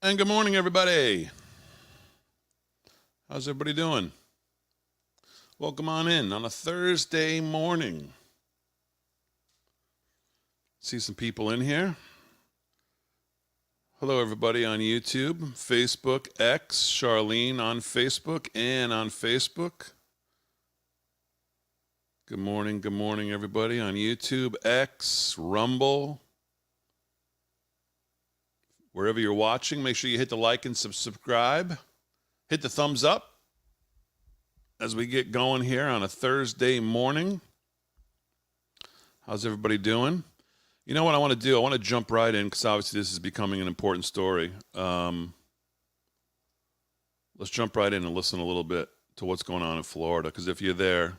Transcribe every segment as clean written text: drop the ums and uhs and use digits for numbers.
And good morning, everybody. How's everybody doing? Welcome on in on a Thursday morning. See some people in here. Hello, everybody on YouTube, Facebook, X, Charlene on Facebook and on Facebook. Good morning, everybody on YouTube, X, Rumble. Wherever you're watching, make sure you hit the like and subscribe. Hit the thumbs up as we get going here on a Thursday morning. How's everybody doing? You know what I want to do? I want to jump right in because obviously this is becoming an important story. Let's jump right in and listen a little bit to what's going on in Florida, because if you're there,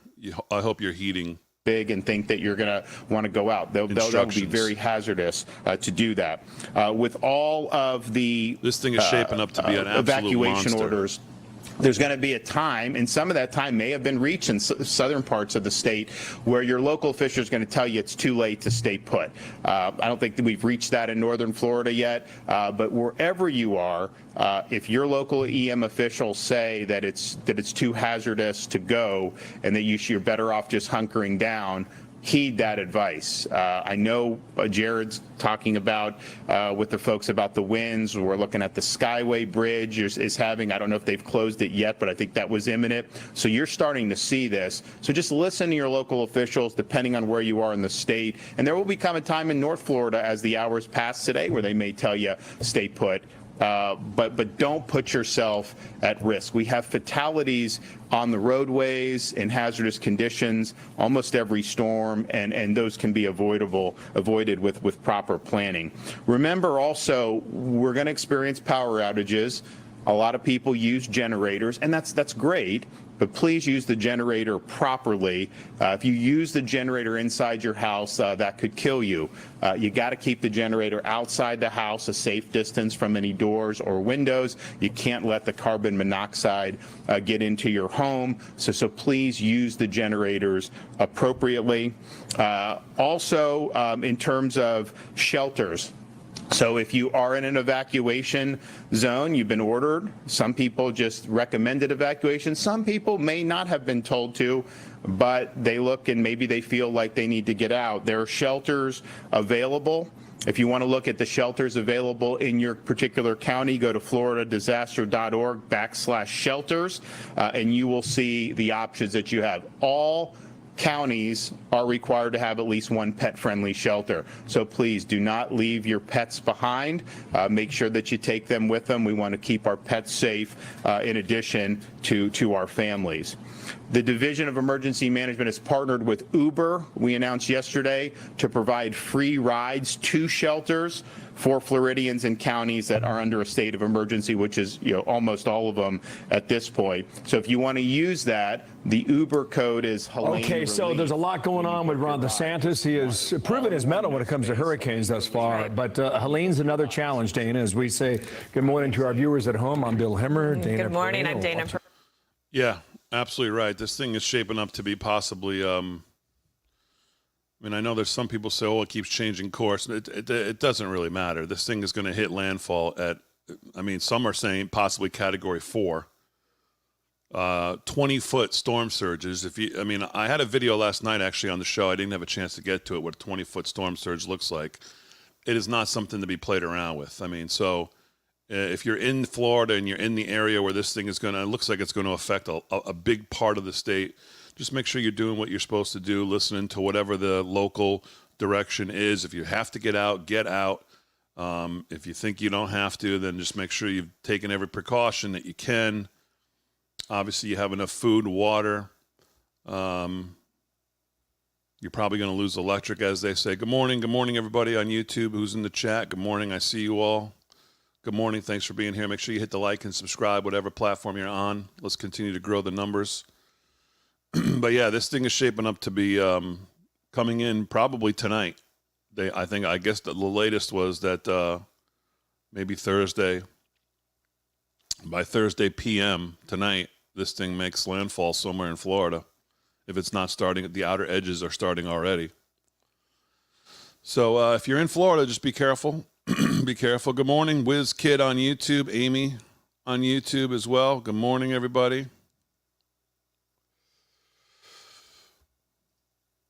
I hope you're heeding big and think that you're going to want to go out. That would be very hazardous to do that. With all of the this thing is shaping up to be an absolute evacuation monster. orders, there's going to be a time, and some of that time may have been reached in southern parts of the state, where your local official is going to tell you it's too late to stay put. I don't think that we've reached that in northern Florida yet, but wherever you are, if your local EM officials say that it's too hazardous to go and that you're better off just hunkering down, heed that advice. I know Jared's talking about with the folks about the winds. We're looking at the Skyway Bridge is having, I don't know if they've closed it yet, but I think that was imminent. So you're starting to see this. So just listen to your local officials, depending on where you are in the state. And there will become a time in North Florida as the hours pass today where they may tell you stay put. But don't put yourself at risk. We have fatalities on the roadways in hazardous conditions almost every storm, and those can be avoided with proper planning. Remember also, we're going to experience power outages. A lot of people use generators, and that's great. But please use the generator properly. If you use the generator inside your house, that could kill you. You got to keep the generator outside the house, a safe distance from any doors or windows. You can't let the carbon monoxide get into your home. So please use the generators appropriately. Also, in terms of shelters. So if you are in an evacuation zone, you've been ordered. Some people just recommended evacuation. Some people may not have been told to, but they look and maybe they feel like they need to get out. There are shelters available. If you want to look at the shelters available in your particular county, go to floridadisaster.org/shelters, and you will see the options that you have. All counties are required to have at least one pet-friendly shelter. So please do not leave your pets behind. Make sure that you take them with them. We want to keep our pets safe in addition to our families. The Division of Emergency Management has partnered with Uber, we announced yesterday, to provide free rides to shelters for Floridians in counties that are under a state of emergency, which is almost all of them at this point. So if you want to use that, the Uber code is Helene. Okay, so there's a lot going on with Ron DeSantis. He has proven his mettle when it comes to hurricanes thus far. But Helene's another challenge, Dana, as we say good morning to our viewers at home. I'm Bill Hemmer. Dana good morning, I'm Dana. Yeah, absolutely right. This thing is shaping up to be possibly, I know there's some people say, oh, it keeps changing course. It doesn't really matter. This thing is going to hit landfall at, some are saying possibly Category 4. 20-foot storm surges. I had a video last night actually on the show. I didn't have a chance to get to it, what a 20-foot storm surge looks like. It is not something to be played around with. If you're in Florida and you're in the area where this thing is it looks like it's going to affect a big part of the state, just make sure you're doing what you're supposed to do, listening to whatever the local direction is. If you have to get out, get out. If you think you don't have to, then just make sure you've taken every precaution that you can. Obviously, you have enough food, water. You're probably going to lose electric, as they say. Good morning, everybody on YouTube who's in the chat. Good morning, I see you all. Good morning, thanks for being here. Make sure you hit the like and subscribe, whatever platform you're on. Let's continue to grow the numbers. But yeah, this thing is shaping up to be coming in probably tonight. I guess the latest was that maybe Thursday. By Thursday p.m. tonight, this thing makes landfall somewhere in Florida. If it's not starting, the outer edges are starting already. So if you're in Florida, just be careful. Be careful. Good morning, Wiz Kid on YouTube, Amy on YouTube as well. Good morning, everybody.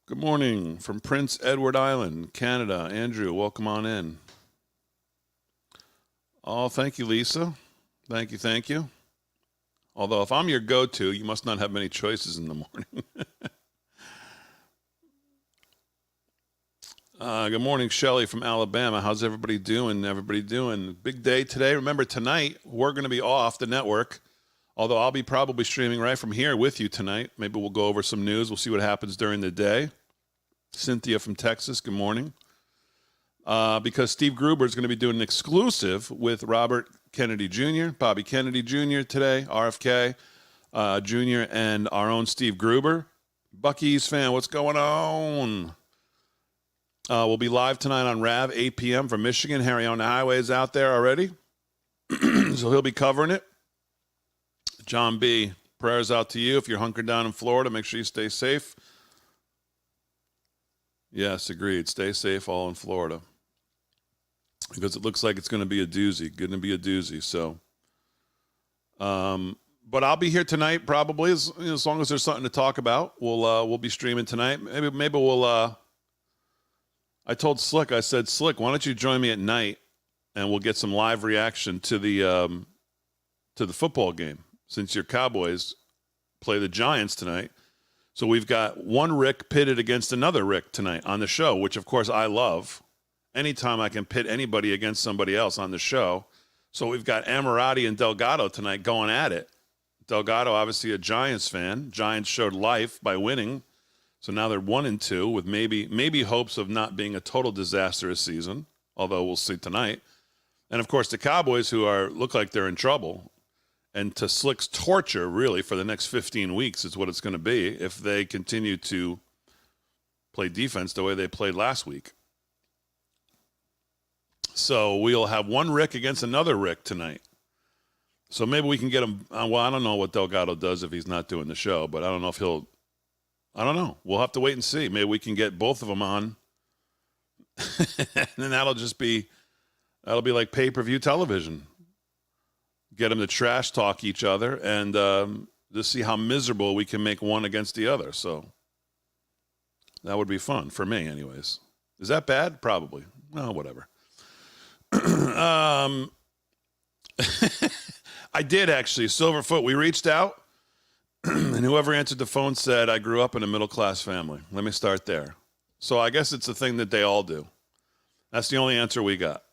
Good morning from Prince Edward Island, Canada. Andrew, welcome on in. Oh, thank you, Lisa. Thank you, thank you. Although if I'm your go-to, you must not have many choices in the morning. Good morning, Shelly from Alabama. How's everybody doing? Big day today. Remember, tonight, we're going to be off the network, although I'll be probably streaming right from here with you tonight. Maybe we'll go over some news. We'll see what happens during the day. Cynthia from Texas, good morning. Because Steve Gruber is going to be doing an exclusive with Robert Kennedy Jr., Bobby Kennedy Jr. today, RFK Jr., and our own Steve Gruber. Bucky's fan, what's going on? We'll be live tonight on RAV, 8 p.m. from Michigan. Harry on the Highway is out there already, so he'll be covering it. John B., prayers out to you. If you're hunkered down in Florida, make sure you stay safe. Yes, agreed. Stay safe all in Florida. Because it looks like it's going to be a doozy. So, but I'll be here tonight probably as long as there's something to talk about. We'll be streaming tonight. Maybe we'll. I told Slick, I said, Slick, why don't you join me at night, and we'll get some live reaction to the football game since your Cowboys play the Giants tonight. So we've got one Rick pitted against another Rick tonight on the show, which, of course, I love. Anytime I can pit anybody against somebody else on the show. So we've got Amorati and Delgado tonight going at it. Delgado, obviously a Giants fan. Giants showed life by winning. So now they're 1-2 with maybe hopes of not being a total disastrous season, although we'll see tonight. And, of course, the Cowboys, who look like they're in trouble. And to Slick's torture, really, for the next 15 weeks is what it's going to be if they continue to play defense the way they played last week. So we'll have one Rick against another Rick tonight. So maybe we can get him. Well, I don't know what Delgado does if he's not doing the show, but I don't know if he'll. I don't know. We'll have to wait and see. Maybe we can get both of them on. And then that'll be like pay-per-view television. Get them to trash talk each other and just see how miserable we can make one against the other. So that would be fun for me anyways. Is that bad? Probably. Well, whatever. I did actually. Silverfoot, we reached out and whoever answered the phone said, I grew up in a middle-class family. Let me start there. So I guess it's a thing that they all do. That's the only answer we got.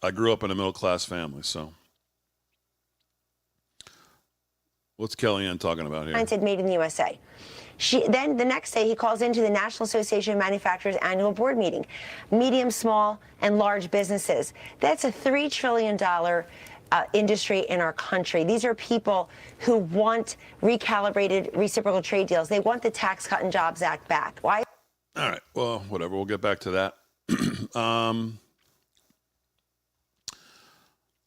I grew up in a middle-class family, so. What's Kellyanne talking about here? Said made in the USA. Then the next day, he calls into the National Association of Manufacturers annual board meeting. Medium, small, and large businesses. That's a $3 trillion industry in our country. These are people who want recalibrated reciprocal trade deals. They want the Tax Cut and Jobs Act back. Why? All right. Well, whatever. We'll get back to that. I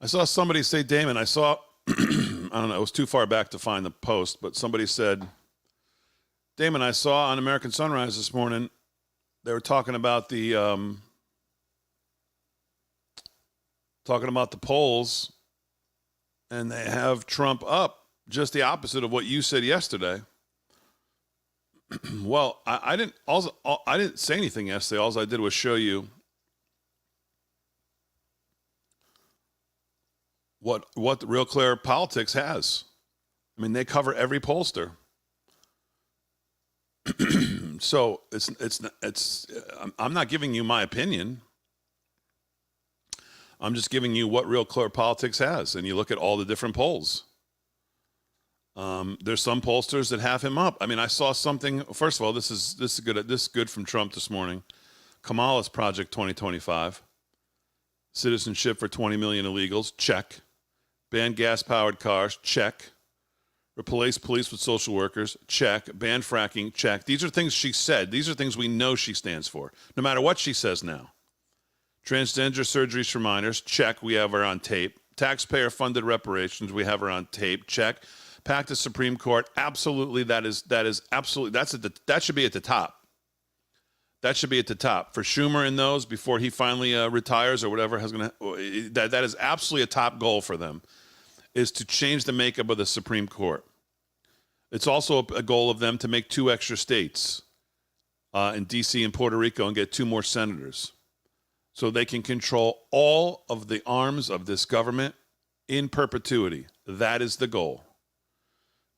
saw somebody say, Damon, I saw... I don't know, it was too far back to find the post, but somebody said, Damon, I saw on American Sunrise this morning, they were talking about the polls, and they have Trump up, just the opposite of what you said yesterday. Well, I didn't say anything yesterday. All I did was show you what the Real Clear Politics has. I mean, they cover every pollster. So I'm not giving you my opinion. I'm just giving you what Real Clear Politics has, and you look at all the different polls. There's some pollsters that have him up. I mean, I saw something. First of all, this is good. This is good from Trump this morning. Kamala's Project 2025. Citizenship for 20 million illegals. Check. Ban gas-powered cars, check. Replace police with social workers, check. Ban fracking, check. These are things she said. These are things we know she stands for, no matter what she says now. Transgender surgeries for minors, check. We have her on tape. Taxpayer-funded reparations, we have her on tape, check. Pact the Supreme Court, absolutely. That should be at the top. That should be at the top. For Schumer and those before he finally retires or whatever, that is absolutely a top goal for them, is to change the makeup of the Supreme Court. It's also a goal of them to make 2 extra states in D.C. and Puerto Rico and get 2 more senators so they can control all of the arms of this government in perpetuity. That is the goal.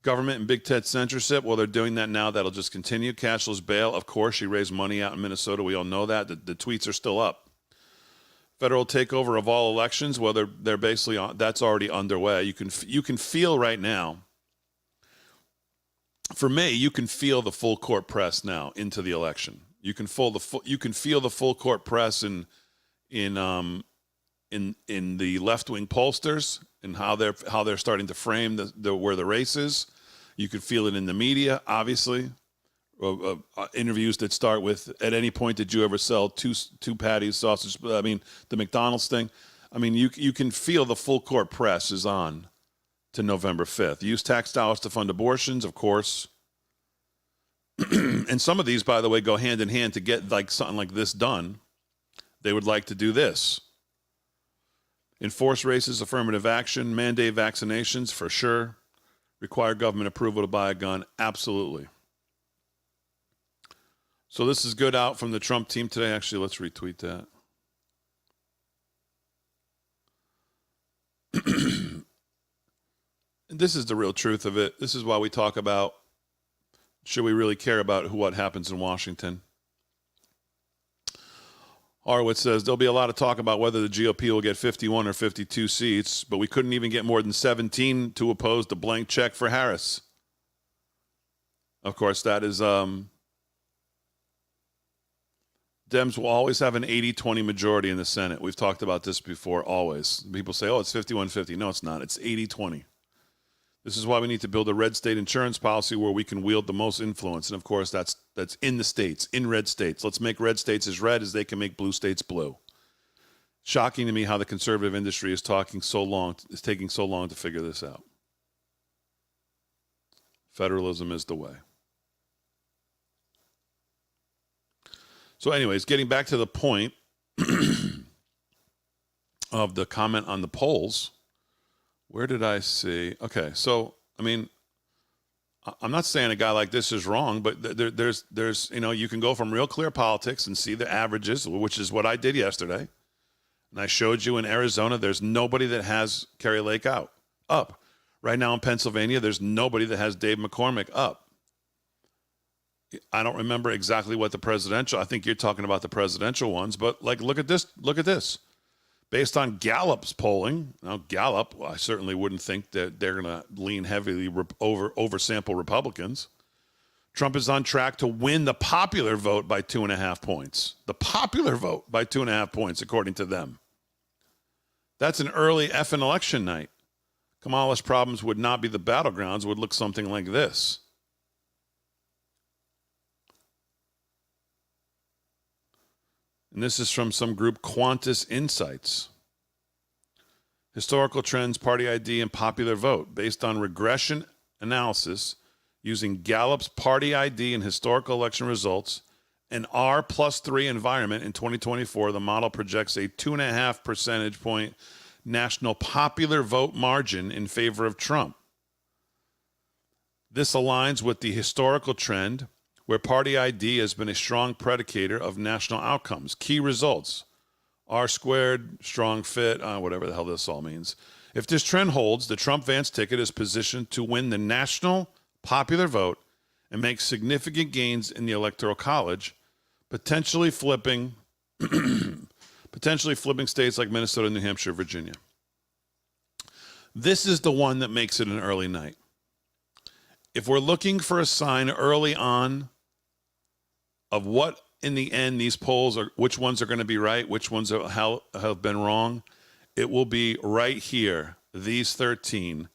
Government and big tent censorship, well, they're doing that now. That'll just continue. Cashless bail, of course, she raised money out in Minnesota. We all know that. The tweets are still up. Federal takeover of all elections, well, they're basically that's already underway. You can feel right now. For me, you can feel the full court press now into the election. You can feel the full court press in the left-wing pollsters and how they're starting to frame where the race is. You can feel it in the media, obviously. Interviews that start with, "At any point did you ever sell two patties, sausage?" I mean, the McDonald's thing. I mean, you can feel the full court press is on to November 5th. Use tax dollars to fund abortions, of course. And some of these, by the way, go hand in hand to get like something like this done. They would like to do this. Enforce racist affirmative action, mandate vaccinations for sure. Require government approval to buy a gun, absolutely. So this is good out from the Trump team today. Actually, let's retweet that. This is the real truth of it. This is why we talk about, should we really care about what happens in Washington? Horowitz says, there'll be a lot of talk about whether the GOP will get 51 or 52 seats, but we couldn't even get more than 17 to oppose the blank check for Harris. Of course, that is, Dems will always have an 80-20 majority in the Senate. We've talked about this before, always. People say, oh, it's 51-50. No, it's not. It's 80-20. This is why we need to build a red state insurance policy where we can wield the most influence. And, of course, that's in the states, in red states. Let's make red states as red as they can make blue states blue. Shocking to me how the conservative industry is taking so long to figure this out. Federalism is the way. So anyways, getting back to the point of the comment on the polls, where did I see? Okay, so, I mean, I'm not saying a guy like this is wrong, but there's you can go from Real Clear Politics and see the averages, which is what I did yesterday. And I showed you in Arizona, there's nobody that has Kerry Lake up. Right now in Pennsylvania, there's nobody that has Dave McCormick up. I don't remember exactly what the presidential, I think you're talking about the presidential ones, but like, look at this. Based on Gallup's polling, now Gallup, well, I certainly wouldn't think that they're going to lean heavily oversample Republicans. Trump is on track to win the popular vote by 2.5 points. The popular vote by 2.5 points, according to them. That's an early effing election night. Kamala's problems would not be the battlegrounds, would look something like this. And this is from some group, Qantas Insights. Historical trends, party ID, and popular vote based on regression analysis using Gallup's party ID and historical election results and R+3 environment in 2024. The model projects a 2.5 percentage point national popular vote margin in favor of Trump. This aligns with the historical trend where party ID has been a strong predicator of national outcomes. Key results, R squared, strong fit, whatever the hell this all means. If this trend holds, the Trump-Vance ticket is positioned to win the national popular vote and make significant gains in the Electoral College, potentially flipping states like Minnesota, New Hampshire, Virginia. This is the one that makes it an early night. If we're looking for a sign early on of what, in the end, these polls are, which ones are going to be right, which ones have been wrong, it will be right here, these 13.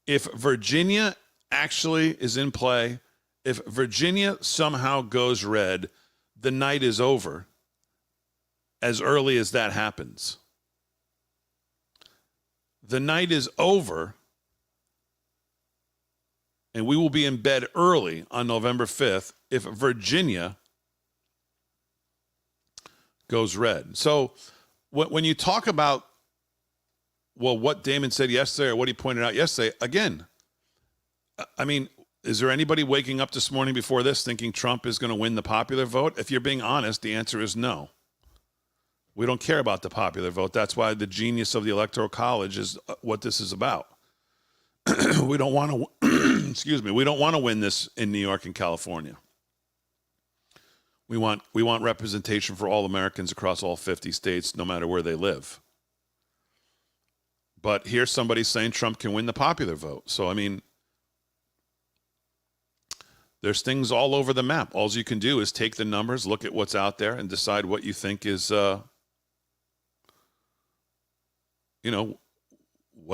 If Virginia actually is in play, if Virginia somehow goes red, the night is over as early as that happens. The night is over, and we will be in bed early on November 5th if Virginia goes red. So when you talk about, well, what Damon said yesterday or what he pointed out yesterday, again, I mean, is there anybody waking up this morning before this thinking Trump is going to win the popular vote? If you're being honest, the answer is no. We don't care about the popular vote. That's why the genius of the Electoral College is what this is about. We don't want to, excuse me, we don't want to win this in New York and California. We want representation for all Americans across all 50 states, no matter where they live. But here's somebody saying Trump can win the popular vote. So, I mean, there's things all over the map. All you can do is take the numbers, look at what's out there, and decide what you think is, what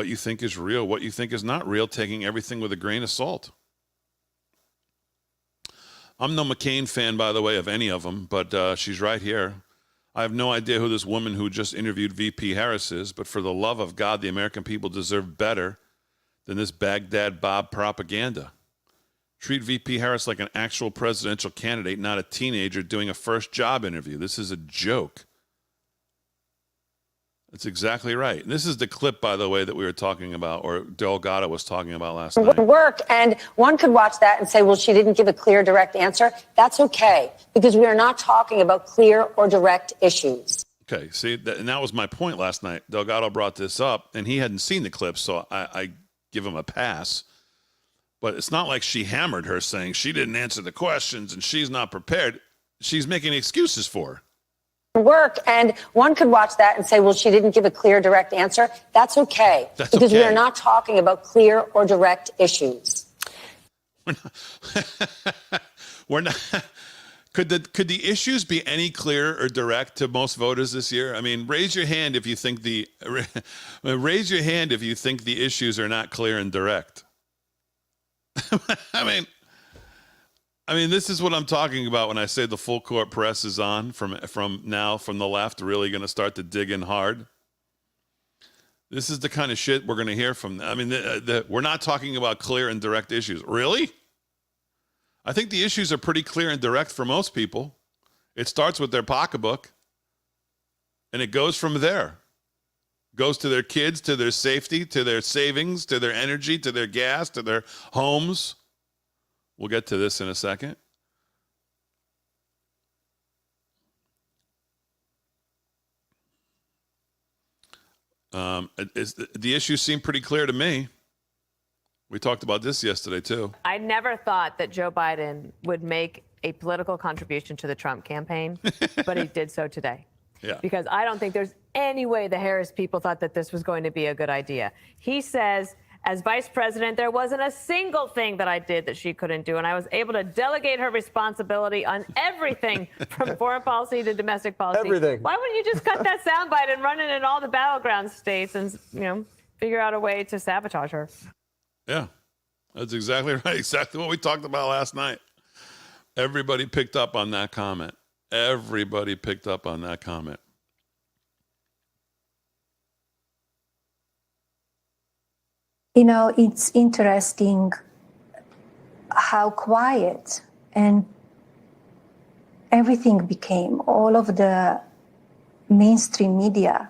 you think is real, what you think is not real, taking everything with a grain of salt. I'm no McCain fan, by the way, of any of them, but she's right here. I have no idea who this woman who just interviewed VP Harris is, but for the love of God, the American people deserve better than this Baghdad Bob propaganda. Treat VP Harris like an actual presidential candidate, not a teenager doing a first job interview. This is a joke. That's exactly right. And this is the clip, by the way, that we were talking about, or Delgado was talking about last night. Work, and one could watch that and say, well, she didn't give a clear, direct answer. That's okay, because we are not talking about clear or direct issues. Okay, see, and that was my point last night. Delgado brought this up, and he hadn't seen the clip, so I give him a pass. But it's not like she hammered her saying she didn't answer the questions and she's not prepared. She's making excuses for her. Work, and one could watch that and say, well, she didn't give a clear, direct answer. That's okay, because we are not talking about clear or direct issues. We're not. Could the issues be any clearer or direct to most voters this year? I mean, raise your hand if you think the issues are not clear and direct. I mean, this is what I'm talking about when I say the full court press is on from the left, really going to start to dig in hard. This is the kind of shit we're going to hear from them. I mean, we're not talking about clear and direct issues. Really? I think the issues are pretty clear and direct for most people. It starts with their pocketbook, and it goes from there. Goes to their kids, to their safety, to their savings, to their energy, to their gas, to their homes. We'll get to this in a second. The issues seem pretty clear to me. We talked about this yesterday, too. I never thought that Joe Biden would make a political contribution to the Trump campaign, but he did so today. Yeah. Because I don't think there's any way the Harris people thought that this was going to be a good idea. He says, as vice president, there wasn't a single thing that I did that she couldn't do. And I was able to delegate her responsibility on everything from foreign policy to domestic policy. Everything. Why wouldn't you just cut that soundbite and run it in all the battleground states and, figure out a way to sabotage her? Yeah, that's exactly right. Exactly what we talked about last night. Everybody picked up on that comment. Everybody picked up on that comment. It's interesting how quiet and everything became, all of the mainstream media.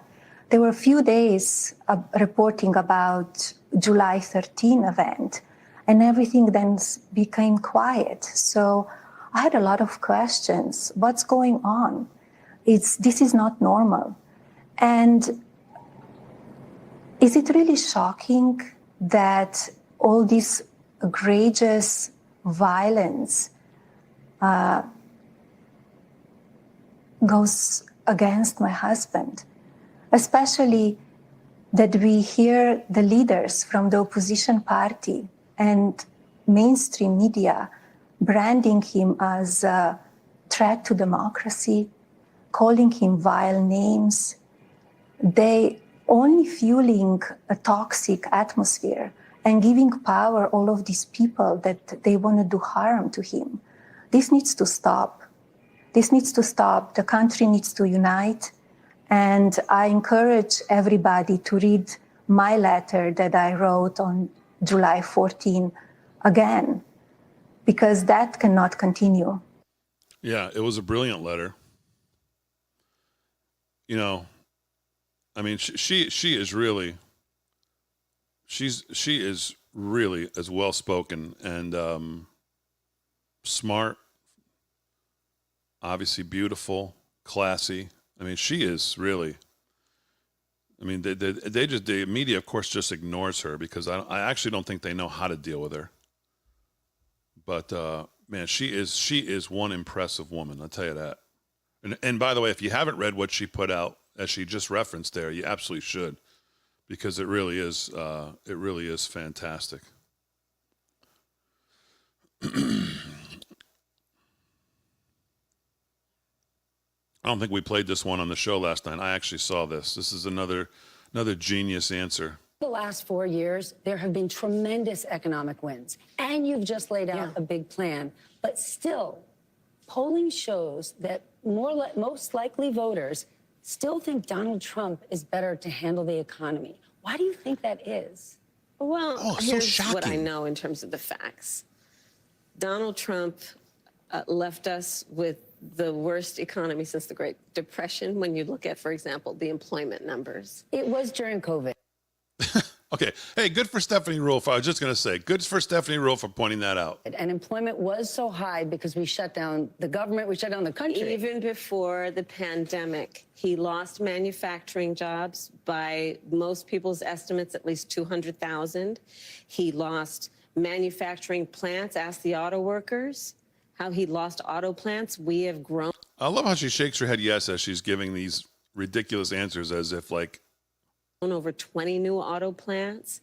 There were a few days reporting about July 13 event, and everything then became quiet. So I had a lot of questions. What's going on? This is not normal. And is it really shocking that all this egregious violence goes against my husband? Especially that we hear the leaders from the opposition party and mainstream media branding him as a threat to democracy, calling him vile names. They only fueling a toxic atmosphere and giving power all of these people that they want to do harm to him. This needs to stop. This needs to stop. The country needs to unite. And I encourage everybody to read my letter that I wrote on July 14 again, because that cannot continue. Yeah, it was a brilliant letter. you know, I mean, she is really, she is really as well spoken and smart, obviously beautiful, classy. I mean, she is really. I mean, the media, of course, just ignores her because I actually don't think they know how to deal with her. But man, she is one impressive woman. I'll tell you that. And by the way, if you haven't read what she put out, as she just referenced there, you absolutely should, because it really is fantastic. I don't think we played this one on the show last night. I actually saw this. This is another genius answer. The last 4 years, there have been tremendous economic wins, and you've just laid out a big plan. But still, polling shows that most likely voters still think Donald Trump is better to handle the economy. Why do you think that is? Well, so here's shocking. what I know in terms of the facts. Donald Trump left us with the worst economy since the Great Depression when you look at, for example, the employment numbers. It was during COVID. Okay. Hey, good for Stephanie Rule. I was just going to say, good for Stephanie Rule for pointing that out. And employment was so high because we shut down the government, we shut down the country. Even before the pandemic, he lost manufacturing jobs by most people's estimates, at least 200,000. He lost manufacturing plants. Ask the auto workers how he lost auto plants. We have grown. I love how she shakes her head yes as she's giving these ridiculous answers as if like, over 20 new auto plants.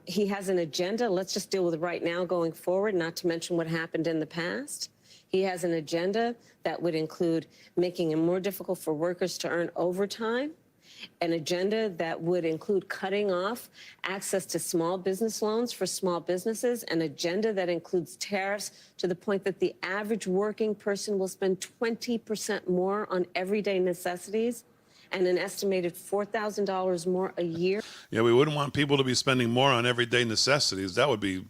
He has an agenda. Let's just deal with it right now going forward, not to mention what happened in the past. He has an agenda that would include making it more difficult for workers to earn overtime, an agenda that would include cutting off access to small business loans for small businesses, an agenda that includes tariffs to the point that the average working person will spend 20% more on everyday necessities, and an estimated $4,000 more a year. Yeah, we wouldn't want people to be spending more on everyday necessities. That would be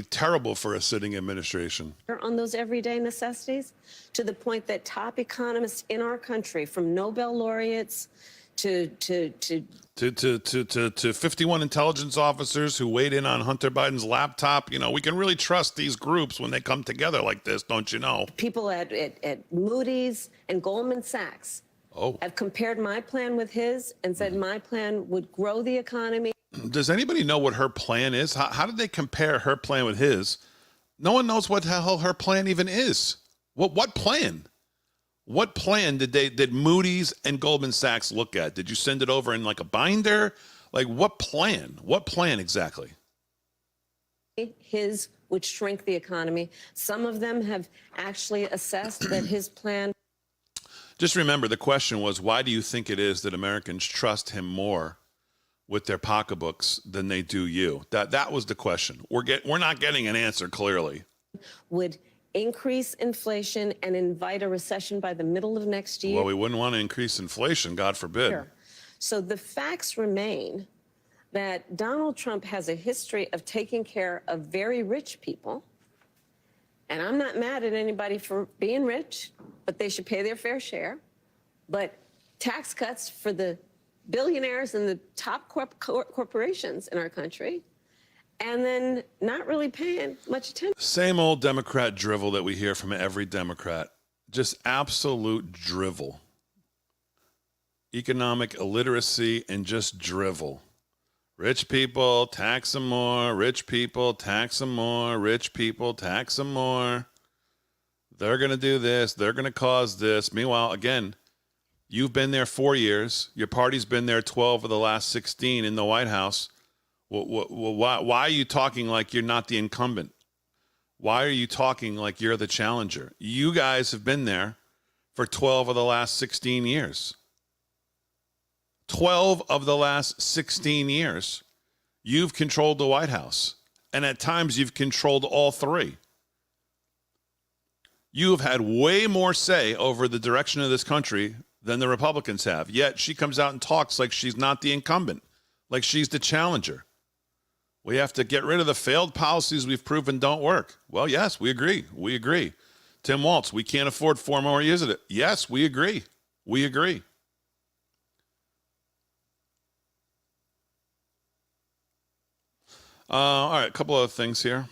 terrible for a sitting administration. On those everyday necessities, to the point that top economists in our country, from Nobel laureates to 51 intelligence officers who weighed in on Hunter Biden's laptop, you know, we can really trust these groups when they come together like this, don't you know? people at Moody's and Goldman Sachs have compared my plan with his and said my plan would grow the economy. Does anybody know what her plan is? How did they compare her plan with his? No one knows what the hell her plan even is. What plan? What plan did Moody's and Goldman Sachs look at? Did you send it over in like a binder? Like what plan? What plan exactly? His would shrink the economy. Some of them have actually assessed that his plan. Just remember, the question was, why do you think it is that Americans trust him more with their pocketbooks than they do you? That was the question. We're not getting an answer clearly. Would increase inflation and invite a recession by the middle of next year. Well, we wouldn't want to increase inflation, God forbid. Sure. So the facts remain that Donald Trump has a history of taking care of very rich people. And I'm not mad at anybody for being rich, but they should pay their fair share. But tax cuts for the billionaires and the top corporations in our country, and then not really paying much attention. Same old Democrat drivel that we hear from every Democrat. Just absolute drivel. Economic illiteracy and just drivel. Rich people, tax them more. Rich people, tax them more. Rich people, tax them more. They're going to do this. They're going to cause this. Meanwhile, again, you've been there 4 years. Your party's been there 12 of the last 16 in the White House. Why are you talking like you're not the incumbent? Why are you talking like you're the challenger? You guys have been there for 12 of the last 16 years. 12 of the last 16 years, you've controlled the White House. And at times, you've controlled all three. You have had way more say over the direction of this country than the Republicans have. Yet she comes out and talks like she's not the incumbent, like she's the challenger. We have to get rid of the failed policies we've proven don't work. Well, yes, we agree. We agree. Tim Waltz, we can't afford 4 more years of it. Yes, we agree. We agree. All right, a couple other things here.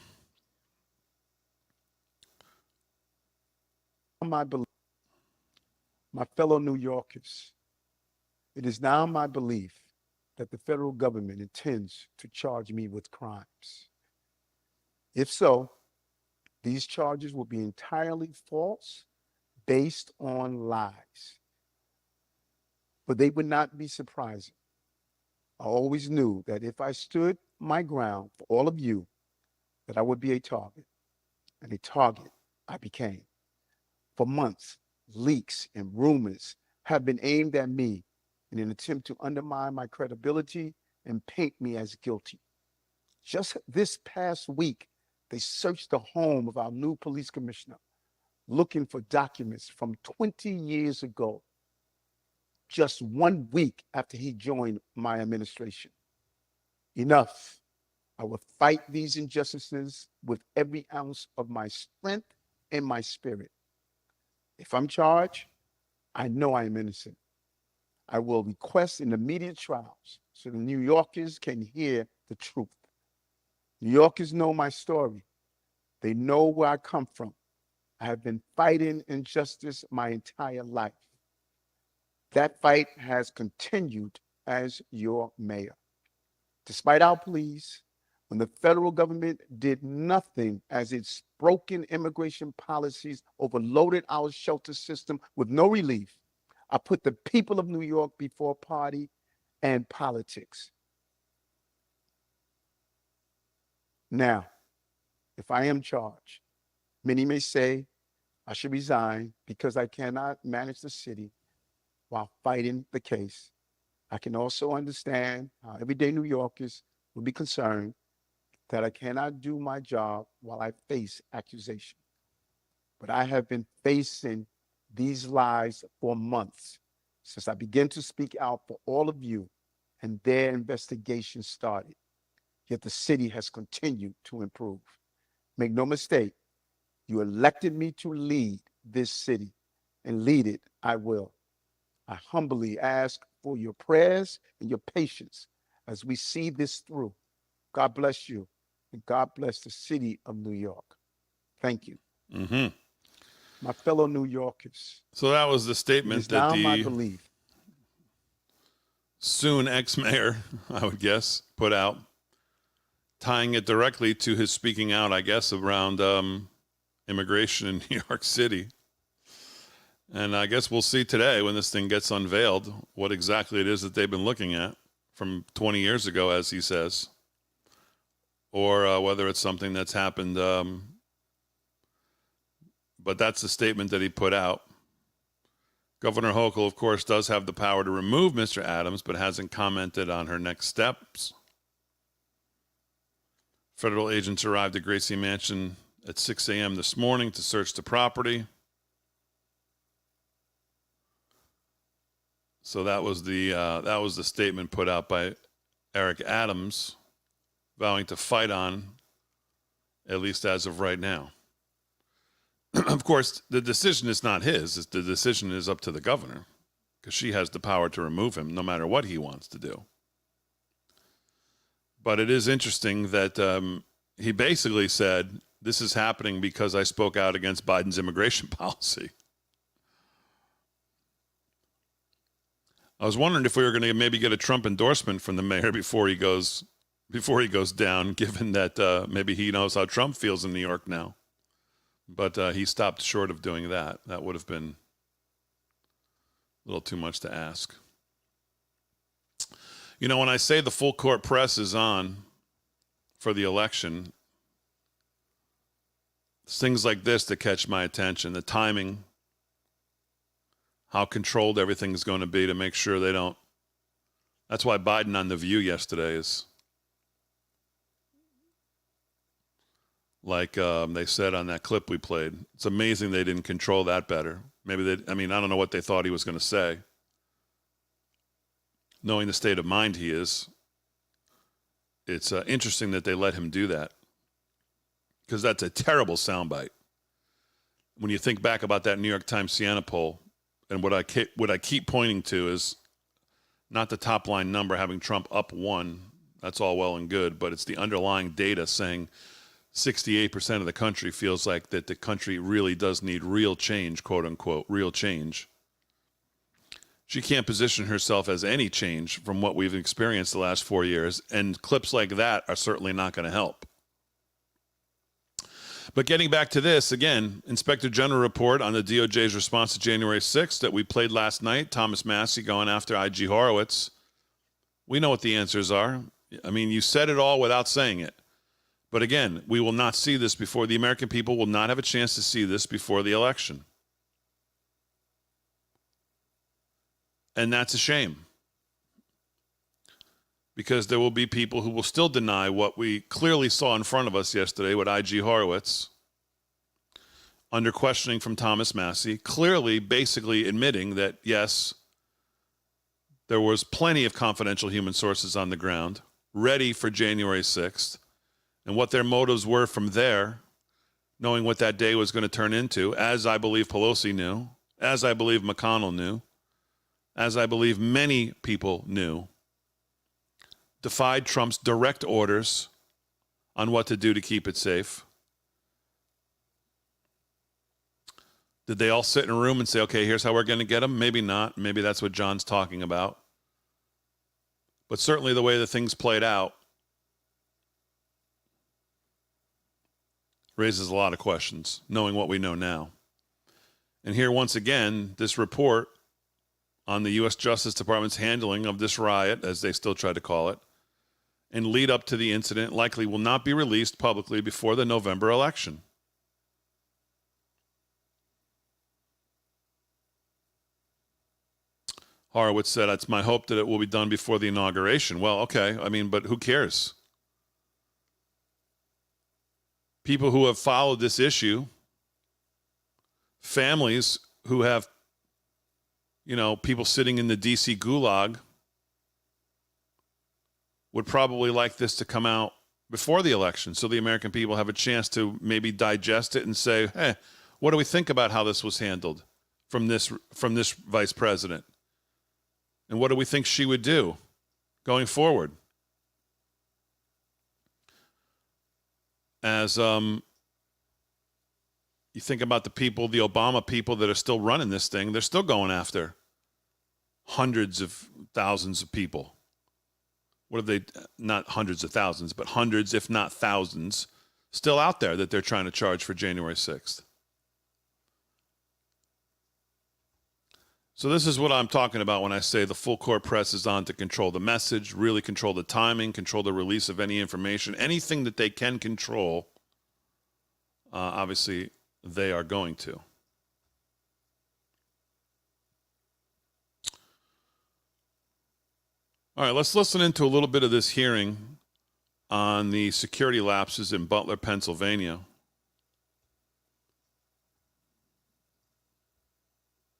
My fellow New Yorkers, it is now my belief that the federal government intends to charge me with crimes. If so, these charges will be entirely false, based on lies. But they would not be surprising. I always knew that if I stood my ground for all of you, that I would be a target, and a target I became. For months, leaks and rumors have been aimed at me in an attempt to undermine my credibility and paint me as guilty. Just this past week, they searched the home of our new police commissioner, looking for documents from 20 years ago, just 1 week after he joined my administration. Enough. I will fight these injustices with every ounce of my strength and my spirit. If I'm charged, I know I am innocent. I will request an immediate trials so the New Yorkers can hear the truth. New Yorkers know my story. They know where I come from. I have been fighting injustice my entire life. That fight has continued as your mayor. Despite our pleas, when the federal government did nothing as its broken immigration policies overloaded our shelter system with no relief, I put the people of New York before party and politics. Now, if I am charged, many may say I should resign because I cannot manage the city while fighting the case. I can also understand how everyday New Yorkers will be concerned that I cannot do my job while I face accusation. But I have been facing these lies for months since I began to speak out for all of you and their investigation started. Yet the city has continued to improve. Make no mistake, you elected me to lead this city, and lead it I will. I humbly ask for your prayers and your patience as we see this through. God bless you, and God bless the city of New York. Thank you. Mm-hmm. My fellow New Yorkers, So that was the it statement is that now my the belief. soon ex-mayor, I would guess, put out, tying it directly to his speaking out, I guess, around immigration in New York City. And I guess we'll see today when this thing gets unveiled what exactly it is that they've been looking at from 20 years ago, as he says, or whether it's something that's happened. But that's the statement that he put out. Governor Hochul, of course, does have the power to remove Mr. Adams, but hasn't commented on her next steps. Federal agents arrived at Gracie Mansion at 6 a.m. this morning to search the property. So that was the statement put out by Eric Adams, vowing to fight on, at least as of right now. Of course, the decision is not his. The decision is up to the governor, because she has the power to remove him no matter what he wants to do. But it is interesting that he basically said, this is happening because I spoke out against Biden's immigration policy. I was wondering if we were going to maybe get a Trump endorsement from the mayor before he goes down, given that maybe he knows how Trump feels in New York now. But he stopped short of doing that. That would have been a little too much to ask. You know, when I say the full court press is on for the election, it's things like this that catch my attention. The timing, how controlled everything's going to be to make sure they don't. That's why Biden on The View yesterday is, like they said on that clip we played, it's amazing they didn't control that better. Maybe I don't know what they thought he was going to say. Knowing the state of mind he is, it's interesting that they let him do that, because that's a terrible soundbite. When you think back about that New York Times Siena poll, and what I keep pointing to is not the top line number having Trump up 1. That's all well and good, but it's the underlying data saying 68% of the country feels like that the country really does need real change, quote unquote, real change. She can't position herself as any change from what we've experienced the last 4 years, and clips like that are certainly not going to help. But getting back to this, again, Inspector General report on the DOJ's response to January 6th that we played last night, Thomas Massie going after IG Horowitz. We know what the answers are. I mean, you said it all without saying it. But again, we will not see this before, the American people will not have a chance to see this before the election. And that's a shame. Because there will be people who will still deny what we clearly saw in front of us yesterday with IG Horowitz, under questioning from Thomas Massie, clearly basically admitting that, yes, there was plenty of confidential human sources on the ground, ready for January 6th, and what their motives were from there, knowing what that day was going to turn into, as I believe Pelosi knew, as I believe McConnell knew, as I believe many people knew, defied Trump's direct orders on what to do to keep it safe. Did they all sit in a room and say, okay, here's how we're going to get them? Maybe not. Maybe that's what John's talking about. But certainly the way the things played out raises a lot of questions, knowing what we know now. And here, once again, this report on the U.S. Justice Department's handling of this riot, as they still try to call it, and lead up to the incident likely will not be released publicly before the November election. Horowitz said, it's my hope that it will be done before the inauguration. Well, okay, I mean, but who cares? People who have followed this issue, families who have, people sitting in the D.C. gulag, would probably like this to come out before the election so the American people have a chance to maybe digest it and say, hey, what do we think about how this was handled from this vice president? And what do we think she would do going forward? As you think about the people, the Obama people that are still running this thing, they're still going after hundreds of thousands of people. What have they, not hundreds of thousands, but hundreds, if not thousands, still out there that they're trying to charge for January 6th. So this is what I'm talking about when I say the full court press is on to control the message, really control the timing, control the release of any information, anything that they can control, obviously they are going to. All right, let's listen into a little bit of this hearing on the security lapses in Butler, Pennsylvania.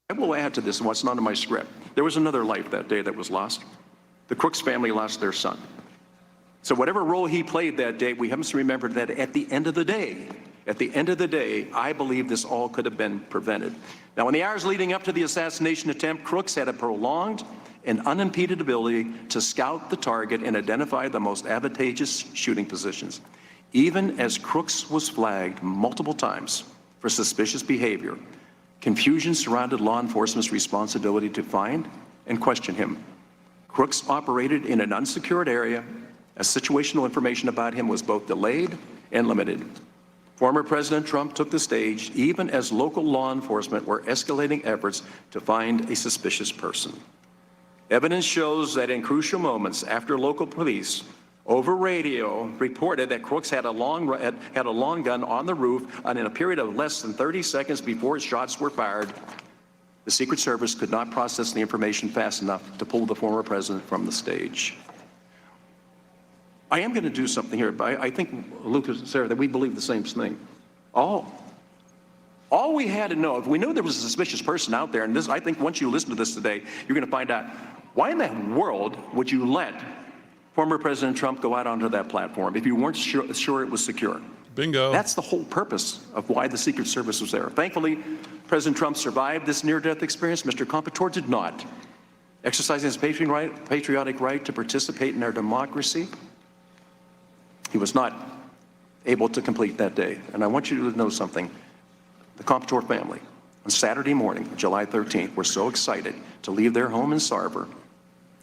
I will add to this what's not in my script. There was another life that day that was lost. The Crooks family lost their son. So whatever role he played that day, we have to remember that at the end of the day, I believe this all could have been prevented. Now, in the hours leading up to the assassination attempt, Crooks had a prolonged and unimpeded ability to scout the target and identify the most advantageous shooting positions. Even as Crooks was flagged multiple times for suspicious behavior, confusion surrounded law enforcement's responsibility to find and question him. Crooks operated in an unsecured area, as situational information about him was both delayed and limited. Former President Trump took the stage even as local law enforcement were escalating efforts to find a suspicious person. Evidence shows that in crucial moments after local police over radio reported that Crooks had a long gun on the roof, and in a period of less than 30 seconds before shots were fired, the Secret Service could not process the information fast enough to pull the former president from the stage. I am going to do something here, but I think, Lucas and Sarah, that we believe the same thing. All we had to know, if we knew there was a suspicious person out there, and this, I think once you listen to this today, you're going to find out, why in the world would you let former President Trump go out onto that platform if you weren't sure it was secure? Bingo. That's the whole purpose of why the Secret Service was there. Thankfully, President Trump survived this near-death experience. Mr. Comprador did not. Exercising his patriotic right to participate in our democracy, He was not able to complete that day. And I want you to know something. The Comptor family, on Saturday morning, July 13th, were so excited to leave their home in Sarver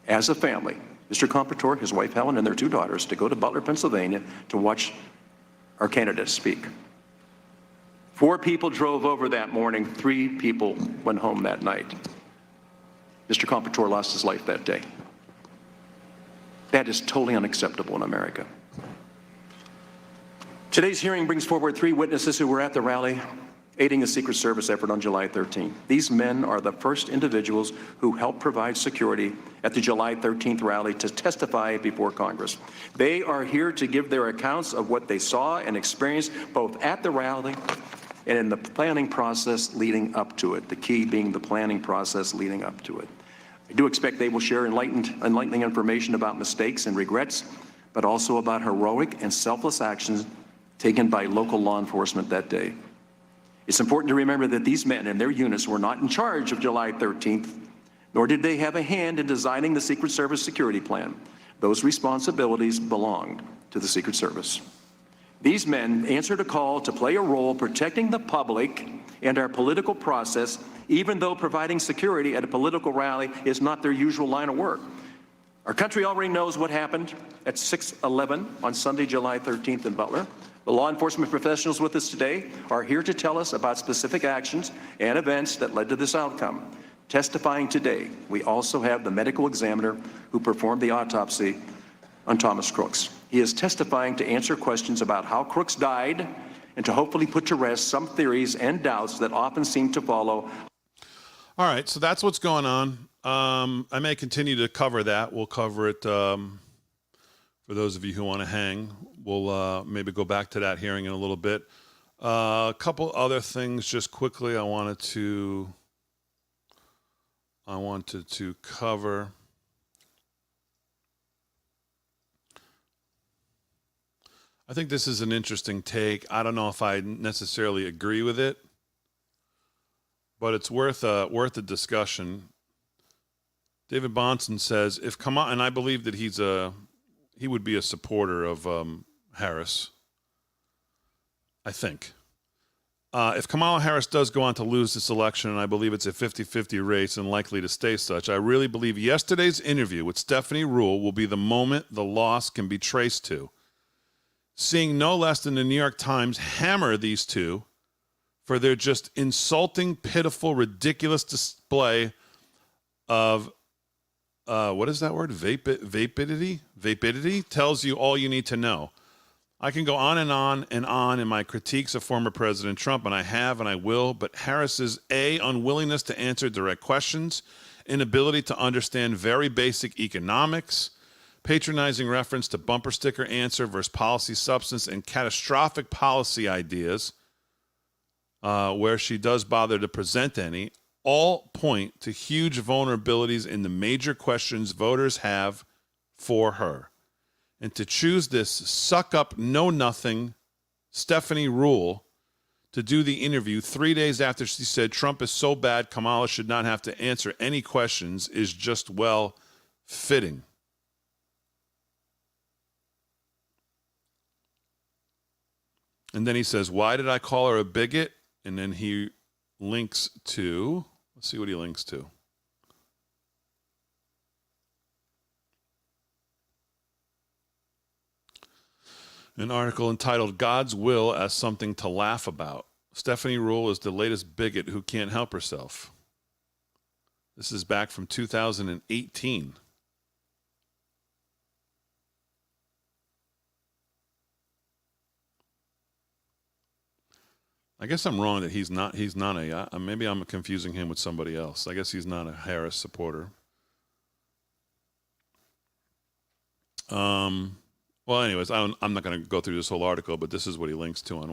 as a family, Mr. Comptor, his wife Helen, and their 2 daughters, to go to Butler, Pennsylvania to watch our candidate speak. 4 people drove over that morning. 3 people went home that night. Mr. Comptor lost his life that day. That is totally unacceptable in America. Today's hearing brings forward 3 witnesses who were at the rally aiding a Secret Service effort on July 13th. These men are the first individuals who helped provide security at the July 13th rally to testify before Congress. They are here to give their accounts of what they saw and experienced both at the rally and in the planning process leading up to it, the key being the planning process leading up to it. I do expect they will share enlightening information about mistakes and regrets, but also about heroic and selfless actions taken by local law enforcement that day. It's important to remember that these men and their units were not in charge of July 13th, nor did they have a hand in designing the Secret Service security plan. Those responsibilities belonged to the Secret Service. These men answered a call to play a role protecting the public and our political process, even though providing security at a political rally is not their usual line of work. Our country already knows what happened at 6/11 on Sunday, July 13th in Butler. The law enforcement professionals with us today are here to tell us about specific actions and events that led to this outcome. Testifying today, we also have the medical examiner who performed the autopsy on Thomas Crooks. He is testifying to answer questions about how Crooks died and to hopefully put to rest some theories and doubts that often seem to follow. All right, so that's what's going on. I may continue to cover that. We'll cover it for those of you who want to hang. We'll maybe go back to that hearing in a little bit. A couple other things just quickly I wanted to cover. I think this is an interesting take. I don't know if I necessarily agree with it, but it's worth a discussion. David Bonson says, if Kamala, and I believe that he would be a supporter of Harris, I think. If Kamala Harris does go on to lose this election, and I believe it's a 50-50 race and likely to stay such, I really believe yesterday's interview with Stephanie Ruhle will be the moment the loss can be traced to. Seeing no less than the New York Times hammer these two for their just insulting, pitiful, ridiculous display of what is that word? Vapidity? Vapidity tells you all you need to know. I can go on and on and on in my critiques of former President Trump, and I have and I will, but Harris's unwillingness to answer direct questions, inability to understand very basic economics, patronizing reference to bumper sticker answer versus policy substance, and catastrophic policy ideas where she does bother to present any, all point to huge vulnerabilities in the major questions voters have for her. And to choose this suck-up, know-nothing Stephanie Ruhle to do the interview 3 days after she said Trump is so bad Kamala should not have to answer any questions is just, well, fitting. And then he says, why did I call her a bigot? And then he links to, let's see what he links to. An article entitled God's Will as Something to Laugh About. Stephanie Ruhle is the latest bigot who can't help herself. This is back from 2018. I guess I'm wrong that he's not a, maybe I'm confusing him with somebody else. I guess he's not a Harris supporter. Well, anyways, I'm not going to go through this whole article, but this is what he links to on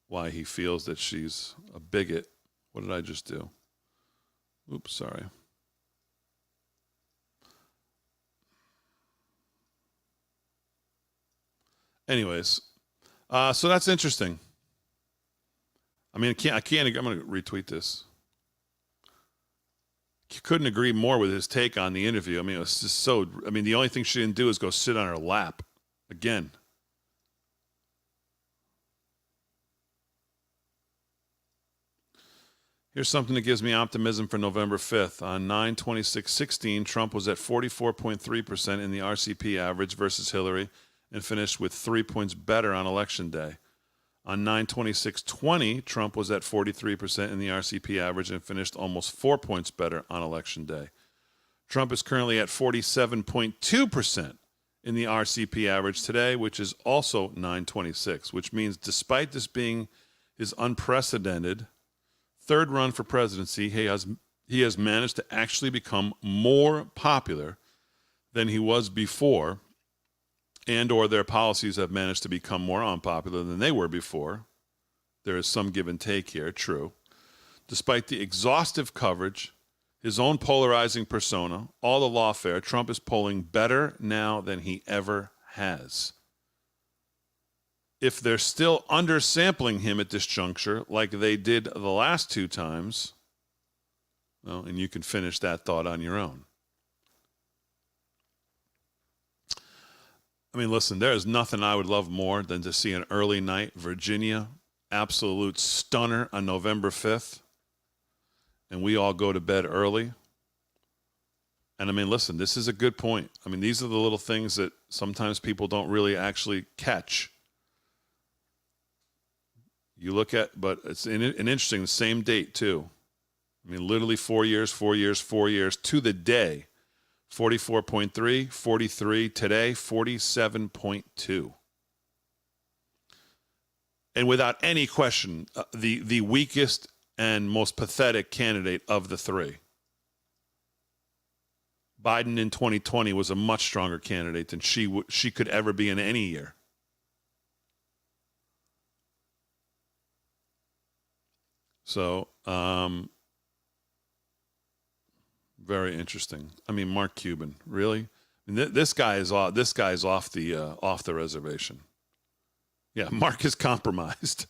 why he feels that she's a bigot. What did I just do? Oops, sorry. Anyways, so that's interesting. I mean, I'm going to retweet this. Couldn't agree more with his take on the interview. I mean, it was just the only thing she didn't do is go sit on her lap. Again. Here's something that gives me optimism for November 5th. On 9/26/16, Trump was at 44.3% in the RCP average versus Hillary and finished with 3 points better on Election Day. On 9/26/20, Trump was at 43% in the RCP average and finished almost 4 points better on Election Day. Trump is currently at 47.2% in the RCP average today, which is also 9/26, which means despite this being his unprecedented third run for presidency, he has managed to actually become more popular than he was before, and or their policies have managed to become more unpopular than they were before. There is some give and take here, true. Despite the exhaustive coverage, his own polarizing persona, all the lawfare, Trump is polling better now than he ever has. If they're still undersampling him at this juncture, like they did the last two times, well, and you can finish that thought on your own. I mean, listen, there is nothing I would love more than to see an early night Virginia absolute stunner on November 5th, and we all go to bed early. And I mean, listen, this is a good point. I mean, these are the little things that sometimes people don't really actually catch. You look at, but it's an interesting, the same date too. I mean, literally 4 years to the day. 44.3, 43 today, 47.2. And without any question, the weakest and most pathetic candidate of the three. Biden in 2020 was a much stronger candidate than she could ever be in any year. So, very interesting. I mean, Mark Cuban, really? I mean, this guy is off. This guy's off the reservation. Yeah, Mark is compromised,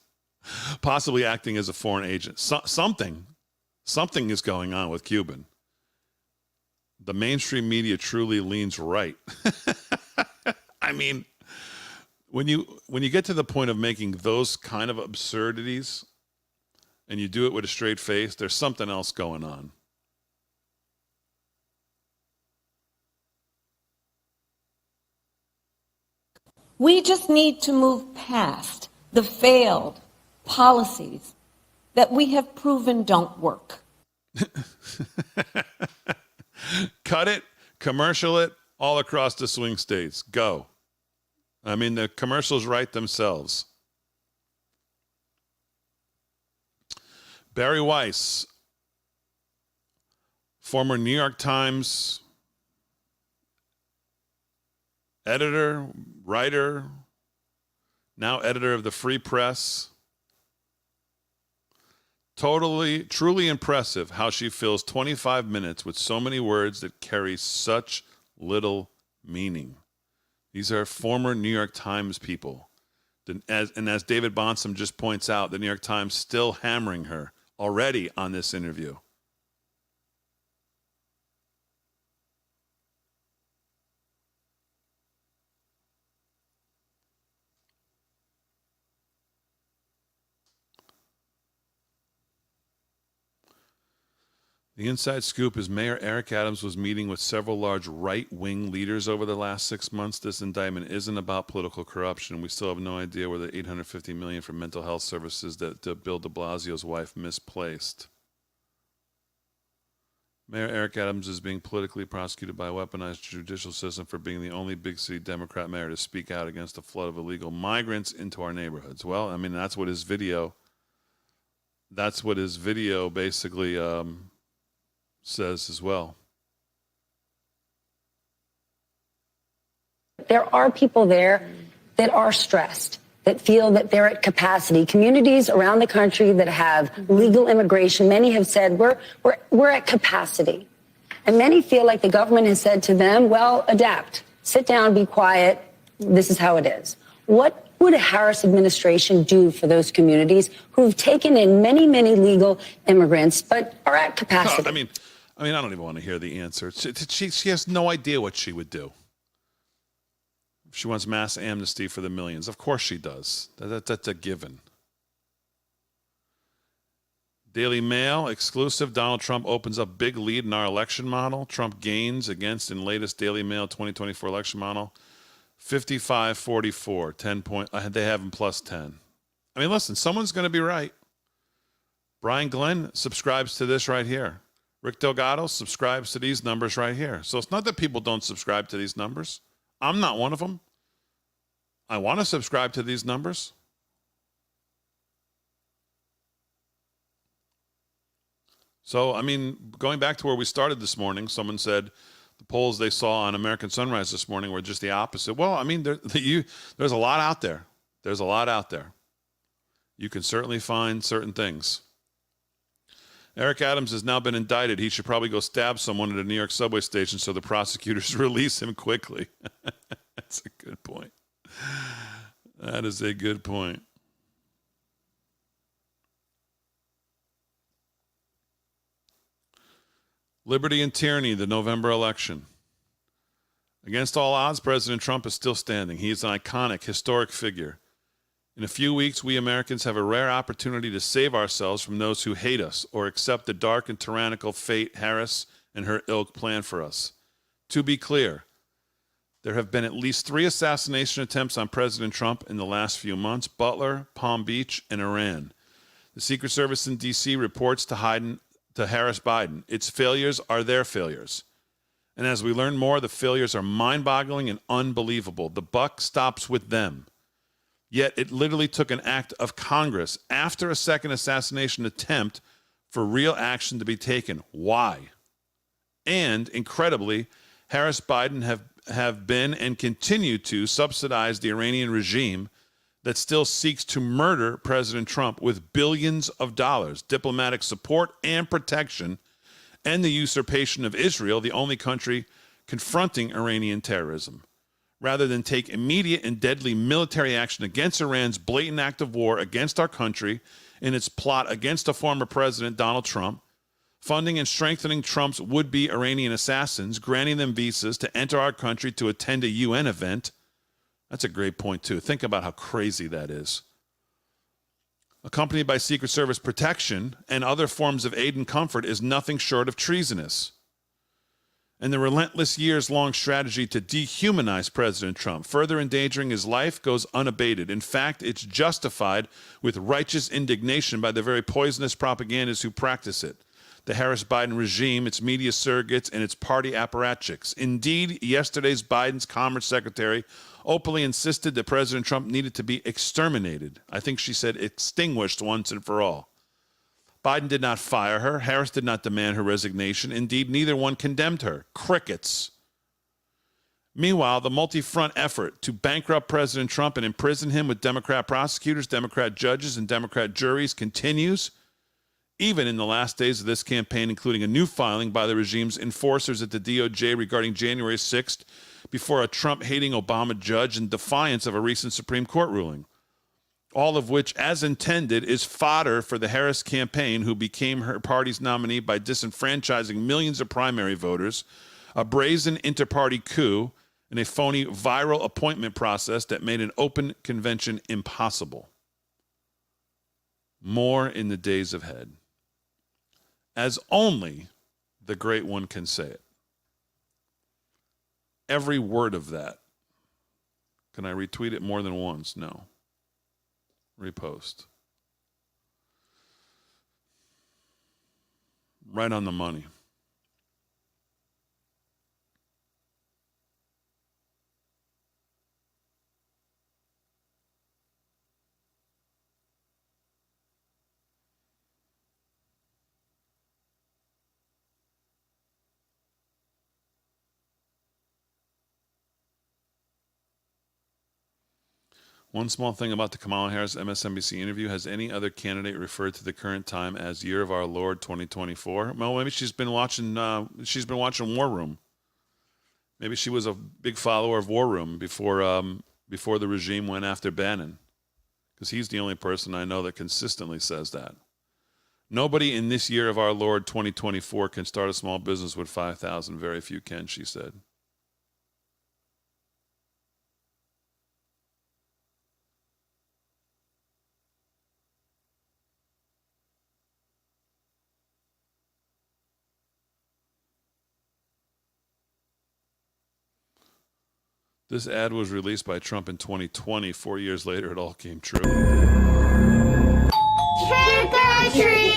possibly acting as a foreign agent. Something is going on with Cuban. The mainstream media truly leans right. I mean, when you get to the point of making those kind of absurdities, and you do it with a straight face, there's something else going on. We just need to move past the failed policies that we have proven don't work. Cut it, commercial it, all across the swing states. Go. I mean, the commercials write themselves. Barry Weiss, former New York Times editor, writer, now editor of the Free Press. Truly impressive how she fills 25 minutes with so many words that carry such little meaning. These are former New York Times people. And as David Bonsom just points out, the New York Times still hammering her already on this interview. The inside scoop is Mayor Eric Adams was meeting with several large right-wing leaders over the last 6 months. This indictment isn't about political corruption. We still have no idea where the $850 million for mental health services that Bill de Blasio's wife misplaced. Mayor Eric Adams is being politically prosecuted by a weaponized judicial system for being the only big city Democrat mayor to speak out against a flood of illegal migrants into our neighborhoods. Well, I mean, that's what his video basically says as well. There are people there that are stressed, that feel that they're at capacity. Communities around the country that have legal immigration, many have said we're at capacity. And many feel like the government has said to them, well, adapt, sit down, be quiet. This is how it is. What would a Harris administration do for those communities who've taken in many, many legal immigrants but are at capacity? I mean, I don't even want to hear the answer. She has no idea what she would do. She wants mass amnesty for the millions. Of course she does. That's a given. Daily Mail exclusive. Donald Trump opens up big lead in our election model. Trump gains against in latest Daily Mail 2024 election model. 55-44. 10 point. They have him plus 10. I mean, listen, someone's going to be right. Brian Glenn subscribes to this right here. Rick Delgado subscribes to these numbers right here. So it's not that people don't subscribe to these numbers. I'm not one of them. I want to subscribe to these numbers. So, I mean, going back to where we started this morning, someone said the polls they saw on American Sunrise this morning were just the opposite. Well, I mean, there's a lot out there. There's a lot out there. You can certainly find certain things. Eric Adams has now been indicted. He should probably go stab someone at a New York subway station so the prosecutors release him quickly. That's a good point. That is a good point. Liberty and tyranny, the November election. Against all odds, President Trump is still standing. He is an iconic, historic figure. In a few weeks, we Americans have a rare opportunity to save ourselves from those who hate us or accept the dark and tyrannical fate Harris and her ilk plan for us. To be clear, there have been at least 3 assassination attempts on President Trump in the last few months: Butler, Palm Beach, and Iran. The Secret Service in D.C. reports to Harris Biden, its failures are their failures. And as we learn more, the failures are mind-boggling and unbelievable. The buck stops with them. Yet it literally took an act of Congress after a second assassination attempt for real action to be taken. Why? And incredibly, Harris Biden have been and continue to subsidize the Iranian regime that still seeks to murder President Trump with billions of dollars, diplomatic support and protection, and the usurpation of Israel, the only country confronting Iranian terrorism, rather than take immediate and deadly military action against Iran's blatant act of war against our country in its plot against a former president, Donald Trump, funding and strengthening Trump's would-be Iranian assassins, granting them visas to enter our country to attend a UN event. That's a great point, too. Think about how crazy that is. Accompanied by Secret Service protection and other forms of aid and comfort is nothing short of treasonous. And the relentless years-long strategy to dehumanize President Trump, further endangering his life, goes unabated. In fact, it's justified with righteous indignation by the very poisonous propagandists who practice it: the Harris Biden regime, its media surrogates, and its party apparatchiks. Indeed, yesterday's Biden's Commerce Secretary openly insisted that President Trump needed to be exterminated. I think she said extinguished once and for all. Biden did not fire her. Harris did not demand her resignation. Indeed, neither one condemned her. Crickets. Meanwhile, the multi-front effort to bankrupt President Trump and imprison him with Democrat prosecutors, Democrat judges, and Democrat juries continues, even in the last days of this campaign, including a new filing by the regime's enforcers at the DOJ regarding January 6th before a Trump-hating Obama judge in defiance of a recent Supreme Court ruling. All of which, as intended, is fodder for the Harris campaign, who became her party's nominee by disenfranchising millions of primary voters, a brazen inter-party coup, and a phony viral appointment process that made an open convention impossible. More in the days ahead, as only the Great One can say it. Every word of that. Can I retweet it more than once? No. Repost. Right on the money. One small thing about the Kamala Harris MSNBC interview: has any other candidate referred to the current time as Year of Our Lord 2024? Well, maybe she's been watching War Room. Maybe she was a big follower of War Room before the regime went after Bannon, because he's the only person I know that consistently says that. Nobody in this Year of Our Lord 2024 can start a small business with $5,000. Very few can, she said. This ad was released by Trump in 2020. 4 years later, it all came true. Trick or treat!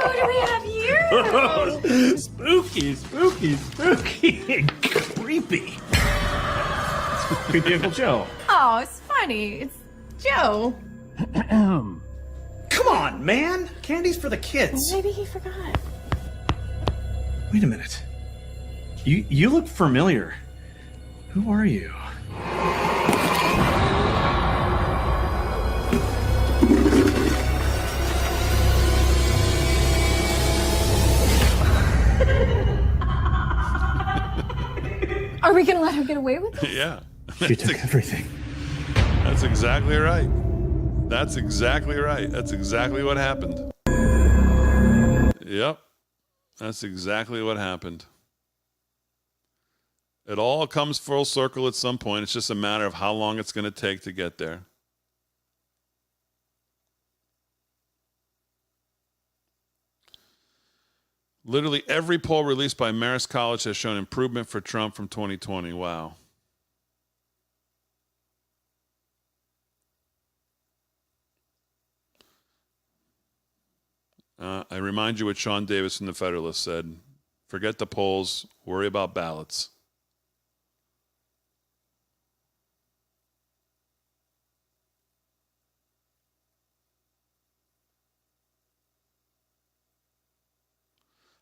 What do we have here? Spooky, spooky, spooky. Creepy. It's creepy Uncle Joe. Oh, it's funny. It's Joe. Come on, man. Candy's for the kids. Maybe he forgot. Wait a minute. You look familiar. Who are you? Are we going to let her get away with it? Yeah. She took everything. That's exactly right. That's exactly right. That's exactly what happened. Yep. That's exactly what happened. It all comes full circle at some point. It's just a matter of how long it's going to take to get there. Literally every poll released by Marist College has shown improvement for Trump from 2020. Wow. I remind you what Sean Davis in The Federalist said. Forget the polls, worry about ballots.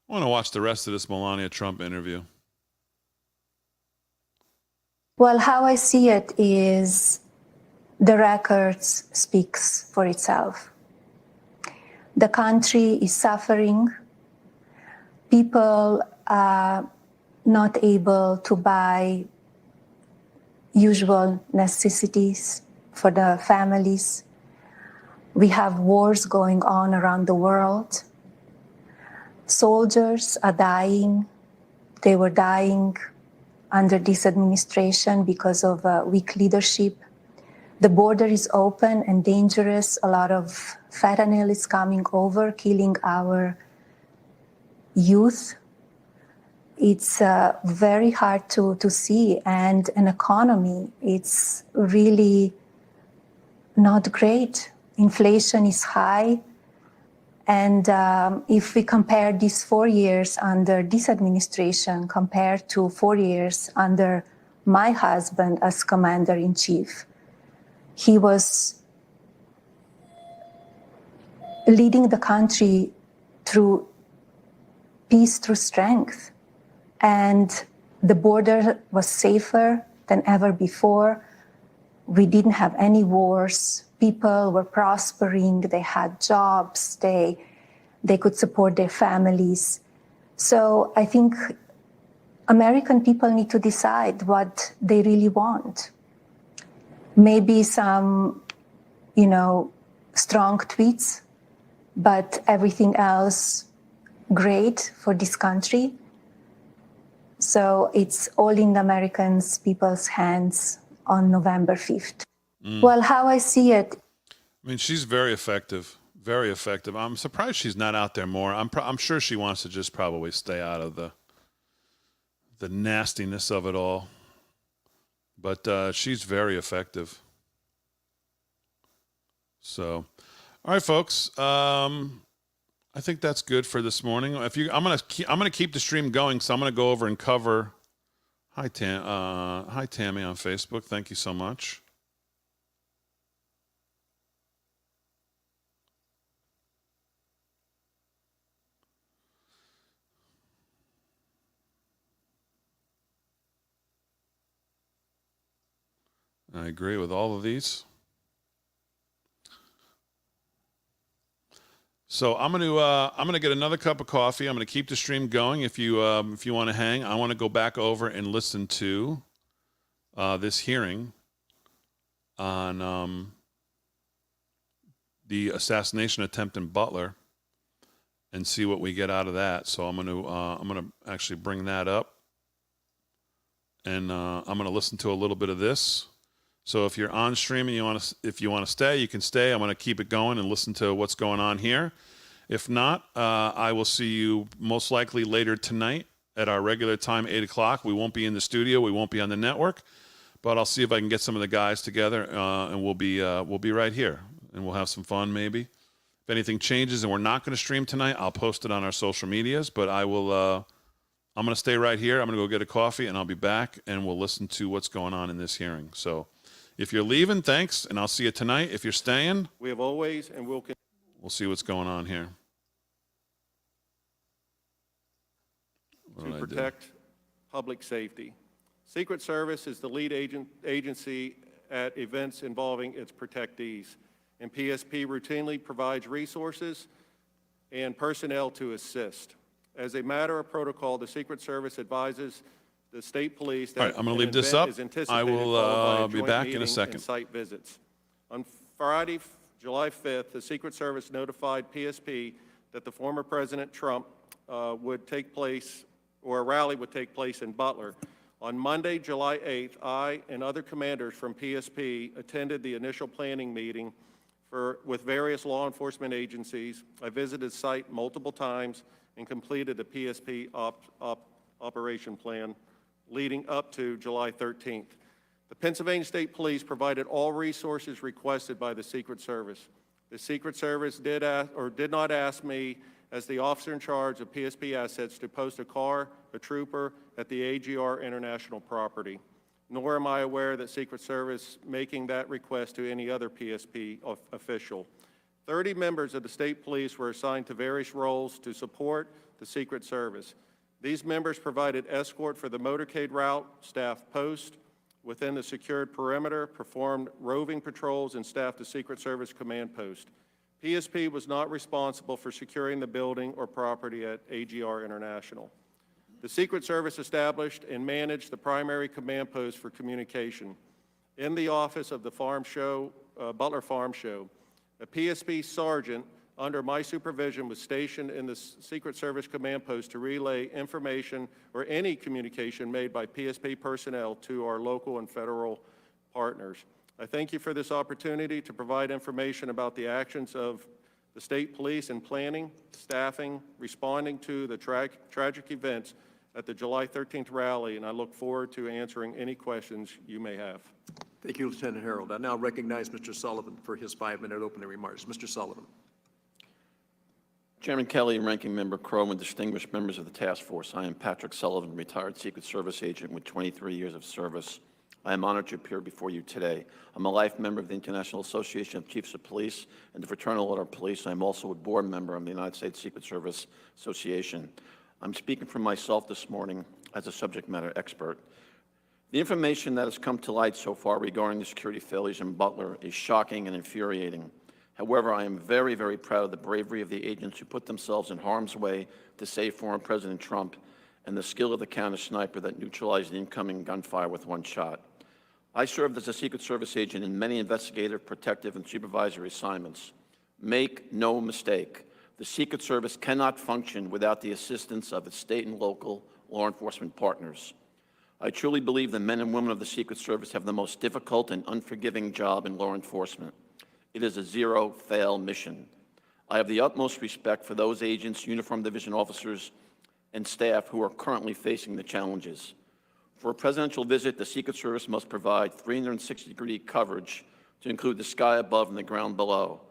I want to watch the rest of this Melania Trump interview. Well, how I see it is the records speaks for itself. The country is suffering. People are not able to buy usual necessities for the families. We have wars going on around the world. Soldiers are dying. They were dying under this administration because of weak leadership. The border is open and dangerous. A lot of fentanyl is coming over, killing our youth. It's very hard to see. And an economy, it's really not great. Inflation is high. And if we compare these 4 years under this administration compared to 4 years under my husband as commander-in-chief, he was leading the country through peace, through strength. And the border was safer than ever before. We didn't have any wars. People were prospering. They had jobs. They could support their families. So I think American people need to decide what they really want. Maybe some, strong tweets, but everything else great for this country. So it's all in the American people's hands on November 5th. Well, how I see it. I mean, she's very effective. Very effective. I'm surprised she's not out there more. I'm sure she wants to just probably stay out of the nastiness of it all. But she's very effective. So, all right, folks. I think that's good for this morning. I'm gonna keep the stream going, so I'm gonna go over and cover. Hi, Tammy on Facebook. Thank you so much. I agree with all of these. So I'm gonna get another cup of coffee. I'm gonna keep the stream going. If you want to hang, I want to go back over and listen to this hearing on the assassination attempt in Butler and see what we get out of that. So I'm gonna actually bring that up, and I'm gonna listen to a little bit of this. So if you're on stream and if you want to stay, you can stay. I'm going to keep it going and listen to what's going on here. If not, I will see you most likely later tonight at our regular time, 8 o'clock. We won't be in the studio. We won't be on the network. But I'll see if I can get some of the guys together, and we'll be right here, and we'll have some fun maybe. If anything changes and we're not going to stream tonight, I'll post it on our social medias. But I will. I'm going to stay right here. I'm going to go get a coffee, and I'll be back, and we'll listen to what's going on in this hearing. So, if you're leaving, thanks, and I'll see you tonight. If you're staying, we have always and will continue. We'll see what's going on here. To protect public safety. Secret Service is the lead agency at events involving its protectees, and PSP routinely provides resources and personnel to assist. As a matter of protocol, the Secret Service advises the state police that all right, I'm going to leave this up. I will be back in a second. Site visits. On Friday, July 5th, the Secret Service notified PSP that the former President Trump a rally would take place in Butler. On Monday, July 8th, I and other commanders from PSP attended the initial planning meeting with various law enforcement agencies. I visited the site multiple times and completed the PSP operation plan leading up to July 13th. The Pennsylvania State Police provided all resources requested by the Secret Service. The Secret Service did not ask me, as the officer in charge of PSP assets, to post a trooper at the AGR International property, nor am I aware that Secret Service making that request to any other PSP official. 30 members of the state police were assigned to various roles to support the Secret Service. These members provided escort for the motorcade route, staffed post within the secured perimeter, performed roving patrols, and staffed the Secret Service command post. PSP was not responsible for securing the building or property at AGR International. The Secret Service established and managed the primary command post for communication. In the office of the Butler Farm Show, a PSP sergeant under my supervision was stationed in the Secret Service command post to relay information or any communication made by PSP personnel to our local and federal partners. I thank you for this opportunity to provide information about the actions of the state police in planning, staffing, responding to the tragic events at the July 13th rally, and I look forward to answering any questions you may have. Thank you, Lieutenant Harold. I now recognize Mr. Sullivan for his 5-minute opening remarks. Mr. Sullivan. Chairman Kelly, Ranking Member Crow, and distinguished members of the task force, I am Patrick Sullivan, retired Secret Service agent with 23 years of service. I am honored to appear before you today. I'm a life member of the International Association of Chiefs of Police and the Fraternal Order of Police. I'm also a board member of the United States Secret Service Association. I'm speaking for myself this morning as a subject matter expert. The information that has come to light so far regarding the security failures in Butler is shocking and infuriating. However, I am very, very proud of the bravery of the agents who put themselves in harm's way to save former President Trump and the skill of the counter sniper that neutralized the incoming gunfire with one shot. I served as a Secret Service agent in many investigative, protective, and supervisory assignments. Make no mistake, the Secret Service cannot function without the assistance of its state and local law enforcement partners. I truly believe the men and women of the Secret Service have the most difficult and unforgiving job in law enforcement. It is a zero-fail mission. I have the utmost respect for those agents, uniformed division officers, and staff who are currently facing the challenges. For a presidential visit, the Secret Service must provide 360-degree coverage to include the sky above and the ground below.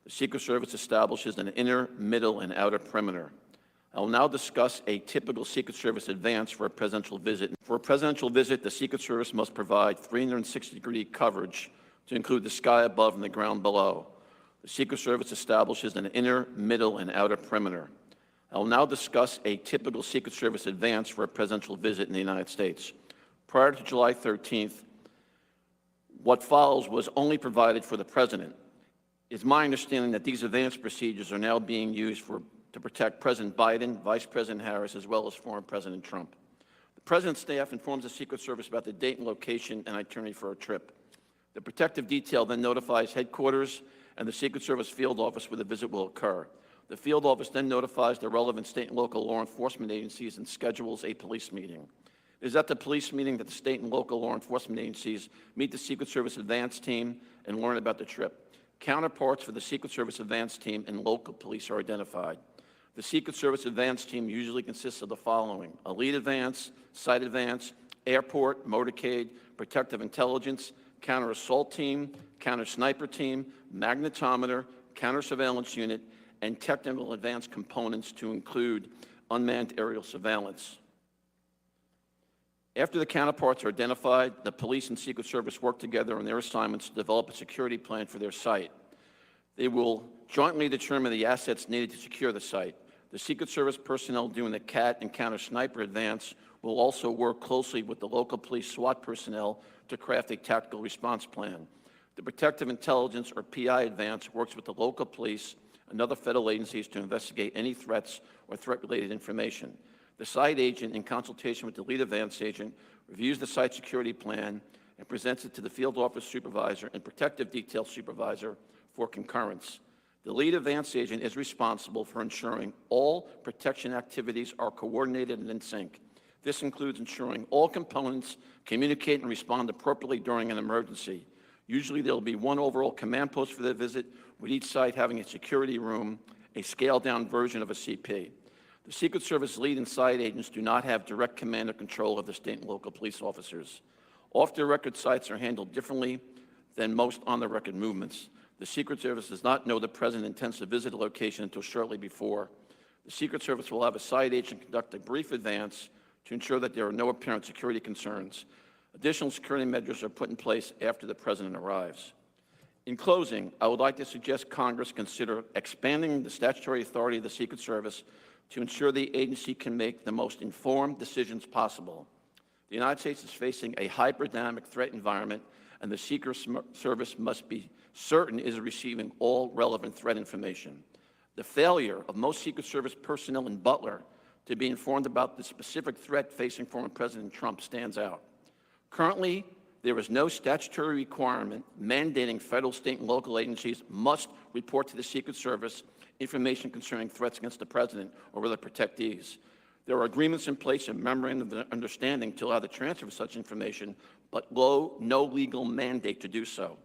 The Secret Service establishes an inner, middle, and outer perimeter. I will now discuss a typical Secret Service advance for a presidential visit. For a presidential visit, the Secret Service must provide 360-degree coverage to include the sky above and the ground below. The Secret Service establishes an inner, middle, and outer perimeter. I will now discuss a typical Secret Service advance for a presidential visit in the United States. Prior to July 13th, what follows was only provided for the President. It's my understanding that these advance procedures are now being used to protect President Biden, Vice President Harris, as well as former President Trump. The President's staff informs the Secret Service about the date and location and itinerary for a trip. The protective detail then notifies headquarters and the Secret Service field office where the visit will occur. The field office then notifies the relevant state and local law enforcement agencies and schedules a police meeting. It is at the police meeting that the state and local law enforcement agencies meet the Secret Service advance team and learn about the trip. Counterparts for the Secret Service advance team and local police are identified. The Secret Service advance team usually consists of the following: a lead advance, site advance, airport, motorcade, protective intelligence, counter-assault team, counter-sniper team, magnetometer, counter-surveillance unit, and technical advanced components to include unmanned aerial surveillance. After the counterparts are identified, the police and Secret Service work together on their assignments to develop a security plan for their site. They will jointly determine the assets needed to secure the site. The Secret Service personnel doing the CAT and counter-sniper advance will also work closely with the local police SWAT personnel to craft a tactical response plan. The Protective Intelligence, or PI advance, works with the local police and other federal agencies to investigate any threats or threat-related information. The site agent, in consultation with the lead advance agent, reviews the site security plan and presents it to the field office supervisor and protective detail supervisor for concurrence. The lead advance agent is responsible for ensuring all protection activities are coordinated and in sync. This includes ensuring all components communicate and respond appropriately during an emergency. Usually there will be one overall command post for the visit, with each site having a security room, a scaled-down version of a CP. The Secret Service lead and site agents do not have direct command or control of the state and local police officers. Off-the-record sites are handled differently than most on-the-record movements. The Secret Service does not know the President intends to visit a location until shortly before. The Secret Service will have a site agent conduct a brief advance to ensure that there are no apparent security concerns. Additional security measures are put in place after the President arrives. In closing, I would like to suggest Congress consider expanding the statutory authority of the Secret Service to ensure the agency can make the most informed decisions possible. The United States is facing a hyper-dynamic threat environment, and the Secret Service must be certain it is receiving all relevant threat information. The failure of most Secret Service personnel in Butler to be informed about the specific threat facing former President Trump stands out. Currently, there is no statutory requirement mandating federal, state, and local agencies must report to the Secret Service information concerning threats against the President or other protectees. There are agreements in place and memorandum of understanding to allow the transfer of such information, but no legal mandate to do so.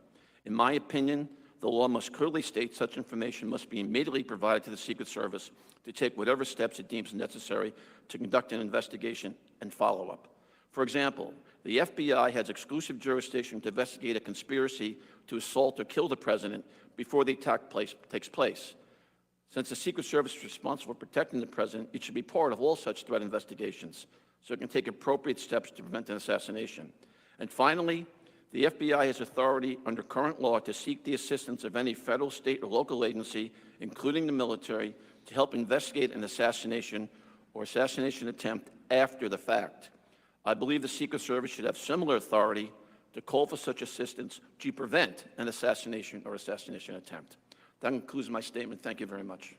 In my opinion, the law must clearly state such information must be immediately provided to the Secret Service to take whatever steps it deems necessary to conduct an investigation and follow-up. For example, the FBI has exclusive jurisdiction to investigate a conspiracy to assault or kill the President before the attack takes place. Since the Secret Service is responsible for protecting the President, it should be part of all such threat investigations so it can take appropriate steps to prevent an assassination. And finally, the FBI has authority under current law to seek the assistance of any federal, state, or local agency, including the military, to help investigate an assassination or assassination attempt after the fact. I believe the Secret Service should have similar authority to call for such assistance to prevent an assassination or assassination attempt. That concludes my statement. Thank you very much.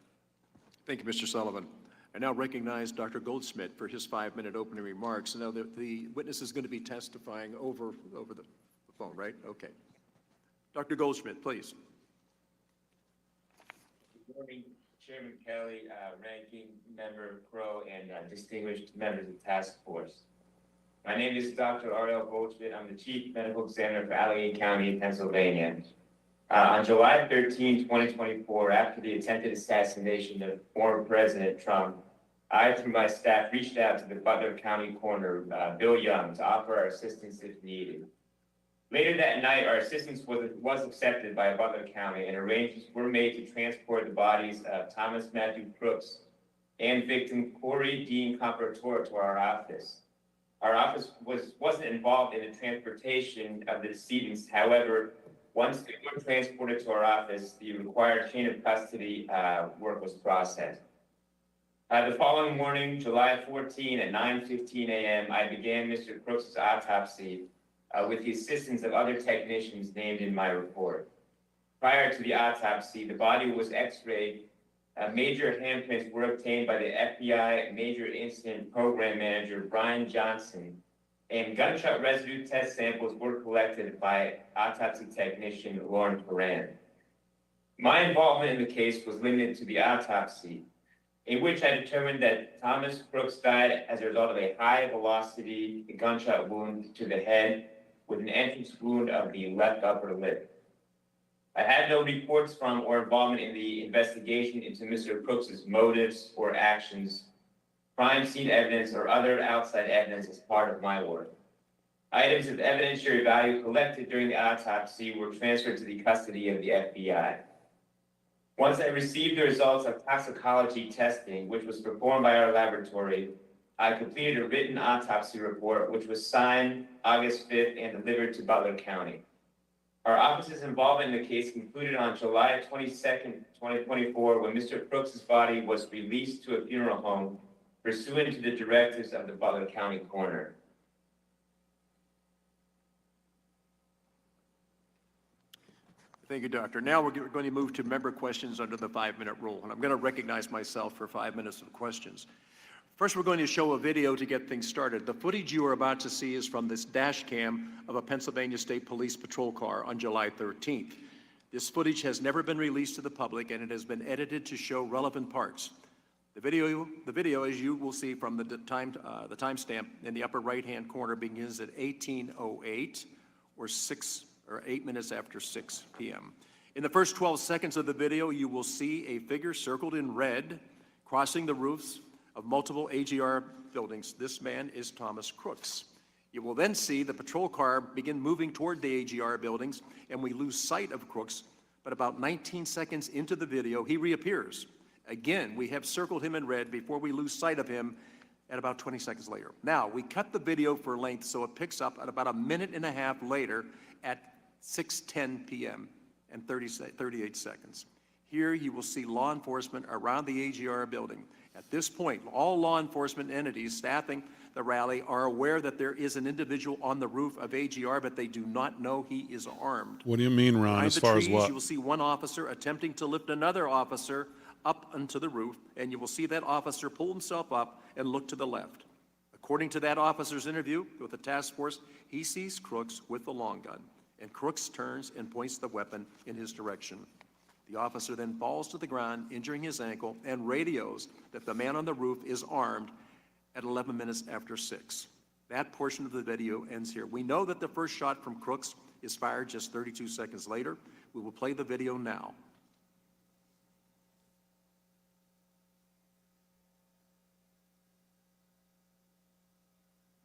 Thank you, Mr. Sullivan. I now recognize Dr. Goldsmith for his 5-minute opening remarks. Now, the witness is going to be testifying over the phone, right? Okay. Dr. Goldsmith, please. Good morning, Chairman Kelly, Ranking Member Crow, and distinguished members of the task force. My name is Dr. Ariel Goldsmith. I'm the Chief Medical Examiner for Allegheny County, Pennsylvania. On July 13, 2024, after the attempted assassination of former President Trump, I, through my staff, reached out to the Butler County Coroner, Bill Young, to offer our assistance if needed. Later that night, our assistance was accepted by Butler County, and arrangements were made to transport the bodies of Thomas Matthew Crooks and victim Corey Dean Comparator to our office. Our office wasn't involved in the transportation of the decedents. However, once they were transported to our office, the required chain of custody work was processed. The following morning, July 14 at 9:15 a.m., I began Mr. Crooks' autopsy with the assistance of other technicians named in my report. Prior to the autopsy, the body was x-rayed. Major handprints were obtained by the FBI Major Incident Program Manager, Brian Johnson, and gunshot residue test samples were collected by autopsy technician Lauren Perrin. My involvement in the case was limited to the autopsy, in which I determined that Thomas Crooks died as a result of a high-velocity gunshot wound to the head with an entrance wound of the left upper lip. I had no reports from or involvement in the investigation into Mr. Crooks' motives or actions, crime scene evidence, or other outside evidence as part of my work. Items of evidentiary value collected during the autopsy were transferred to the custody of the FBI. Once I received the results of toxicology testing, which was performed by our laboratory, I completed a written autopsy report, which was signed August 5th and delivered to Butler County. Our office's involvement in the case concluded on July 22nd, 2024, when Mr. Crooks' body was released to a funeral home pursuant to the directives of the Butler County coroner. Thank you, Doctor. Now we're going to move to member questions under the 5-minute rule, and I'm going to recognize myself for 5 minutes of questions. First, we're going to show a video to get things started. The footage you are about to see is from this dash cam of a Pennsylvania State Police patrol car on July 13th. This footage has never been released to the public, and it has been edited to show relevant parts. The video, as you will see from the timestamp in the upper right-hand corner, begins at 18:08 or 8 minutes after 6 p.m. In the first 12 seconds of the video, you will see a figure circled in red crossing the roofs of multiple AGR buildings. This man is Thomas Crooks. You will then see the patrol car begin moving toward the AGR buildings, and we lose sight of Crooks, but about 19 seconds into the video, he reappears. Again, we have circled him in red before we lose sight of him at about 20 seconds later. Now, we cut the video for length, so it picks up at about a minute and a half later at 6:10 p.m. and 38 seconds. Here you will see law enforcement around the AGR building. At this point, all law enforcement entities staffing the rally are aware that there is an individual on the roof of AGR, but they do not know he is armed. What do you mean, Ron, Behind as the far as trees, what? you will see one officer attempting to lift another officer up onto the roof, and you will see that officer pull himself up and look to the left. According to that officer's interview with the task force, he sees Crooks with the long gun, and Crooks turns and points the weapon in his direction. The officer then falls to the ground, injuring his ankle, and radios that the man on the roof is armed at 11 minutes after 6. That portion of the video ends here. We know that the first shot from Crooks is fired just 32 seconds later. We will play the video now.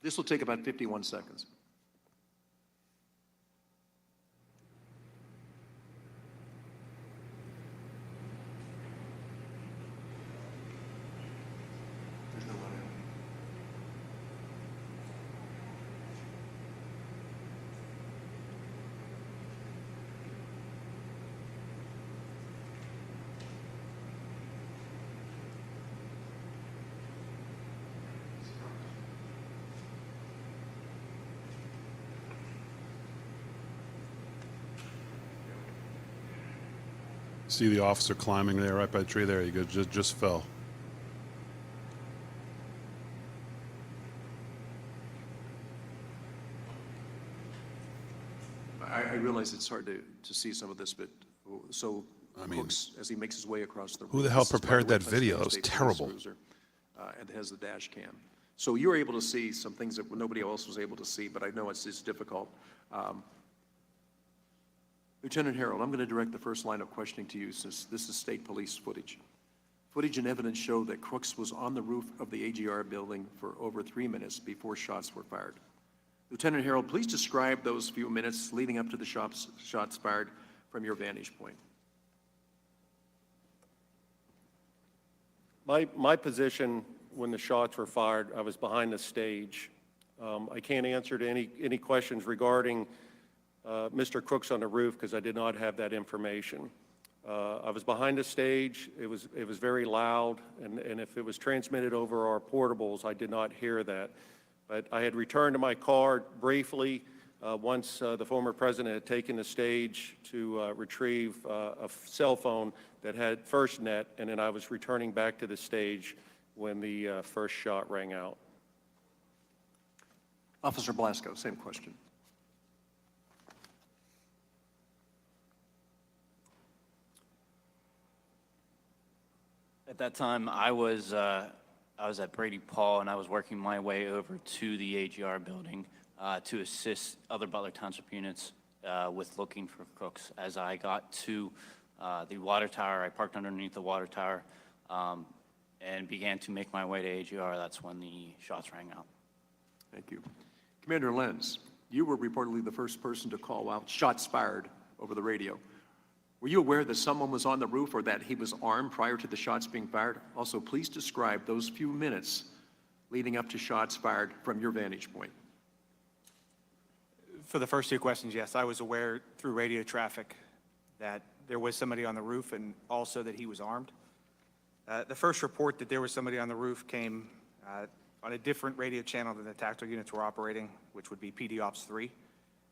This will take about 51 seconds. See the officer climbing there right by the tree there. He just fell. I realize it's hard to see some of this, but so I mean, Crooks, as he makes his way across the room, who the hell prepared that video? It was terrible. And it has the dash cam. So you were able to see some things that nobody else was able to see, but I know it's difficult. Lieutenant Harold, I'm going to direct the first line of questioning to you, since this is state police footage. Footage and evidence show that Crooks was on the roof of the AGR building for over 3 minutes before shots were fired. Lieutenant Harold, please describe those few minutes leading up to the shots fired from your vantage point. My position when the shots were fired, I was behind the stage. I can't answer to any questions regarding Mr. Crooks on the roof because I did not have that information. I was behind the stage. It was very loud, and if it was transmitted over our portables, I did not hear that. But I had returned to my car briefly once the former president had taken the stage to retrieve a cell phone that had FirstNet, and then I was returning back to the stage when the first shot rang out. Officer Blasco, same question. At that time, I was at Brady Paul, and I was working my way over to the AGR building to assist other Butler Township units with looking for Crooks. As I got to the water tower, I parked underneath the water tower and began to make my way to AGR. That's when the shots rang out. Thank you. Commander Lenz, you were reportedly the first person to call out shots fired over the radio. Were you aware that someone was on the roof or that he was armed prior to the shots being fired? Also, please describe those few minutes leading up to shots fired from your vantage point. For the first two questions, yes, I was aware through radio traffic that there was somebody on the roof and also that he was armed. The first report that there was somebody on the roof came on a different radio channel than the tactical units were operating, which would be PD Ops 3.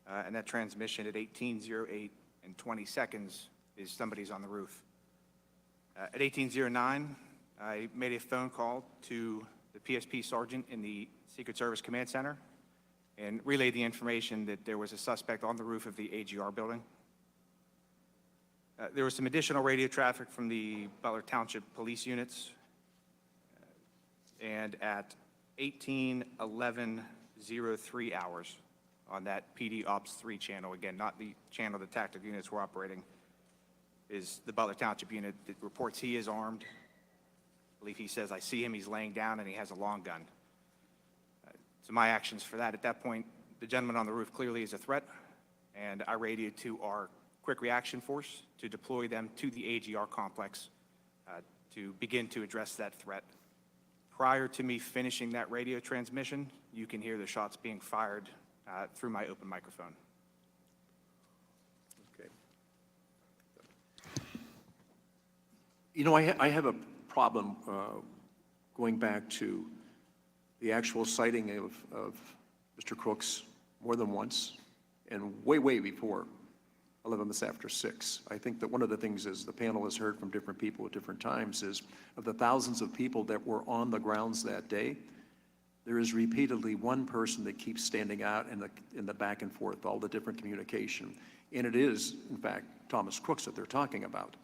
And that transmission at 18:08 and 20 seconds is somebody's on the roof. At 18:09, I made a phone call to the PSP sergeant in the Secret Service Command Center and relayed the information that there was a suspect on the roof of the AGR building. There was some additional radio traffic from the Butler Township police units. And at 18:11:03 hours on that PD Ops 3 channel, again, not the channel the tactical units were operating, is the Butler Township unit that reports he is armed. I believe he says, I see him, he's laying down, and he has a long gun. So my actions for that, at that point, the gentleman on the roof clearly is a threat, and I radioed to our quick reaction force to deploy them to the AGR complex to begin to address that threat. Prior to me finishing that radio transmission, you can hear the shots being fired through my open microphone. Okay. You know, I have a problem going back to the actual sighting of Mr. Crooks more than once and way before 11 minutes after 6. I think that one of the things is the panel has heard from different people at different times is of the thousands of people that were on the grounds that day, there is repeatedly one person that keeps standing out in the back and forth, all the different communication. And it is, in fact, Thomas Crooks that they're talking about.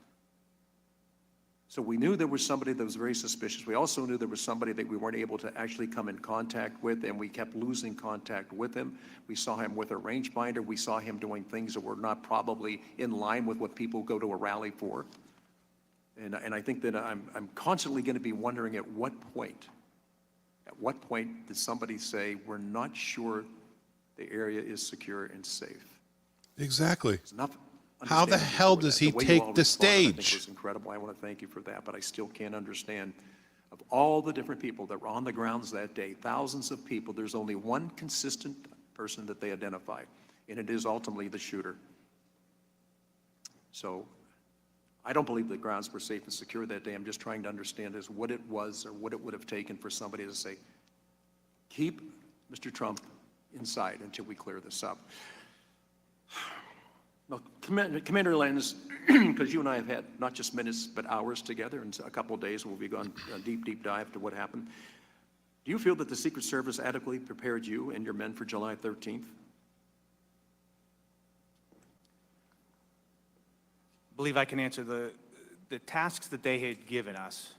So we knew there was somebody that was very suspicious. We also knew there was somebody that we weren't able to actually come in contact with, and we kept losing contact with him. We saw him with a rangefinder. We saw him doing things that were not probably in line with what people go to a rally for. And I think that I'm constantly going to be wondering at what point did somebody say, we're not sure the area is secure and safe? Exactly. It's enough. How the hell does he take the stage? I think was incredible. I want to thank you for that, but I still can't understand. Of all the different people that were on the grounds that day, thousands of people, there's only one consistent person that they identified, and it is ultimately the shooter. So I don't believe the grounds were safe and secure that day. I'm just trying to understand is what it was or what it would have taken for somebody to say, keep Mr. Trump inside until we clear this up. Now, Commander Lenz, because you and I have had not just minutes but hours together, and a couple of days we'll be going a deep dive to what happened. Do you feel that the Secret Service adequately prepared you and your men for July 13th? I believe I can answer the tasks that they had given us,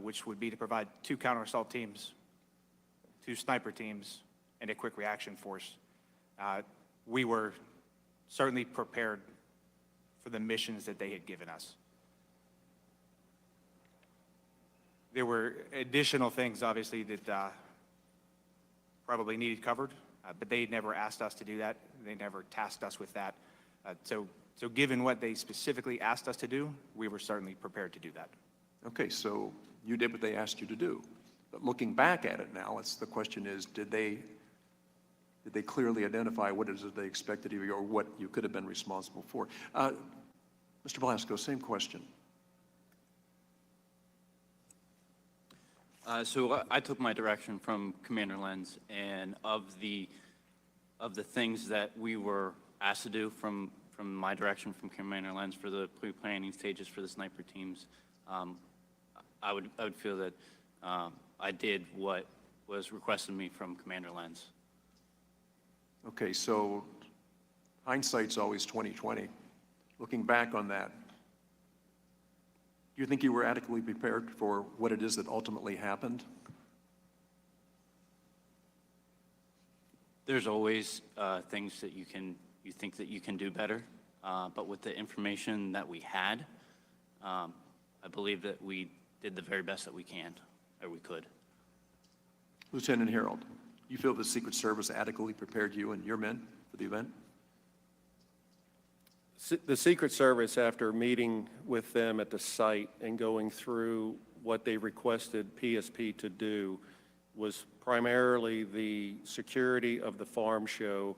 which would be to provide 2 counter-assault teams, 2 sniper teams, and a quick reaction force. We were certainly prepared for the missions that they had given us. There were additional things, obviously, that probably needed covered, but they never asked us to do that. They never tasked us with that. So given what they specifically asked us to do, we were certainly prepared to do that. Okay, so you did what they asked you to do. But looking back at it now, the question is, did they clearly identify what it is that they expected of you or what you could have been responsible for? Mr. Blasco, same question. So I took my direction from Commander Lenz, and of the things that we were asked to do from my direction from Commander Lenz for the pre-planning stages for the sniper teams, I would feel that I did what was requested of me from Commander Lenz. Okay, so hindsight's always 20/20. Looking back on that, do you think you were adequately prepared for what it is that ultimately happened? There's always things that you think that you can do better, but with the information that we had, I believe that we did the very best that we can, or we could. Lieutenant Harold, you feel the Secret Service adequately prepared you and your men for the event? The Secret Service, after meeting with them at the site and going through what they requested PSP to do, was primarily the security of the farm show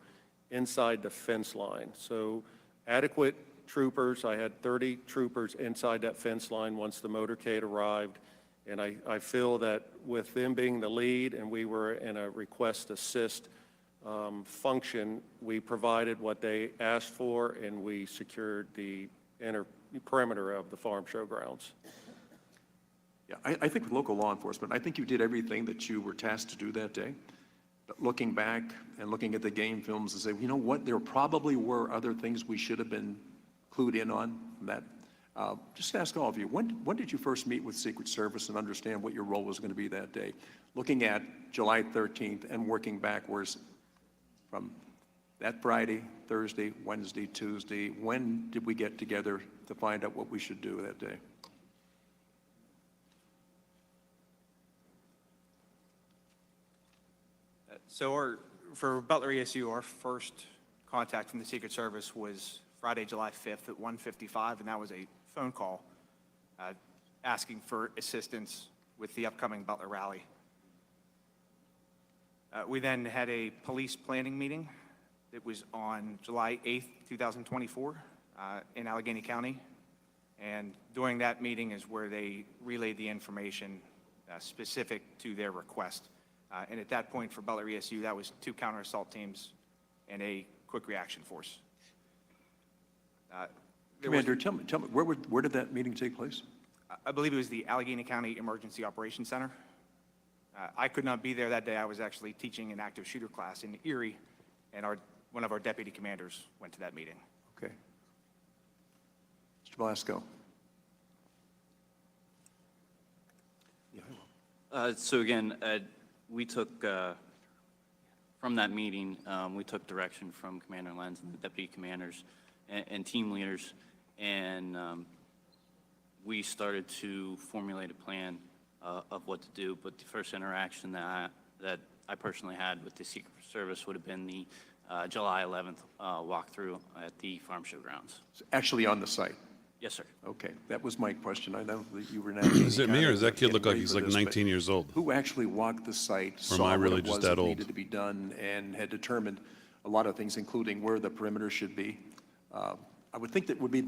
inside the fence line. So adequate troopers, I had 30 troopers inside that fence line once the motorcade arrived. And I feel that with them being the lead and we were in a request assist function, we provided what they asked for and we secured the inner perimeter of the farm show grounds. Yeah, I think with local law enforcement, I think you did everything that you were tasked to do that day. But looking back and looking at the game films and say, you know what, there probably were other things we should have been clued in on that. Just ask all of you, when did you first meet with Secret Service and understand what your role was going to be that day? Looking at July 13th and working backwards from that Friday, Thursday, Wednesday, Tuesday, when did we get together to find out what we should do that day? So for Butler ESU, our first contact from the Secret Service was Friday, July 5th at 1:55, and that was a phone call asking for assistance with the upcoming Butler rally. We then had a police planning meeting that was on July 8th, 2024 in Allegheny County. And during that meeting is where they relayed the information specific to their request. And at that point for Butler ESU, that was 2 counter-assault teams and a quick reaction force. Commander, tell me, where did that meeting take place? I believe it was the Allegheny County Emergency Operations Center. I could not be there that day. I was actually teaching an active shooter class in Erie, and one of our deputy commanders went to that meeting. Okay. Mr. Blasco. So again, we took, from that meeting, we took direction from Commander Lenz and the deputy commanders and team leaders, and we started to formulate a plan of what to do. But the first interaction that I personally had with the Secret Service would have been the July 11th walkthrough at the farm show grounds. Actually on the site? Yes, sir. Okay, that was my question. I know that you were now. Is it me or does that kid look like he's like 19 years old? Who actually walked the site, Or am I saw really what it just was that that old? needed to be done, and had determined a lot of things, including where the perimeter should be? I would think that would be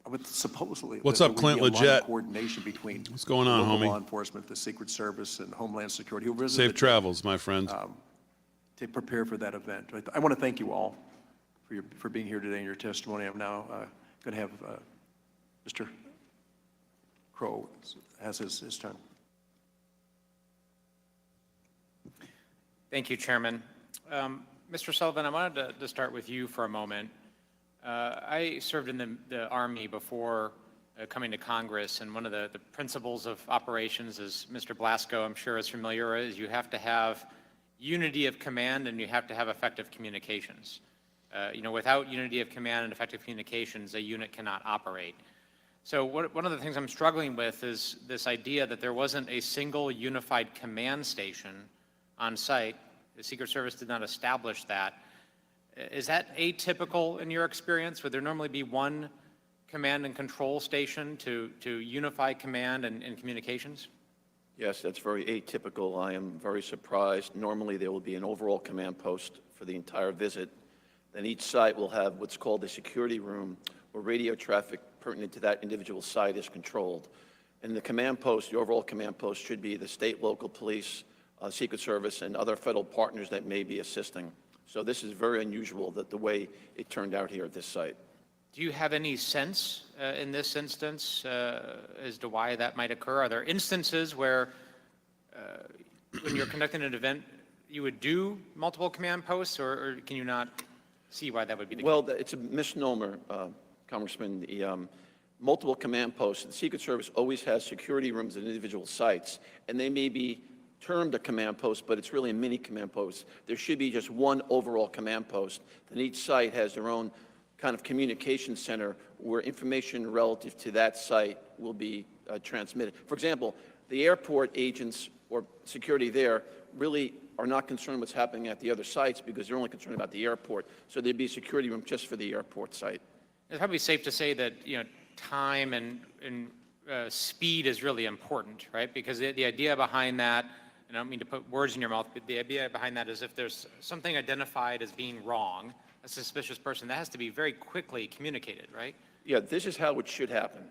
I would supposedly. What's that up, there would Clint be a lot of Legit? coordination between. What's going on, local homie? law enforcement, the Secret Service, and Homeland Security. Who visited Safe travels, my friend. to prepare for that event. I want to thank you all for being here today in your testimony. I'm now going to have Mr. Crow has his turn. Thank you, Chairman. Mr. Sullivan, I wanted to start with you for a moment. I served in the Army before coming to Congress, and one of the principles of operations, as Mr. Blasco, I'm sure, is familiar, is you have to have unity of command and you have to have effective communications. Without unity of command and effective communications, a unit cannot operate. So one of the things I'm struggling with is this idea that there wasn't a single unified command station on site. The Secret Service did not establish that. Is that atypical in your experience? Would there normally be one command and control station to unify command and communications? Yes, that's very atypical. I am very surprised. Normally, there will be an overall command post for the entire visit. Then each site will have what's called a security room, where radio traffic pertinent to that individual site is controlled. And the command post, the overall command post, should be the state, local police, Secret Service, and other federal partners that may be assisting. So this is very unusual that the way it turned out here at this site. Do you have any sense in this instance as to why that might occur? Are there instances where when you're conducting an event, you would do multiple command posts, or can you not see why that would be the case? Well, it's a misnomer, Congressman. The multiple command posts, the Secret Service always has security rooms at individual sites, and they may be termed a command post, but it's really a mini command post. There should be just one overall command post, and each site has their own kind of communication center where information relative to that site will be transmitted. For example, the airport agents or security there really are not concerned what's happening at the other sites because they're only concerned about the airport. So there'd be a security room just for the airport site. It's probably safe to say that, time and speed is really important, right? Because the idea behind that, and I don't mean to put words in your mouth, but the idea behind that is if there's something identified as being wrong, a suspicious person, that has to be very quickly communicated, right? Yeah, this is how it should happen.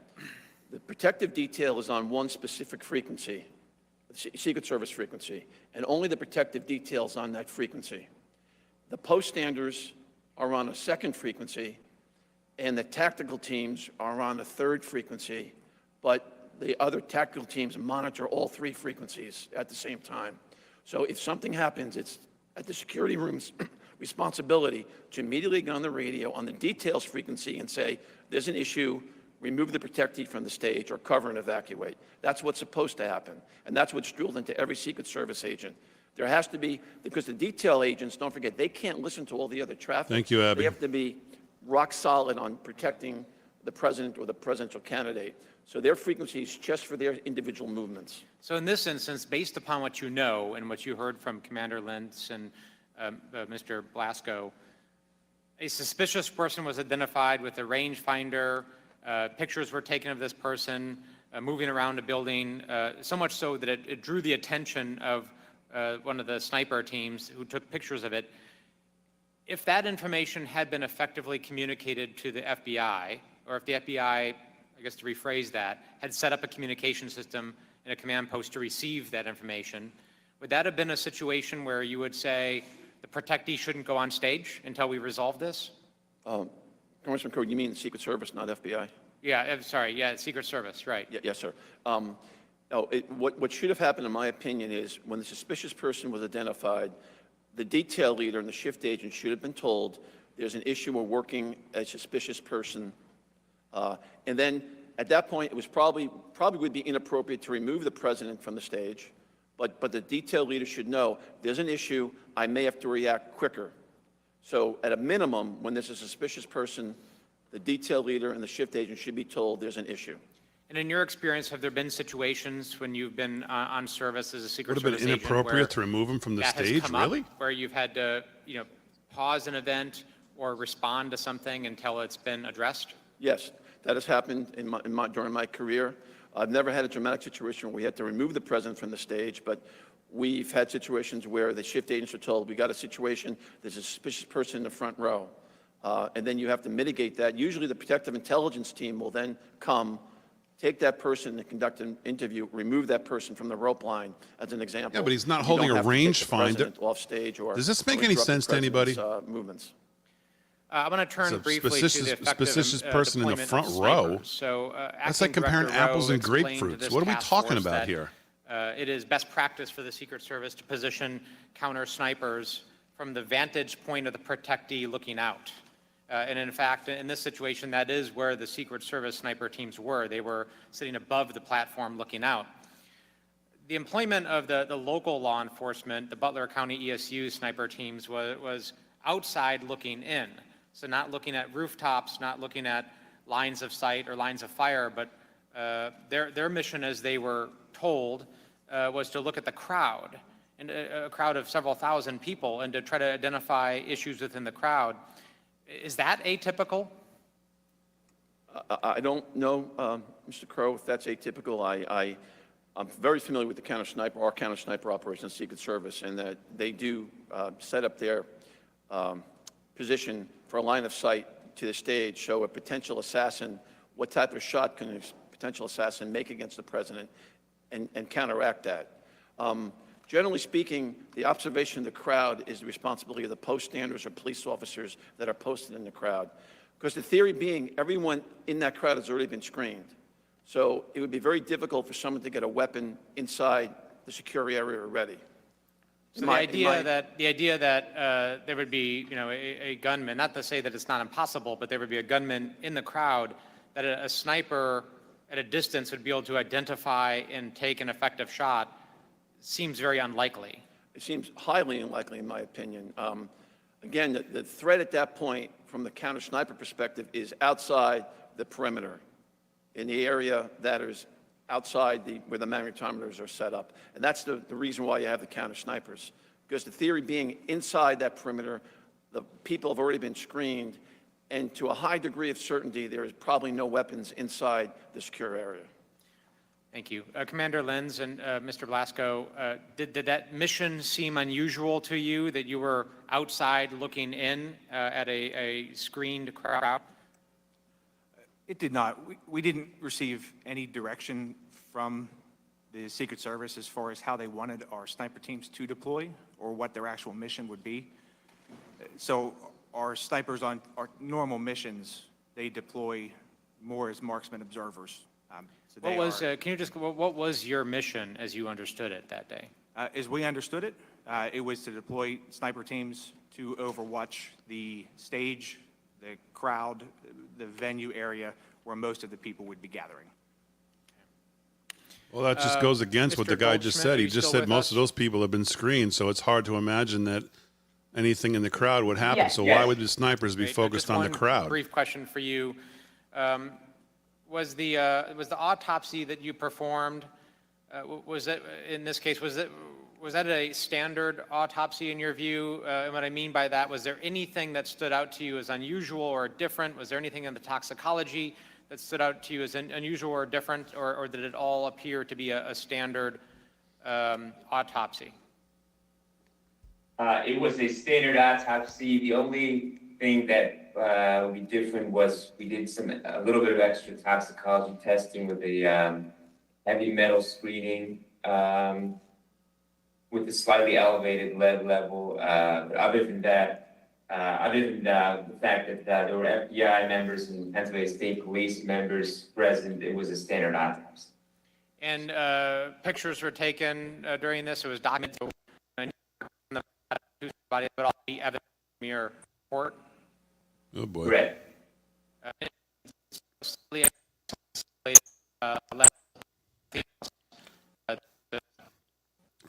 The protective detail is on one specific frequency, Secret Service frequency, and only the protective details on that frequency. The poststanders are on a second frequency, and the tactical teams are on a third frequency, but the other tactical teams monitor all three frequencies at the same time. So if something happens, it's at the security room's responsibility to immediately get on the radio on the details frequency and say, there's an issue, remove the protectee from the stage or cover and evacuate. That's what's supposed to happen. And that's what's drilled into every Secret Service agent. There has to be, because the detail agents, don't forget, they can't listen to all the other traffic. Thank you, Abby. They have to be rock solid on protecting the president or the presidential candidate. So their frequency is just for their individual movements. So in this instance, based upon what you know and what you heard from Commander Lentz and Mr. Blasco, a suspicious person was identified with a rangefinder. Pictures were taken of this person moving around a building, so much so that it drew the attention of one of the sniper teams who took pictures of it. If that information had been effectively communicated to the FBI, or if the FBI, I guess to rephrase that, had set up a communication system and a command post to receive that information, would that have been a situation where you would say the protectee shouldn't go on stage until we resolve this? Congressman Crow, you mean the Secret Service, not FBI? Yeah, sorry, yeah, Secret Service, right. Yes, sir. What should have happened, in my opinion, is when the suspicious person was identified, the detail leader and the shift agent should have been told there's an issue, we're working a suspicious person. And then at that point, it was probably would be inappropriate to remove the president from the stage, but the detail leader should know there's an issue, I may have to react quicker. So at a minimum, when there's a suspicious person, the detail leader and the shift agent should be told there's an issue. And in your experience, have there been situations when you've been on service as a Secret Service agent Would have been inappropriate to remove him from the stage, really? Where you've had to, pause an event or respond to something until it's been addressed? Yes, that has happened during my career. I've never had a dramatic situation where we had to remove the president from the stage, but we've had situations where the shift agents are told, we got a situation, there's a suspicious person in the front row. And then you have to mitigate that. Usually the protective intelligence team will then come, take that person and conduct an interview, remove that person from the rope line, as an example. Yeah, but he's not holding a rangefinder. Off stage or does this make any sense to anybody? Movements. I want to turn briefly to the suspicious person in the front row. So, that's like comparing apples and grapefruits. What are we talking about here? It is best practice for the Secret Service to position counter snipers from the vantage point of the protectee looking out. And in fact, in this situation, that is where the Secret Service sniper teams were. They were sitting above the platform looking out. The employment of the local law enforcement, the Butler County ESU sniper teams, was outside looking in. So not looking at rooftops, not looking at lines of sight or lines of fire, but their mission, as they were told, was to look at the crowd, and a crowd of several thousand people, and to try to identify issues within the crowd. Is that atypical? I don't know, Mr. Crow, if that's atypical. I'm very familiar with the our counter-sniper operation, Secret Service, and that they do set up their position for a line of sight to the stage, show a potential assassin, what type of shot can a potential assassin make against the president, and counteract that. Generally speaking, the observation of the crowd is the responsibility of the poststanders or police officers that are posted in the crowd. Because the theory being, everyone in that crowd has already been screened. So it would be very difficult for someone to get a weapon inside the secure area already. So the idea that there would be, a gunman, not to say that it's not impossible, but there would be a gunman in the crowd, that a sniper at a distance would be able to identify and take an effective shot, seems very unlikely. It seems highly unlikely, in my opinion. Again, the threat at that point, from the counter-sniper perspective, is outside the perimeter, in the area that is outside where the magnetometers are set up. And that's the reason why you have the counter-snipers. Because the theory being inside that perimeter, the people have already been screened, and to a high degree of certainty, there is probably no weapons inside the secure area. Thank you. Commander Lenz and Mr. Blasco, did that mission seem unusual to you, that you were outside looking in at a screened crowd? It did not. We didn't receive any direction from the Secret Service as far as how they wanted our sniper teams to deploy or what their actual mission would be. So our snipers on our normal missions, they deploy more as marksman observers. So What was, can you just, what was your mission as you understood it that day? as we understood it, it was to deploy sniper teams to overwatch the stage, the crowd, the venue area where most of the people would be gathering. Well, that just goes against what the guy just said. He just said most us? of those people have been screened, so it's hard to imagine that anything in the crowd would happen. Yes. So Yes. why would the snipers be Great. focused Just on the one crowd? Brief question for you. Was the autopsy that you performed, was that, in this case, was that a standard autopsy in your view? And what I mean by that, was there anything that stood out to you as unusual or different? Was there anything in the toxicology that stood out to you as unusual or different, or did it all appear to be a standard autopsy? It was a standard autopsy. The only thing that would be different was we did a little bit of extra toxicology testing with a heavy metal screening with a slightly elevated lead level. But other than that, the fact that there were FBI members and Pennsylvania State Police members present, it was a standard autopsy. And pictures were taken during this. It was documented. Body, but all the evidence from your report. Oh boy. Correct.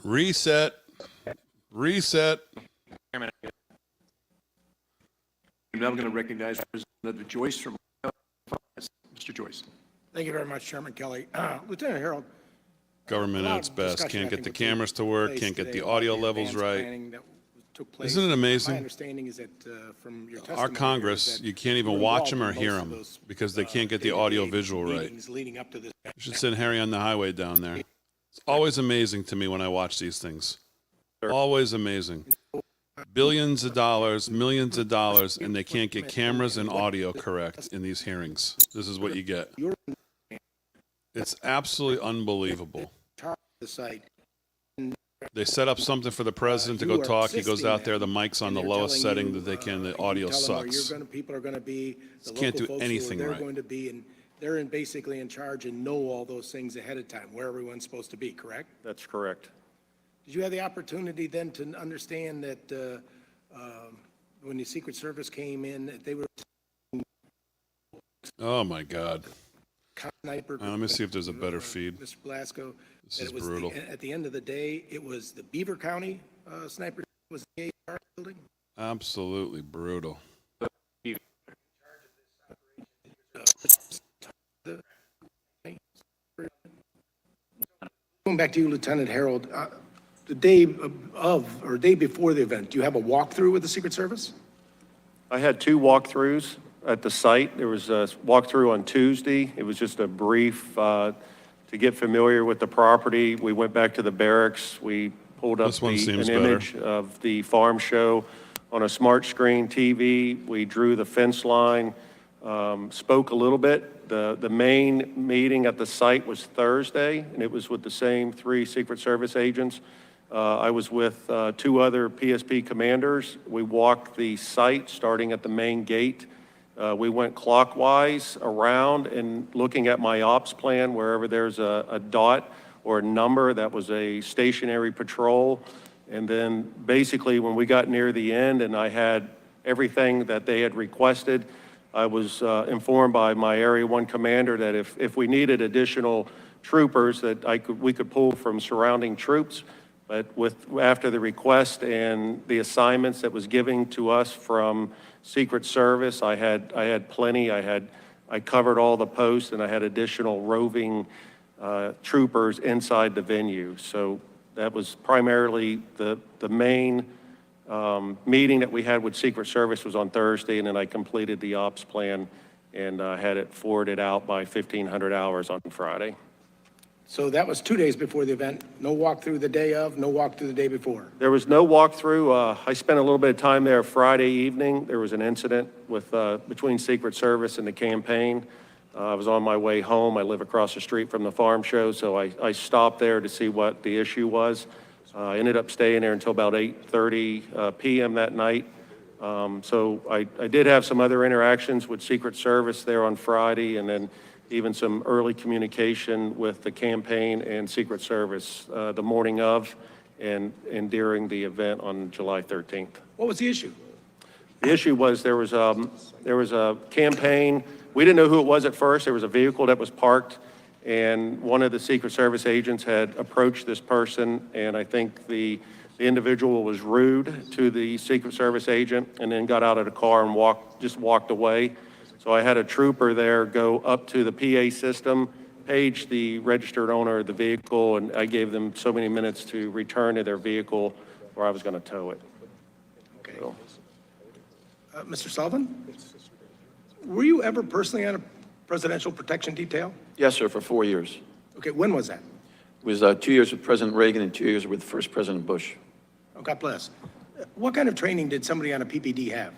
Reset. I'm now going to recognize Representative Joyce from Mr. Joyce. Thank you very much, Chairman Kelly. Lieutenant Harold. Government at its best. Can't get the cameras to work. Can't get the audio levels right. Isn't it amazing? My understanding is that from your testimony, Our Congress, you can't even watch them or hear them because they can't get the audio visual right. leading up to this. You should send Harry on the highway down there. It's always amazing to me when I watch these things. Always amazing. Billions of dollars, millions of dollars, and they can't get cameras and audio correct in these hearings. This is what you get. It's absolutely unbelievable. The site. They set up something for the president to go talk. He goes out there, the mic's on the lowest setting that they can, the audio sucks. People are going to be. The Can't do local folks anything who are right. going to be, and they're basically in charge and know all those things ahead of time, where everyone's supposed to be, correct? That's correct. Did you have the opportunity then to understand that when the Secret Service came in, that they were Oh my God. sniper? Let me see if there's a better feed. Mr. Blasco. This that is it was brutal. At the end of the day, it was the Beaver County sniper was the AR building. Absolutely brutal. Going back to you, Lieutenant Harold, the day of or day before the event, do you have a walkthrough with the Secret Service? I had 2 walkthroughs at the site. There was a walkthrough on Tuesday. It was just a brief to get familiar with the property. We went back to the barracks. We pulled up This one an seems better. image of the farm show on a smart screen TV. We drew the fence line, spoke a little bit. The main meeting at the site was Thursday, and it was with the same 3 Secret Service agents. I was with 2 other PSP commanders. We walked the site starting at the main gate. We went clockwise around and looking at my ops plan, wherever there's a dot or a number, that was a stationary patrol. And then basically when we got near the end and I had everything that they had requested, I was informed by my Area 1 commander that if we needed additional troopers, that we could pull from surrounding troops. But after the request and the assignments that was given to us from Secret Service, I had plenty. I covered all the posts, and I had additional roving troopers inside the venue. So That was primarily the main meeting that we had with Secret Service was on Thursday, and then I completed the ops plan and had it forwarded out by 1,500 hours on Friday. So that was 2 days before the event. No walkthrough the day of, no walkthrough the day before. There was no walkthrough. I spent a little bit of time there Friday evening. There was an incident with between Secret Service and the campaign. I was on my way home. I live across the street from the farm show, so I stopped there to see what the issue was. I ended up staying there until about 8:30 p.m. that night. So I did have some other interactions with Secret Service there on Friday, and then even some early communication with the campaign and Secret Service the morning of and during the event on July 13th. What was the issue? The issue was there was a campaign. We didn't know who it was at first. There was a vehicle that was parked, and one of the Secret Service agents had approached this person, and I think the individual was rude to the Secret Service agent and then got out of the car and walked away. So I had a trooper there go up to the PA system, page the registered owner of the vehicle, and I gave them so many minutes to return to their vehicle or I was going to tow it. Okay. So. Mr. Sullivan, were you ever personally on a presidential protection detail? Yes, sir, for 4 years. Okay, when was that? It was 2 years with President Reagan and 2 years with first President Bush. Oh, God bless. What kind of training did somebody on a PPD have?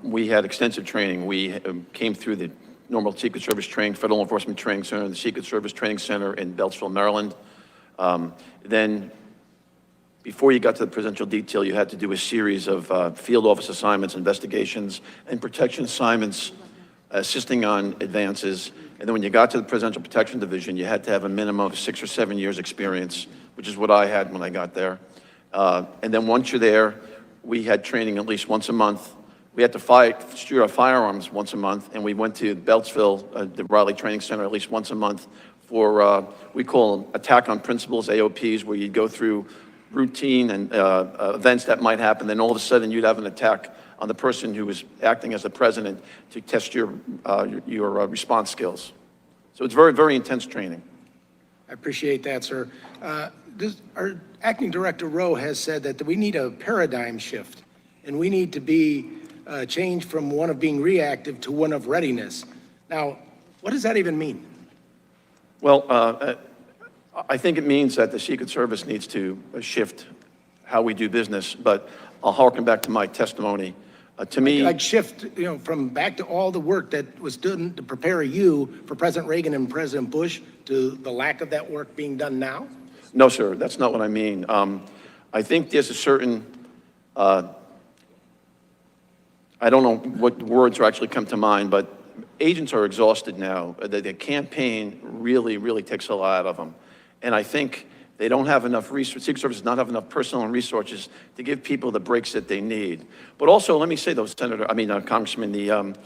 We had extensive training. We came through the normal Secret Service training, Federal Enforcement Training Center, the Secret Service Training Center in Beltsville, Maryland. Then, before you got to the presidential detail, you had to do a series of field office assignments, investigations, and protection assignments, assisting on advances. And then when you got to the Presidential Protection Division, you had to have a minimum of 6 or 7 years experience, which is what I had when I got there. And then once you're there, we had training at least once a month. We had to shoot our firearms once a month, and we went to Beltsville, the Riley Training Center, at least once a month for, we call them attack on principles, AOPs, where you'd go through routine and events that might happen. Then all of a sudden you'd have an attack on the person who was acting as the president to test your response skills. So it's very, very intense training. I appreciate that, sir. Our acting director Rowe has said that we need a paradigm shift, and we need to be changed from one of being reactive to one of readiness. Now, what does that even mean? Well, I think it means that the Secret Service needs to shift how we do business, but I'll harken back to my testimony. To me, like shift, from back to all the work that was done to prepare you for President Reagan and President Bush to the lack of that work being done now? No, sir, that's not what I mean. I think there's a certain, I don't know what words actually come to mind, but agents are exhausted now. The campaign really, really takes a lot out of them. And I think they don't have enough resources, Secret Service does not have enough personnel and resources to give people the breaks that they need. But also, let me say though, Congressman,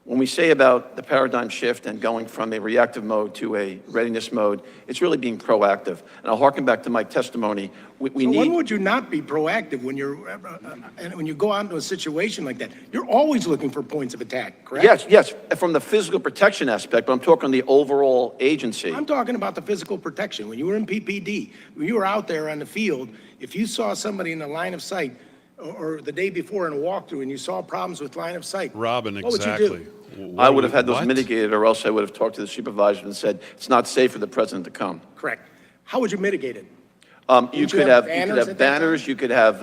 when we say about the paradigm shift and going from a reactive mode to a readiness mode, it's really being proactive. And I'll harken back to my testimony. We need. When would you not be proactive when when you go out into a situation like that? You're always looking for points of attack, correct? Yes, from the physical protection aspect, but I'm talking the overall agency. I'm talking about the physical protection. When you were in PPD, when you were out there on the field, if you saw somebody in the line of sight, or the day before in a walkthrough and you saw problems with line of sight, Robin, what exactly. would you do? I would have had those mitigated, or else I would have talked to the supervisor and said, it's not safe for the president to come. Correct. How would you mitigate it? You could have banners, you could have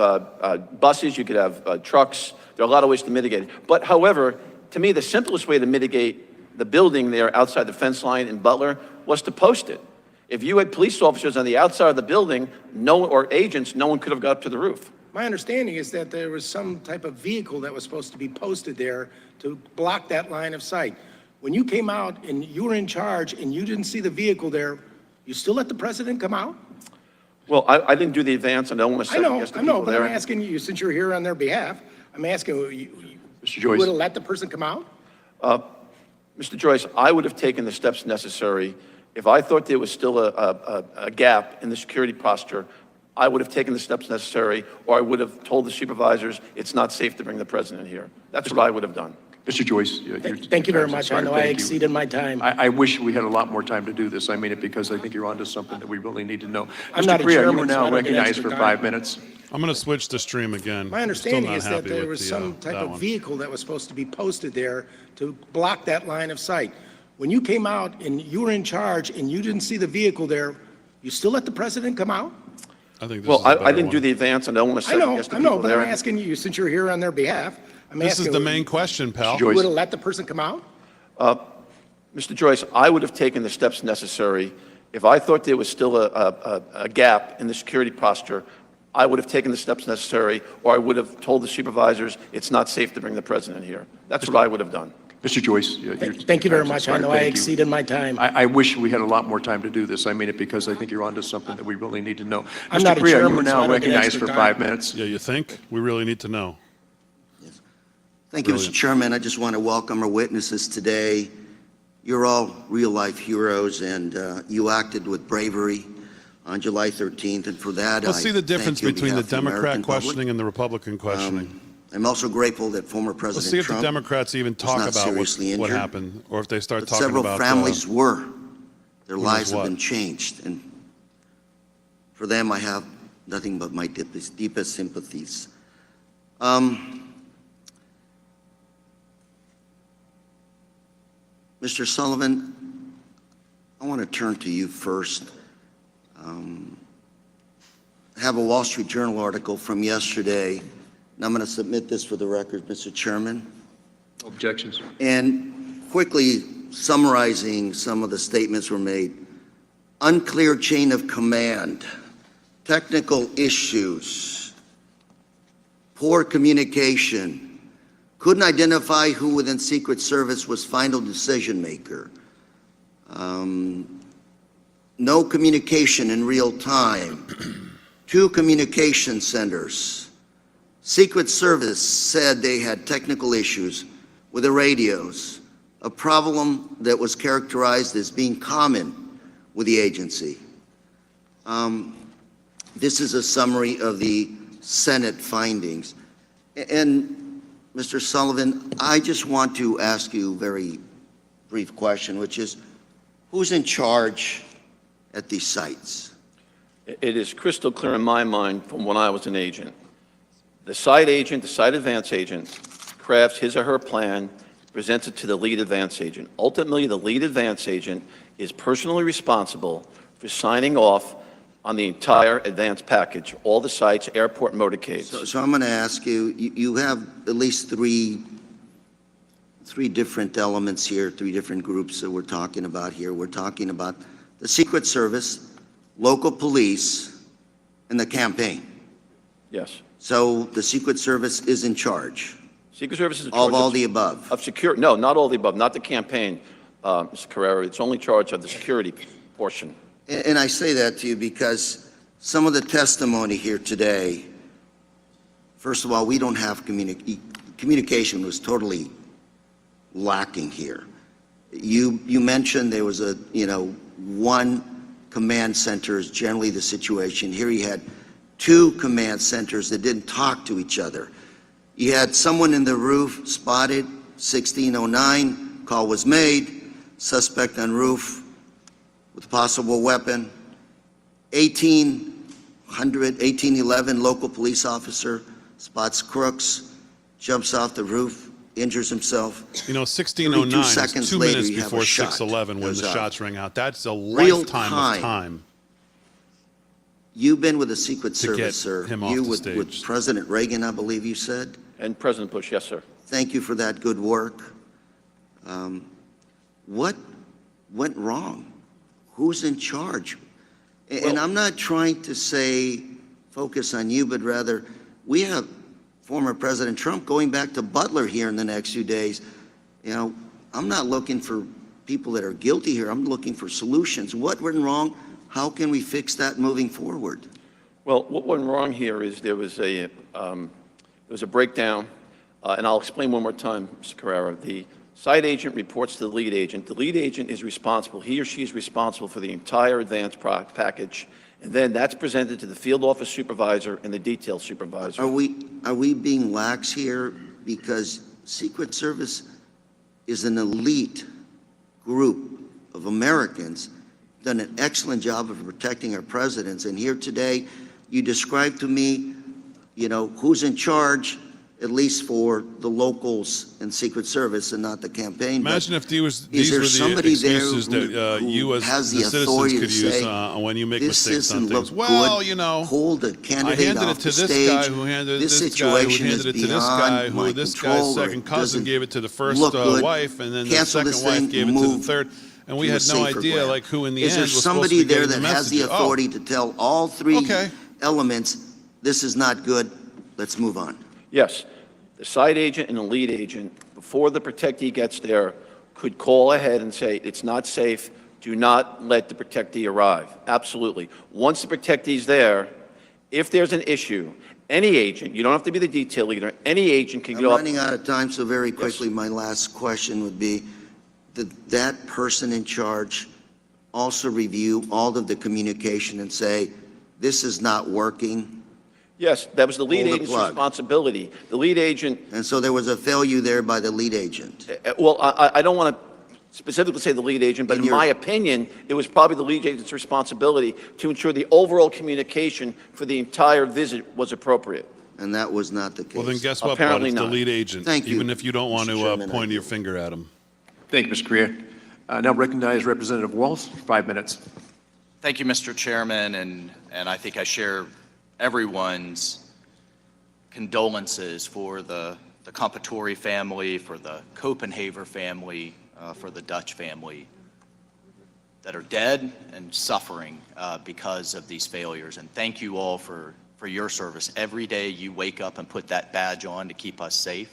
buses, you could have trucks. There are a lot of ways to mitigate it. But however, to me, the simplest way to mitigate the building there outside the fence line in Butler was to post it. If you had police officers on the outside of the building, or agents, no one could have got up to the roof. My understanding is that there was some type of vehicle that was supposed to be posted there to block that line of sight. When you came out and you were in charge and you didn't see the vehicle there, you still let the president come out? Well, I didn't do the advance, and I don't want to second guess the I know, people but there. I'm asking you, since you're here on their behalf, I'm asking you, Mr. Joyce. would have let the person come out? Mr. Joyce, I would have taken the steps necessary. If I thought there was still a gap in the security posture, I would have taken the steps necessary, or I would have told the supervisors it's not safe to bring the president here. That's what I would have done. Mr. Joyce. Thank you very much. I know I Thank you. exceeded my time. I wish we had a lot more time to do this. I mean it because I think you're onto something that we really need to know. I'm Mr. not a Correa, you chairman, are so I now don't get recognized extra for time. 5 minutes. I'm going to switch the stream again. My I'm still understanding not is that happy there with was the, some type that of one. vehicle that was supposed to be posted there to block that line of sight. When you came out and you were in charge and you didn't see the vehicle there, you still let the president come out? I think this Well, is a I better didn't do one. the advance, and I don't want to I know, second guess the I know, people but there. I'm asking you, since you're here on their behalf, I'm This asking. is the main question, pal. You would have let the person come out? Mr. Joyce, I would have taken the steps necessary. If I thought there was still a gap in the security posture, I would have taken the steps necessary, or I would have told the supervisors it's not safe to bring the president here. That's what I would have done. Mr. Joyce. Thank you very much. I know I exceeded my time. I wish we had a lot more time to do this. I mean it because I think you're onto something that we really need to know. I'm Mr. not a Correa, you chairman, are so I now don't get recognized extra for time. 5 minutes. Yeah, you think? We really need to know. Thank you, Brilliant. Mr. Chairman. I just want to welcome our witnesses today. You're all real-life heroes, and you acted with bravery on July 13th, and for that, Let's I see the difference thank you on between the behalf of Democrat American public. questioning and the Republican questioning. I'm also grateful that former Let's see President if the Trump Democrats even was talk not about seriously what injured, happened, or if they start but talking several about families were. Their who lives knows have been what. changed, and for them, I have nothing but my deepest sympathies. Mr. Sullivan, I want to turn to you first. I have a Wall Street Journal article from yesterday, and I'm going to submit this for the record, Mr. Chairman. Objections. And quickly summarizing some of the statements were made. Unclear chain of command, technical issues, poor communication, couldn't identify who within Secret Service was final decision maker, no communication in real time, 2 communication centers. Secret Service said they had technical issues with the radios, a problem that was characterized as being common with the agency. This is a summary of the Senate findings. And Mr. Sullivan, I just want to ask you a very brief question, which is, who's in charge at these sites? It is crystal clear in my mind from when I was an agent. The site agent, the site advance agent, crafts his or her plan, presents it to the lead advance agent. Ultimately, the lead advance agent is personally responsible for signing off on the entire advance package, all the sites, airport motorcades. So I'm going to ask you, you have at least three different elements here, 3 different groups that we're talking about here. We're talking about the Secret Service, local police, and the campaign. Yes. So the Secret Service is in charge Secret Service is in of charge all the above. of security. No, not all the above, not the campaign, Mr. Carrera. It's only charge of the security portion. And I say that to you because some of the testimony here today, first of all, we don't have communication was totally lacking here. You mentioned there was one command center is generally the situation. Here you had 2 command centers that didn't talk to each other. You had someone in the roof spotted, 1609, call was made, suspect on roof with possible weapon. 1811, local police officer spots crooks, jumps off the roof, injures himself. You know, 1609 is seconds 2 later, minutes you have a before shot 611 when goes the off. shots ring out. That's a Real lifetime time. of time. You've been with the Secret To get Service, sir. him off You the with stage. President Reagan, I believe you said. And President Bush, yes, sir. Thank you for that good work. What went wrong? Who's in charge? And I'm not trying to say focus on you, but rather we have former President Trump going back to Butler here in the next few days. You know, I'm not looking for people that are guilty here. I'm looking for solutions. What went wrong? How can we fix that moving forward? Well, what went wrong here is there was a breakdown, and I'll explain one more time, Mr. Carrera. The site agent reports to the lead agent. The lead agent is responsible. He or she is responsible for the entire advance package, and then that's presented to the field office supervisor and the detail supervisor. Are we being lax here? Because Secret Service is an elite group of Americans, done an excellent job of protecting our presidents. And here today, you describe to me, you know, who's in charge, at least for the locals and Secret Service and not the campaign. Imagine if these were is there the somebody there excuses that you as has the the citizens authority could to use say, when you make this mistakes on doesn't things. look Well, good, you know, hold a I candidate handed it off to the this stage. guy who handed it to This this guy who situation handed is it to this beyond guy who my this guy's control, or second it cousin doesn't gave it to the first look good. wife, and then the Cancel second this wife thing, gave it to the move third. And we to a had no safer idea, ground. like, who in the Is end there was supposed to somebody be there getting that the has the message? authority to tell all three Okay. elements, this is not good, let's move on? Yes, the side agent and the lead agent, before the protectee gets there, could call ahead and say, it's not safe, do not let the protectee arrive. Absolutely. Once the protectee's there, if there's an issue, any agent, you don't have to be the detail leader, any agent can I'm go up. running out of time, so very quickly, my last question would be, did that person in charge also review all of the communication and say, this is not working? Yes, that was the lead Pull the agent's plug. responsibility. The lead agent, And so there was a failure there by the lead agent. well, I don't want to specifically say the lead agent, but in my opinion, it was probably the lead agent's responsibility to ensure the overall communication for the entire visit was appropriate. And that was not the case. Well, then guess what, Apparently Bud? It's not. the lead agent. Thank you, Even if you don't want Mr. to Chairman, point I your do. finger at him. Thank you, Mr. Greer. Now recognize Representative Walz, 5 minutes. Thank you, Mr. Chairman, and I think I share everyone's condolences for the Compatore family, for the Copenhaver family, for the Dutch family that are dead and suffering because of these failures. And thank you all for your service. Every day you wake up and put that badge on to keep us safe.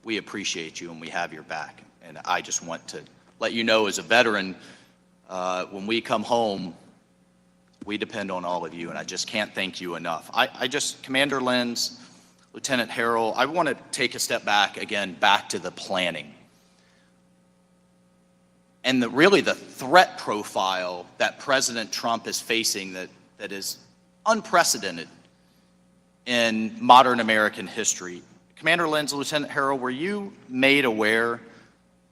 We appreciate you and we have your back. And I just want to let you know, as a veteran, when we come home, we depend on all of you, and I just can't thank you enough. Commander Lenz, Lieutenant Harrell, I want to take a step back again, back to the planning. And really the threat profile that President Trump is facing that is unprecedented in modern American history. Commander Lenz, Lieutenant Harrell, were you made aware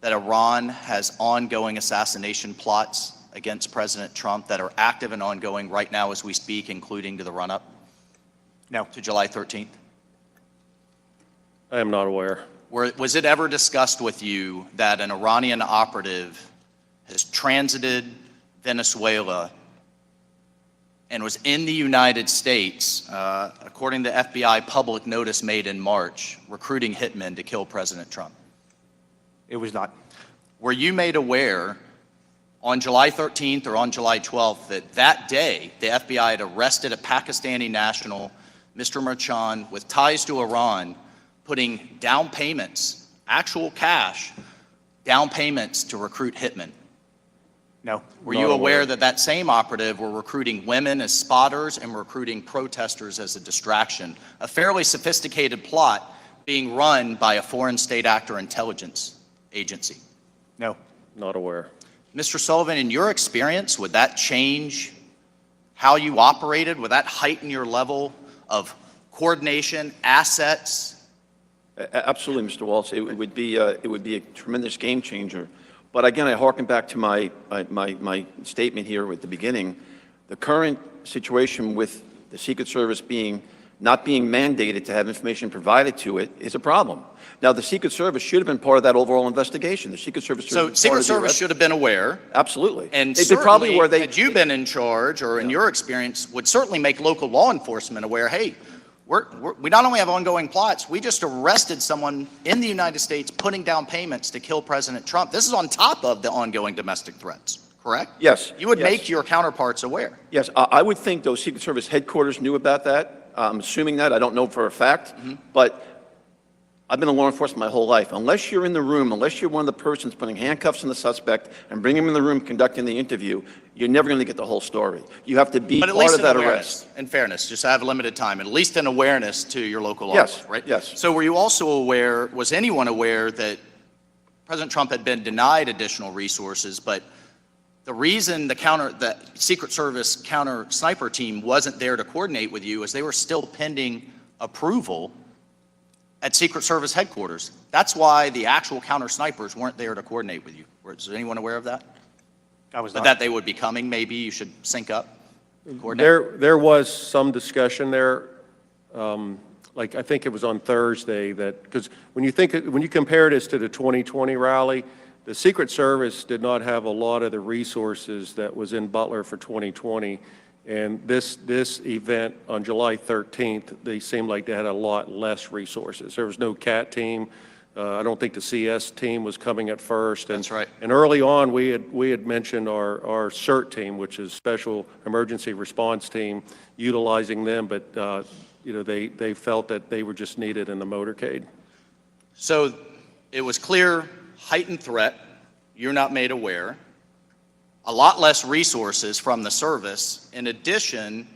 that Iran has ongoing assassination plots against President Trump that are active and ongoing right now as we speak, including to the run-up? No. To July 13th? I am not aware. Was it ever discussed with you that an Iranian operative has transited Venezuela and was in the United States, according to FBI public notice made in March, recruiting hitmen to kill President Trump? It was not. Were you made aware on July 13th or on July 12th that day the FBI had arrested a Pakistani national, Mr. Merchan, with ties to Iran, putting down payments, actual cash, down payments to recruit hitmen? No. Were you aware that that same operative were recruiting women as spotters and recruiting protesters as a distraction? A fairly sophisticated plot being run by a foreign state actor intelligence agency. No. Not aware. Mr. Sullivan, in your experience, would that change how you operated? Would that heighten your level of coordination, assets? Absolutely, Mr. Waltz. It would be a tremendous game changer. But again, I harken back to my statement here at the beginning. The current situation with the Secret Service not being mandated to have information provided to it is a problem. Now, the Secret Service should have been part of that overall investigation. The Secret Service should have been Secret part of the Service arrest. should have been aware. Absolutely. And They probably were. had you been in charge, or in your experience, would certainly make local law enforcement aware, hey, we not only have ongoing plots, we just arrested someone in the United States putting down payments to kill President Trump. This is on top of the ongoing domestic threats, correct? Yes. You would yes. make your counterparts aware. Yes, I would think those Secret Service headquarters knew about that. I'm assuming that. I don't know for a fact. But I've been in law enforcement my whole life. Unless you're in the room, unless you're one of the persons putting handcuffs on the suspect and bringing him in the room conducting the interview, you're never going to get the whole story. You have to be But at part least of that in arrest. awareness, in fairness, just I have limited time, at least in awareness to your local law Yes, enforcement, right? yes. So were you also aware, was anyone aware that President Trump had been denied additional resources, but the reason the Secret Service counter sniper team wasn't there to coordinate with you is they were still pending approval at Secret Service headquarters. That's why the actual counter snipers weren't there to coordinate with you. Was anyone aware of that? I was But not. that they would be coming, maybe you should sync up, coordinate? There was some discussion there, like I think it was on Thursday, that, because when you compare this to the 2020 rally, the Secret Service did not have a lot of the resources that was in Butler for 2020. And this event on July 13th, they seemed like they had a lot less resources. There was no CAT team. I don't think the CS team was coming at first. That's right. And early on, we had mentioned our CERT team, which is Special Emergency Response Team, utilizing them, but they felt that they were just needed in the motorcade. So it was clear, heightened threat, you're not made aware, a lot less resources from the service. In addition,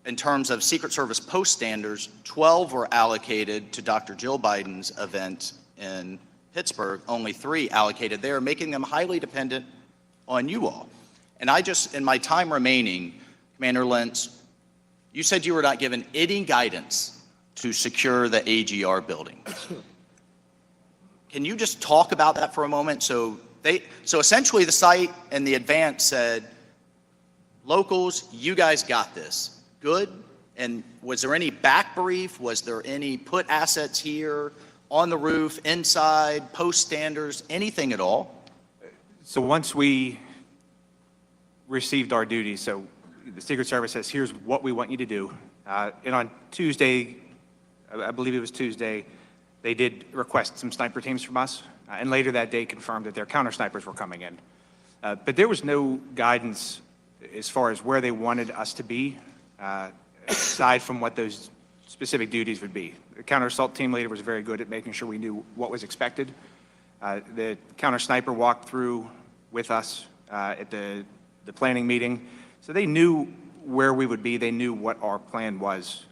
in terms of Secret Service post standards, 12 were allocated to Dr. Jill Biden's event in Pittsburgh, only 3 allocated there, making them highly dependent on you all. And in my time remaining, Commander Lentz, you said you were not given any guidance to secure the AGR building. Can you just talk about that for a moment? So essentially the site and the advance said, locals, you guys got this. Good. And was there any back brief? Was there any put assets here, on the roof, inside, post standards, anything at all? So once we received our duties, so the Secret Service says, here's what we want you to do. And on Tuesday, I believe it was Tuesday, they did request some sniper teams from us, and later that day confirmed that their counter snipers were coming in. But there was no guidance as far as where they wanted us to be, aside from what those specific duties would be. The counter assault team leader was very good at making sure we knew what was expected. The counter sniper walked through with us at the planning meeting, so they knew where we would be. They knew what our plan was.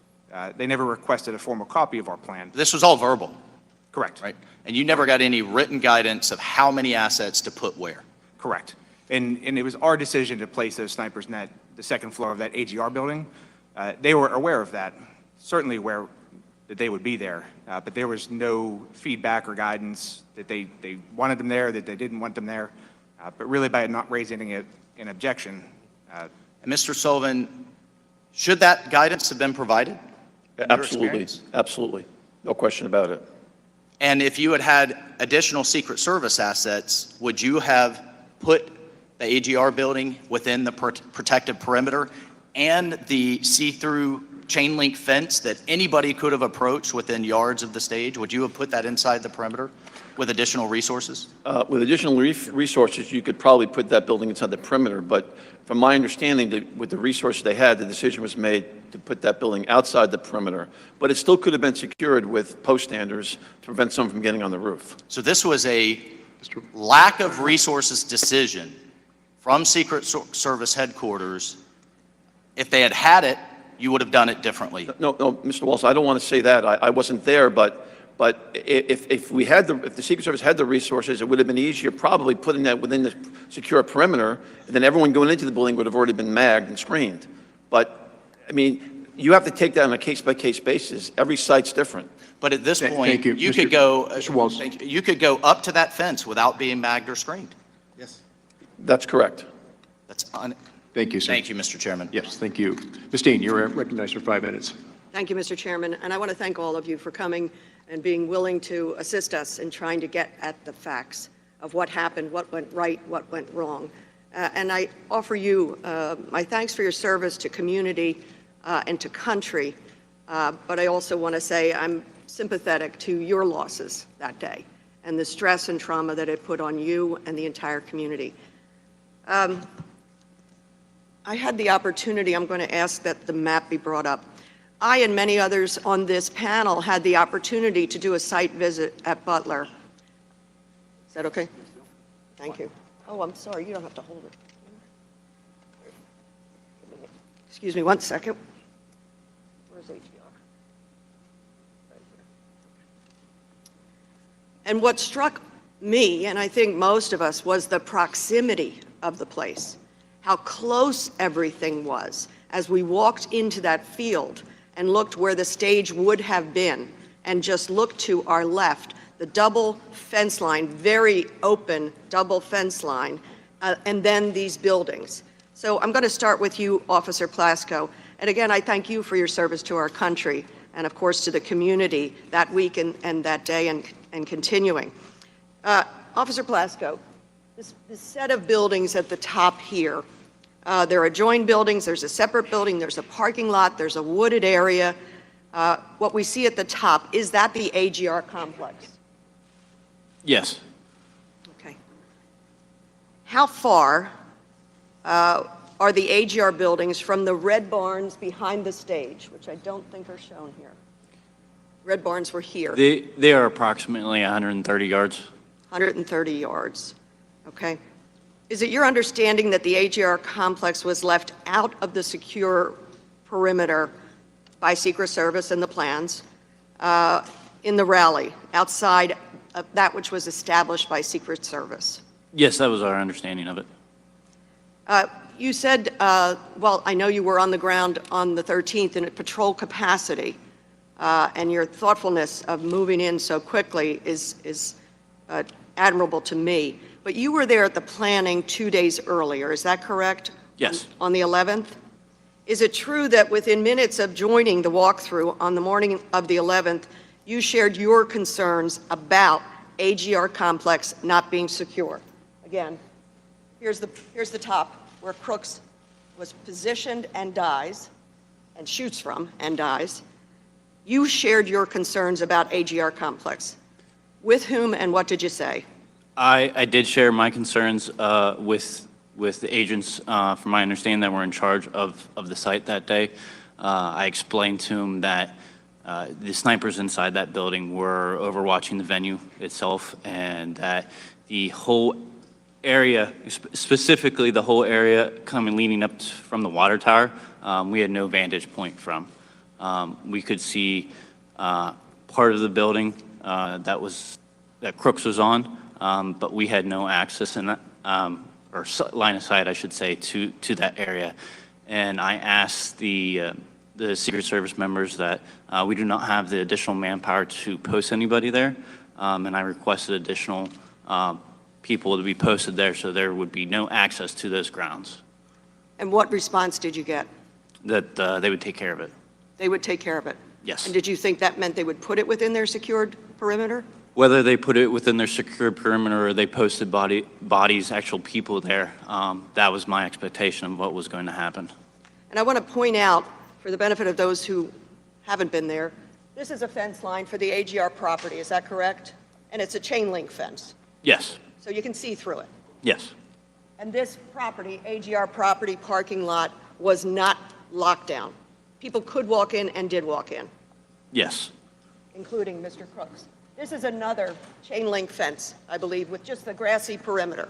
They never requested a formal copy of our plan. This was all verbal. Correct. Right. And you never got any written guidance of how many assets to put where. Correct. And it was our decision to place those snipers in the second floor of that AGR building. They were aware of that, certainly aware that they would be there, but there was no feedback or guidance that they wanted them there, that they didn't want them there, but really by not raising an objection. And Mr. Sullivan, should that guidance have been provided? Absolutely. Absolutely. No question about it. And if you had had additional Secret Service assets, would you have put the AGR building within the protective perimeter and the see-through chain link fence that anybody could have approached within yards of the stage? Would you have put that inside the perimeter with additional resources? With additional resources, you could probably put that building inside the perimeter, but from my understanding, with the resources they had, the decision was made to put that building outside the perimeter, but it still could have been secured with post standards to prevent someone from getting on the roof. So this was a lack of resources decision from Secret Service headquarters. If they had had it, you would have done it differently. No, Mr. Walsh, I don't want to say that. I wasn't there, but if the Secret Service had the resources, it would have been easier probably putting that within the secure perimeter, and then everyone going into the building would have already been magged and screened. But, I mean, you have to take that on a case-by-case basis. Every site's different. But at this point, you could go up to that fence without being magged or screened. Yes. That's correct. Thank you, sir. Thank you, Mr. Chairman. Yes, thank you. Ms. Dean, you're recognized for 5 minutes. Thank you, Mr. Chairman, and I want to thank all of you for coming and being willing to assist us in trying to get at the facts of what happened, what went right, what went wrong. And I offer you my thanks for your service to community and to country, but I also want to say I'm sympathetic to your losses that day and the stress and trauma that it put on you and the entire community. I had the opportunity, I'm going to ask that the map be brought up. I and many others on this panel had the opportunity to do a site visit at Butler. Is that okay? Thank you. Oh, I'm sorry, you don't have to hold it. Excuse me 1 second. Where's AGR? Right here. And what struck me, and I think most of us, was the proximity of the place, how close everything was as we walked into that field and looked where the stage would have been and just look to our left, the double fence line, very open double fence line, and then these buildings. So I'm going to start with you, Officer Plasko. And again, I thank you for your service to our country and, of course, to the community that week and that day and continuing. Officer Plasko, this set of buildings at the top here, there are adjoined buildings, there's a separate building, there's a parking lot, there's a wooded area. What we see at the top, is that the AGR complex? Yes. Okay. How far are the AGR buildings from the red barns behind the stage, which I don't think are shown here? Red barns were here. They are approximately 130 yards. 130 yards. Okay. Is it your understanding that the AGR complex was left out of the secure perimeter by Secret Service and the plans in the rally, outside of that which was established by Secret Service? Yes, that was our understanding of it. You said, well, I know you were on the ground on the 13th in a patrol capacity, and your thoughtfulness of moving in so quickly is admirable to me. But you were there at the planning 2 days earlier, is that correct? Yes. On the 11th? Is it true that within minutes of joining the walkthrough on the morning of the 11th, you shared your concerns about AGR complex not being secure? Again, here's the top where Crooks was positioned and dies, and shoots from and dies. You shared your concerns about AGR complex. With whom and what did you say? I did share my concerns with the agents, from my understanding, that were in charge of the site that day. I explained to them that the snipers inside that building were overwatching the venue itself, and that the whole area, specifically the whole area coming leading up from the water tower, we had no vantage point from. We could see part of the building that Crooks was on, but we had no access in that, or line of sight, I should say, to that area. And I asked the Secret Service members that we do not have the additional manpower to post anybody there, and I requested additional people to be posted there so there would be no access to those grounds. And what response did you get? That they would take care of it. They would take care of it? Yes. And did you think that meant they would put it within their secured perimeter? Whether they put it within their secure perimeter or they posted bodies, actual people there, that was my expectation of what was going to happen. And I want to point out, for the benefit of those who haven't been there, this is a fence line for the AGR property, is that correct? And it's a chain link fence, Yes. so you can see through it. Yes. And this property, AGR property parking lot, was not locked down. People could walk in and did walk in, Yes. including Mr. Crooks. This is another chain link fence, I believe, with just the grassy perimeter.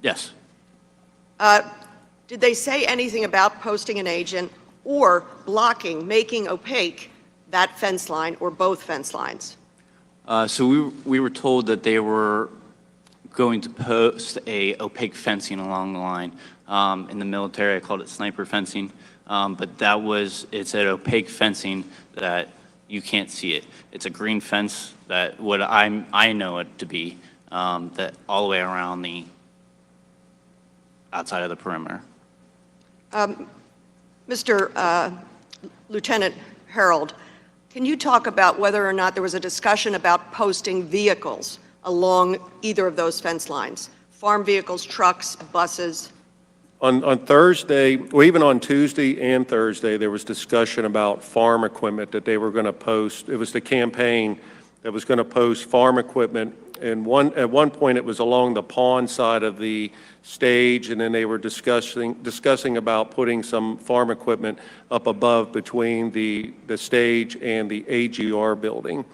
Yes. Did they say anything about posting an agent or blocking, making opaque that fence line or both fence lines? So we were told that they were going to post a opaque fencing along the line. In the military, I called it sniper fencing, but it's an opaque fencing that you can't see it. It's a green fence that what I know it to be, that all the way around the outside of the perimeter. Mr. Lieutenant Harold, can you talk about whether or not there was a discussion about posting vehicles along either of those fence lines? Farm vehicles, trucks, buses? On Thursday, or even on Tuesday and Thursday, there was discussion about farm equipment that they were going to post. It was the campaign that was going to post farm equipment. And at one point, it was along the pond side of the stage, and then they were discussing about putting some farm equipment up above between the stage and the AGR building.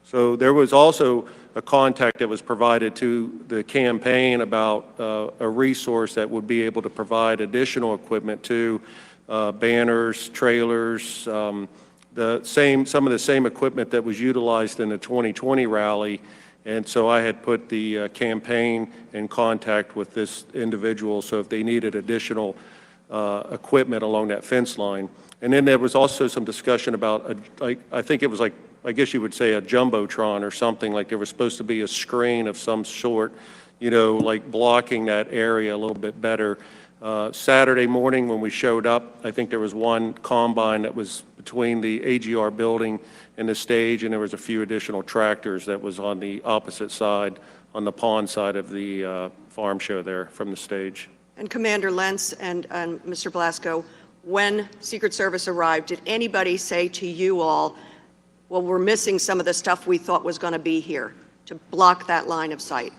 So there was also a contact that was provided to the campaign about a resource that would be able to provide additional equipment to banners, trailers, some of the same equipment that was utilized in the 2020 rally. And so I had put the campaign in contact with this individual, so if they needed additional equipment along that fence line. And then there was also some discussion about, I think it was like I guess you would say a jumbotron or something, like there was supposed to be a screen of some sort, you know, like blocking that area a little bit better. Saturday morning when we showed up, I think there was one combine that was between the AGR building and the stage, and there was a few additional tractors that was on the opposite side, on the pond side of the farm show there from the stage. And Commander Lentz and Mr. Blasco, when Secret Service arrived, did anybody say to you all, well, we're missing some of the stuff we thought was going to be here, to block that line of sight?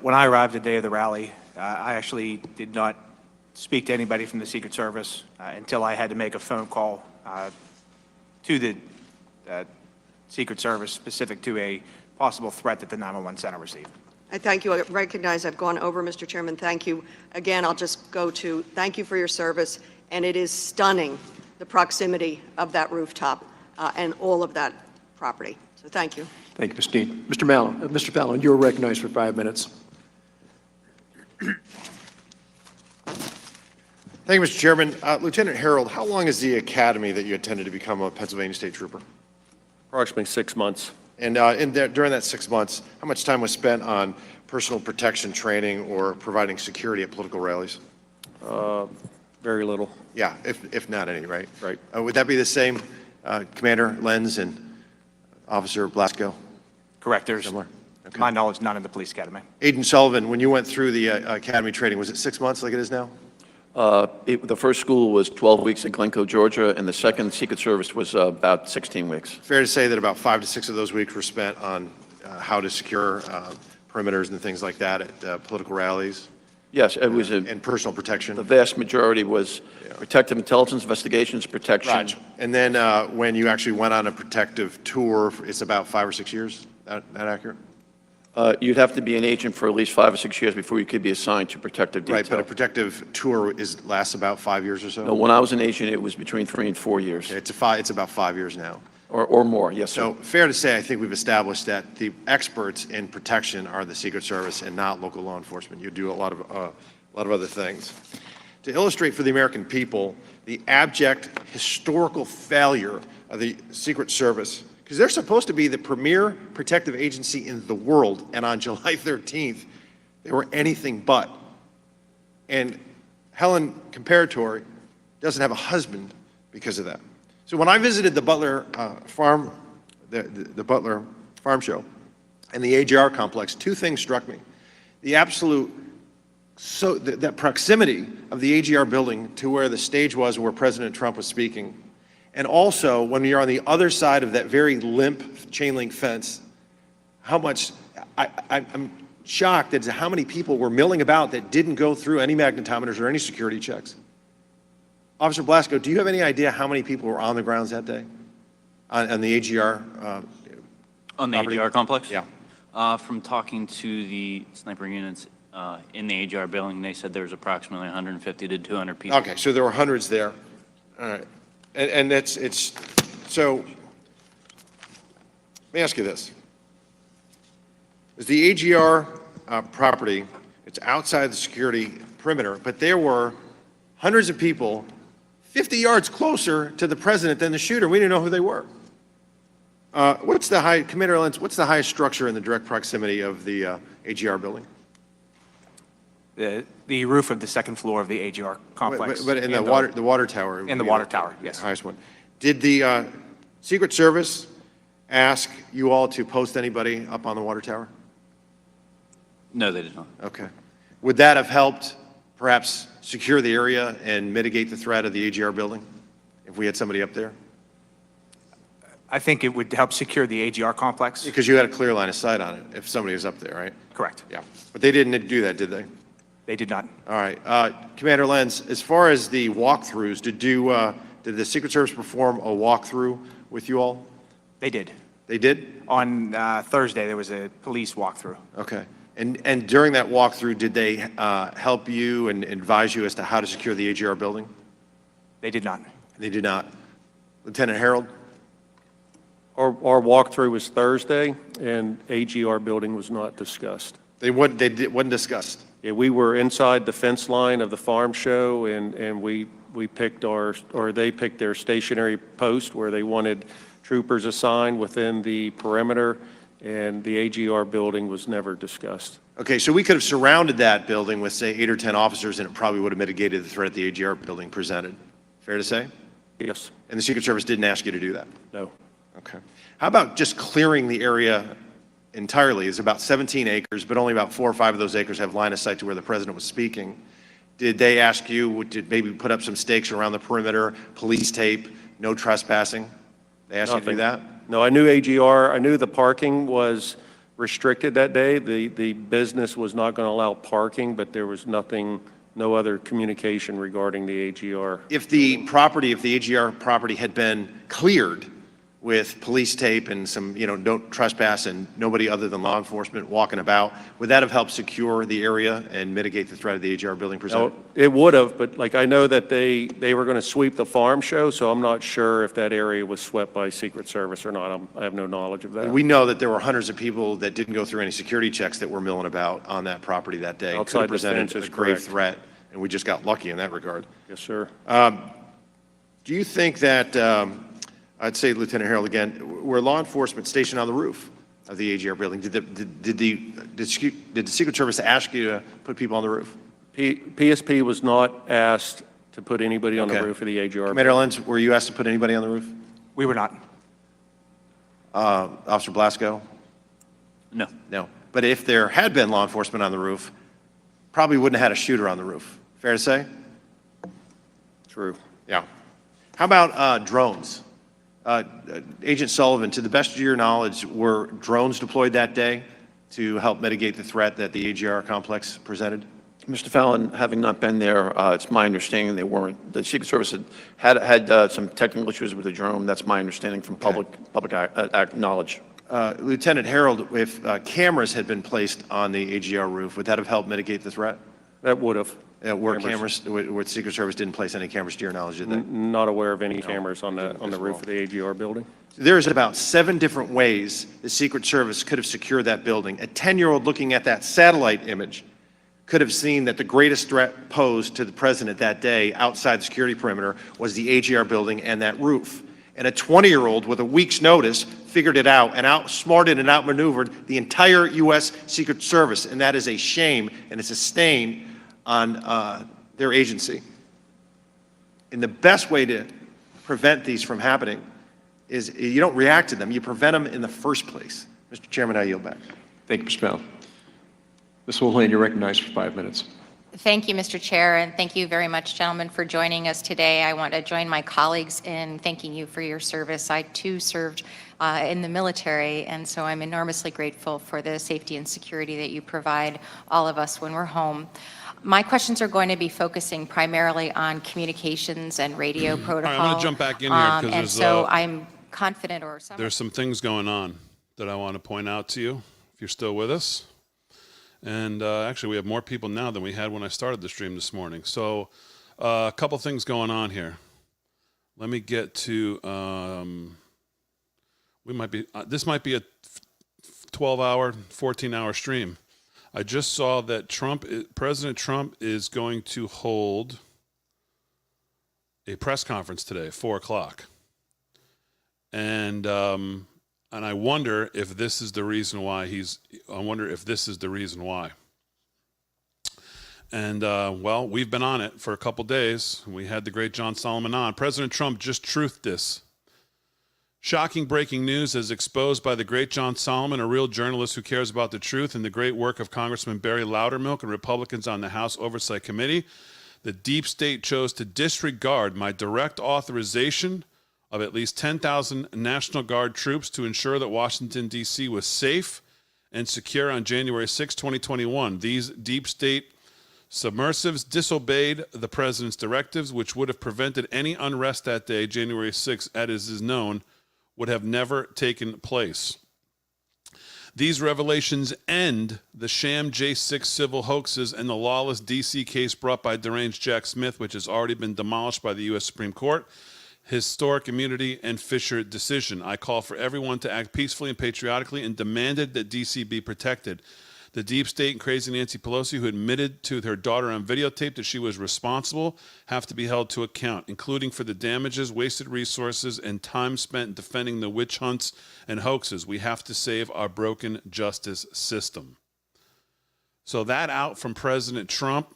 When I arrived the day of the rally, I actually did not speak to anybody from the Secret Service until I had to make a phone call to the Secret Service specific to a possible threat that the 911 center received. I thank you. I recognize I've gone over, Mr. Chairman. Thank you. Again, I'll just go to thank you for your service, and it is stunning, the proximity of that rooftop and all of that property. So thank you. Thank you, Ms. Dean. Mr. Fallon, you're recognized for 5 minutes. Thank you, Mr. Chairman. Lieutenant Harold, how long is the academy that you attended to become a Pennsylvania State Trooper? Approximately 6 months. And during that 6 months, how much time was spent on personal protection training or providing security at political rallies? Very little. Yeah, if not any, right? Right. Would that be the same, Commander Lenz and Officer Blasco? Correct. There's, Similar? to my knowledge, none in the police academy. Agent Sullivan, when you went through the academy training, was it 6 months like it is now? The first school was 12 weeks in Glencoe, Georgia, and the second Secret Service was about 16 weeks. Fair to say that about 5 to 6 of those weeks were spent on how to secure perimeters and things like that at political rallies? Yes, it was and personal protection? The vast majority was protective intelligence investigations, protection. Right. And then when you actually went on a protective tour, it's about 5 or 6 years? That accurate? You'd have to be an agent for at least 5 or 6 years before you could be assigned to protective detail. Right, but a protective tour lasts about 5 years or so? No, when I was an agent, it was between 3 and 4 years. Okay, it's about 5 years now. Or more, yes, sir. So fair to say, I think we've established that the experts in protection are the Secret Service and not local law enforcement. You do a lot of other things. To illustrate for the American people the abject historical failure of the Secret Service, because they're supposed to be the premier protective agency in the world, and on July 13th, they were anything but. And Helen Comparatori doesn't have a husband because of that. So when I visited the Butler farm, the Butler farm show and the AGR complex, two things struck me. The absolute, that proximity of the AGR building to where the stage was where President Trump was speaking. And also, when you're on the other side of that very limp chain link fence, how much, I'm shocked as to how many people were milling about that didn't go through any magnetometers or any security checks. Officer Blasco, do you have any idea how many people were on the grounds that day on the AGR on the property? AGR complex? Yeah. From talking to the sniper units in the AGR building, they said there was approximately 150 to 200 people. Okay, so there were hundreds there. All right. And it's, so, let me ask you this. Is the AGR property, it's outside the security perimeter, but there were hundreds of people 50 yards closer to the president than the shooter. We didn't know who they were. Commander Lenz, what's the highest structure in the direct proximity of the AGR building? The roof of the second floor of the AGR complex. But in the water tower. In the water tower, yes. The highest one. Did the Secret Service ask you all to post anybody up on the water tower? No, they did not. Okay. Would that have helped perhaps secure the area and mitigate the threat of the AGR building if we had somebody up there? I think it would help secure the AGR complex. Because you had a clear line of sight on it if somebody was up there, right? Correct. Yeah. But they didn't do that, did they? They did not. All right. Commander Lenz, as far as the walkthroughs, did the Secret Service perform a walkthrough with you all? They did. They did? On Thursday, there was a police walkthrough. Okay. And during that walkthrough, did they help you and advise you as to how to secure the AGR building? They did not. They did not. Lieutenant Harold? Our walkthrough was Thursday, and AGR building was not discussed. Wasn't discussed? Yeah, we were inside the fence line of the farm show, and we we picked they picked their stationary post where they wanted troopers assigned within the perimeter, and the AGR building was never discussed. Okay, so we could have surrounded that building with, say, 8 or 10 officers, and it probably would have mitigated the threat the AGR building presented. Fair to say? Yes. And the Secret Service didn't ask you to do that? No. Okay. How about just clearing the area entirely? It's about 17 acres, but only about 4 or 5 of those acres have line of sight to where the president was speaking. Did they ask you to maybe put up some stakes around the perimeter, police tape, no trespassing? They asked you to do that? No, I knew AGR, I knew the parking was restricted that day. The business was not going to allow parking, but there was nothing, no other communication regarding the AGR. If the AGR property had been cleared with police tape and some, don't trespass and nobody other than law enforcement walking about, would that have helped secure the area and mitigate the threat of the AGR building presented? No, it would have, but I know that they were going to sweep the farm show, so I'm not sure if that area was swept by Secret Service or not. I have no knowledge of that. We know that there were hundreds of people that didn't go through any security checks that were milling about on that property that day. Outside Could have the presented fence is a grave correct. threat, and we just got lucky in that regard. Yes, sir. Do you think that, I'd say, Lieutenant Harold again, were law enforcement stationed on the roof of the AGR building? Did the Secret Service ask you to put people on the roof? PSP was not asked to put anybody on the Okay. roof of the AGR. Commander Lenz, were you asked to put anybody on the roof? We were not. Officer Blasco? No. No. But if there had been law enforcement on the roof, probably wouldn't have had a shooter on the roof. Fair to say? True. Yeah. How about drones? Agent Sullivan, to the best of your knowledge, were drones deployed that day to help mitigate the threat that the AGR complex presented? Mr. Fallon, having not been there, it's my understanding they weren't. The Secret Service had some technical issues with the drone. That's my understanding from public knowledge. Lieutenant Harold, if cameras had been placed on the AGR roof, would that have helped mitigate the threat? That would have. Where the Secret Service didn't place any cameras to your knowledge, did they? Not aware of any cameras on the roof of the AGR building. There's about 7 different ways the Secret Service could have secured that building. A 10-year-old looking at that satellite image could have seen that the greatest threat posed to the president that day outside the security perimeter was the AGR building and that roof. And a 20-year-old with a week's notice figured it out and outsmarted and outmaneuvered the entire U.S. Secret Service. And that is a shame, and it's a stain on their agency. And the best way to prevent these from happening is you don't react to them, you prevent them in the first place. Mr. Chairman, I yield back. Thank you, Mr. Bell. Ms. Woolhan, you're recognized for 5 minutes. Thank you, Mr. Chair, and thank you very much, gentlemen, for joining us today. I want to join my colleagues in thanking you for your service. I, too, served in the military, and so I'm enormously grateful for the safety and security that you provide all of us when we're home. My questions are going to be focusing primarily on communications and radio protocol. All right, I'm going to jump back in here because and so I'm confident there's some things going on that I want to point out to you, if you're still with us. And actually, we have more people now than we had when I started the stream this morning. So a couple things going on here. Let me get to, this might be a 12-hour, 14-hour stream. I just saw that President Trump is going to hold a press conference today, 4 o'clock. And I wonder if this is the reason why And, well, we've been on it for a couple days. We had the great John Solomon on. President Trump just truthed this. Shocking breaking news as exposed by the great John Solomon, a real journalist who cares about the truth, and the great work of Congressman Barry Loudermilk and Republicans on the House Oversight Committee. The deep state chose to disregard my direct authorization of at least 10,000 National Guard troops to ensure that Washington, D.C. was safe and secure on January 6, 2021. These deep state submersives disobeyed the president's directives, which would have prevented any unrest that day, January 6, as is known, would have never taken place. These revelations end the sham J6 civil hoaxes and the lawless D.C. case brought by deranged Jack Smith, which has already been demolished by the U.S. Supreme Court. Historic immunity and Fisher decision. I call for everyone to act peacefully and patriotically and demanded that D.C. be protected. The deep state and crazy Nancy Pelosi, who admitted to her daughter on videotape that she was responsible, have to be held to account, including for the damages, wasted resources, and time spent defending the witch hunts and hoaxes. We have to save our broken justice system. So that out from President Trump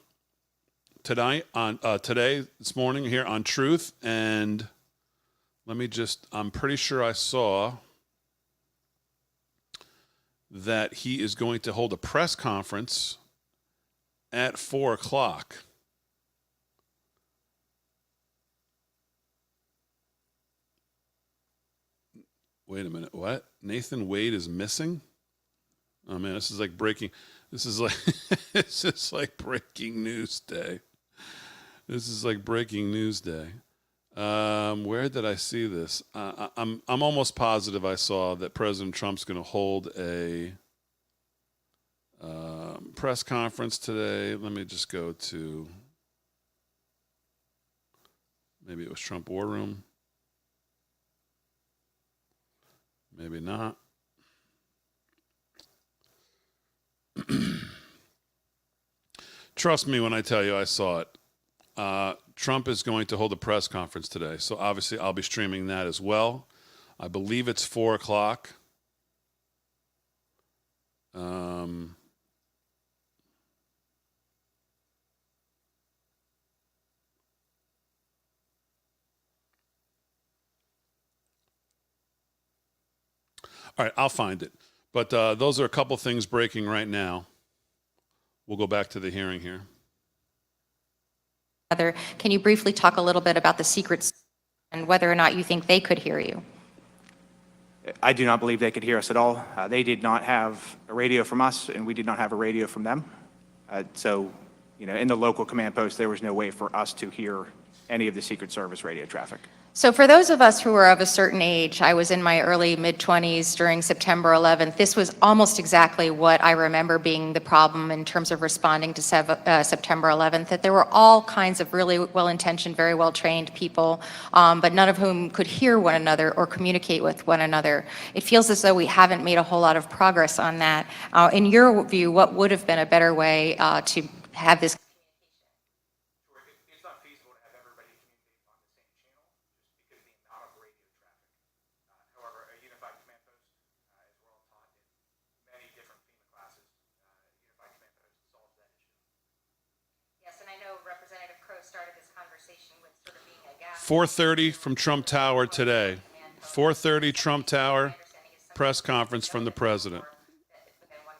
tonight on this morning here on Truth. And I'm pretty sure I saw that he is going to hold a press conference at 4 o'clock. Wait a minute, what? Nathan Wade is missing? Oh man, this is like breaking news day. This is like breaking news day. Where did I see this? I'm almost positive I saw that President Trump's going to hold a press conference today. Let me just go to, maybe it was Trump War Room. Maybe not. Trust me when I tell you I saw it. Trump is going to hold a press conference today, so obviously I'll be streaming that as well. I believe it's 4 o'clock. All right, I'll find it. But those are a couple things breaking right now. We'll go back to the hearing here. Can you briefly talk a little bit about the secrets and whether or not you think they could hear you? I do not believe they could hear us at all. They did not have a radio from us, and we did not have a radio from them. So, in the local command post, there was no way for us to hear any of the Secret Service radio traffic. So for those of us who are of a certain age, I was in my early mid-20s during September 11th. This was almost exactly what I remember being the problem in terms of responding to September 11th, that there were all kinds of really well-intentioned, very well-trained people, but none of whom could hear one another or communicate with one another. It feels as though we haven't made a whole lot of progress on that. In your view, what would have been a better way to have this? Yes, and I know Representative Crow started this conversation with sort of being a gap. 4:30 from Trump Tower today. 4:30 Trump Tower, press conference from the president.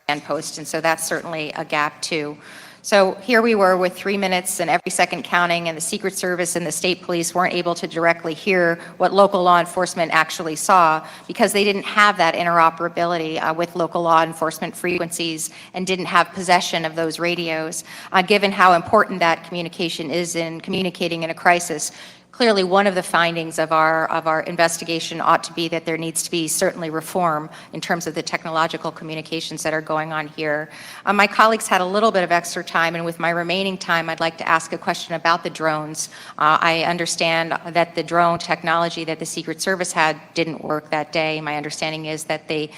And post, and so that's certainly a gap too. So here we were with 3 minutes and every second counting, and the Secret Service and the state police weren't able to directly hear what local law enforcement actually saw because they didn't have that interoperability with local law enforcement frequencies and didn't have possession of those radios. Given how important that communication is in communicating in a crisis, clearly one of the findings of our investigation ought to be that there needs to be certainly reform in terms of the technological communications that are going on here. My colleagues had a little bit of extra time, and with my remaining time, I'd like to ask a question about the drones. I understand that the drone technology that the Secret Service had didn't work that day. My understanding is that the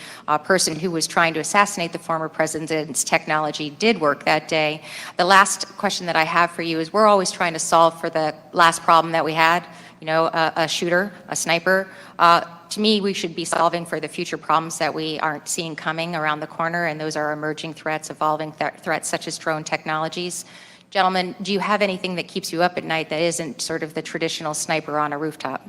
person who was trying to assassinate the former president's technology did work that day. The last question that I have for you is we're always trying to solve for the last problem that we had. A shooter, a sniper. To me, we should be solving for the future problems that we aren't seeing coming around the corner, and those are emerging threats, evolving threats such as drone technologies. Gentlemen, do you have anything that keeps you up at night that isn't sort of the traditional sniper on a rooftop?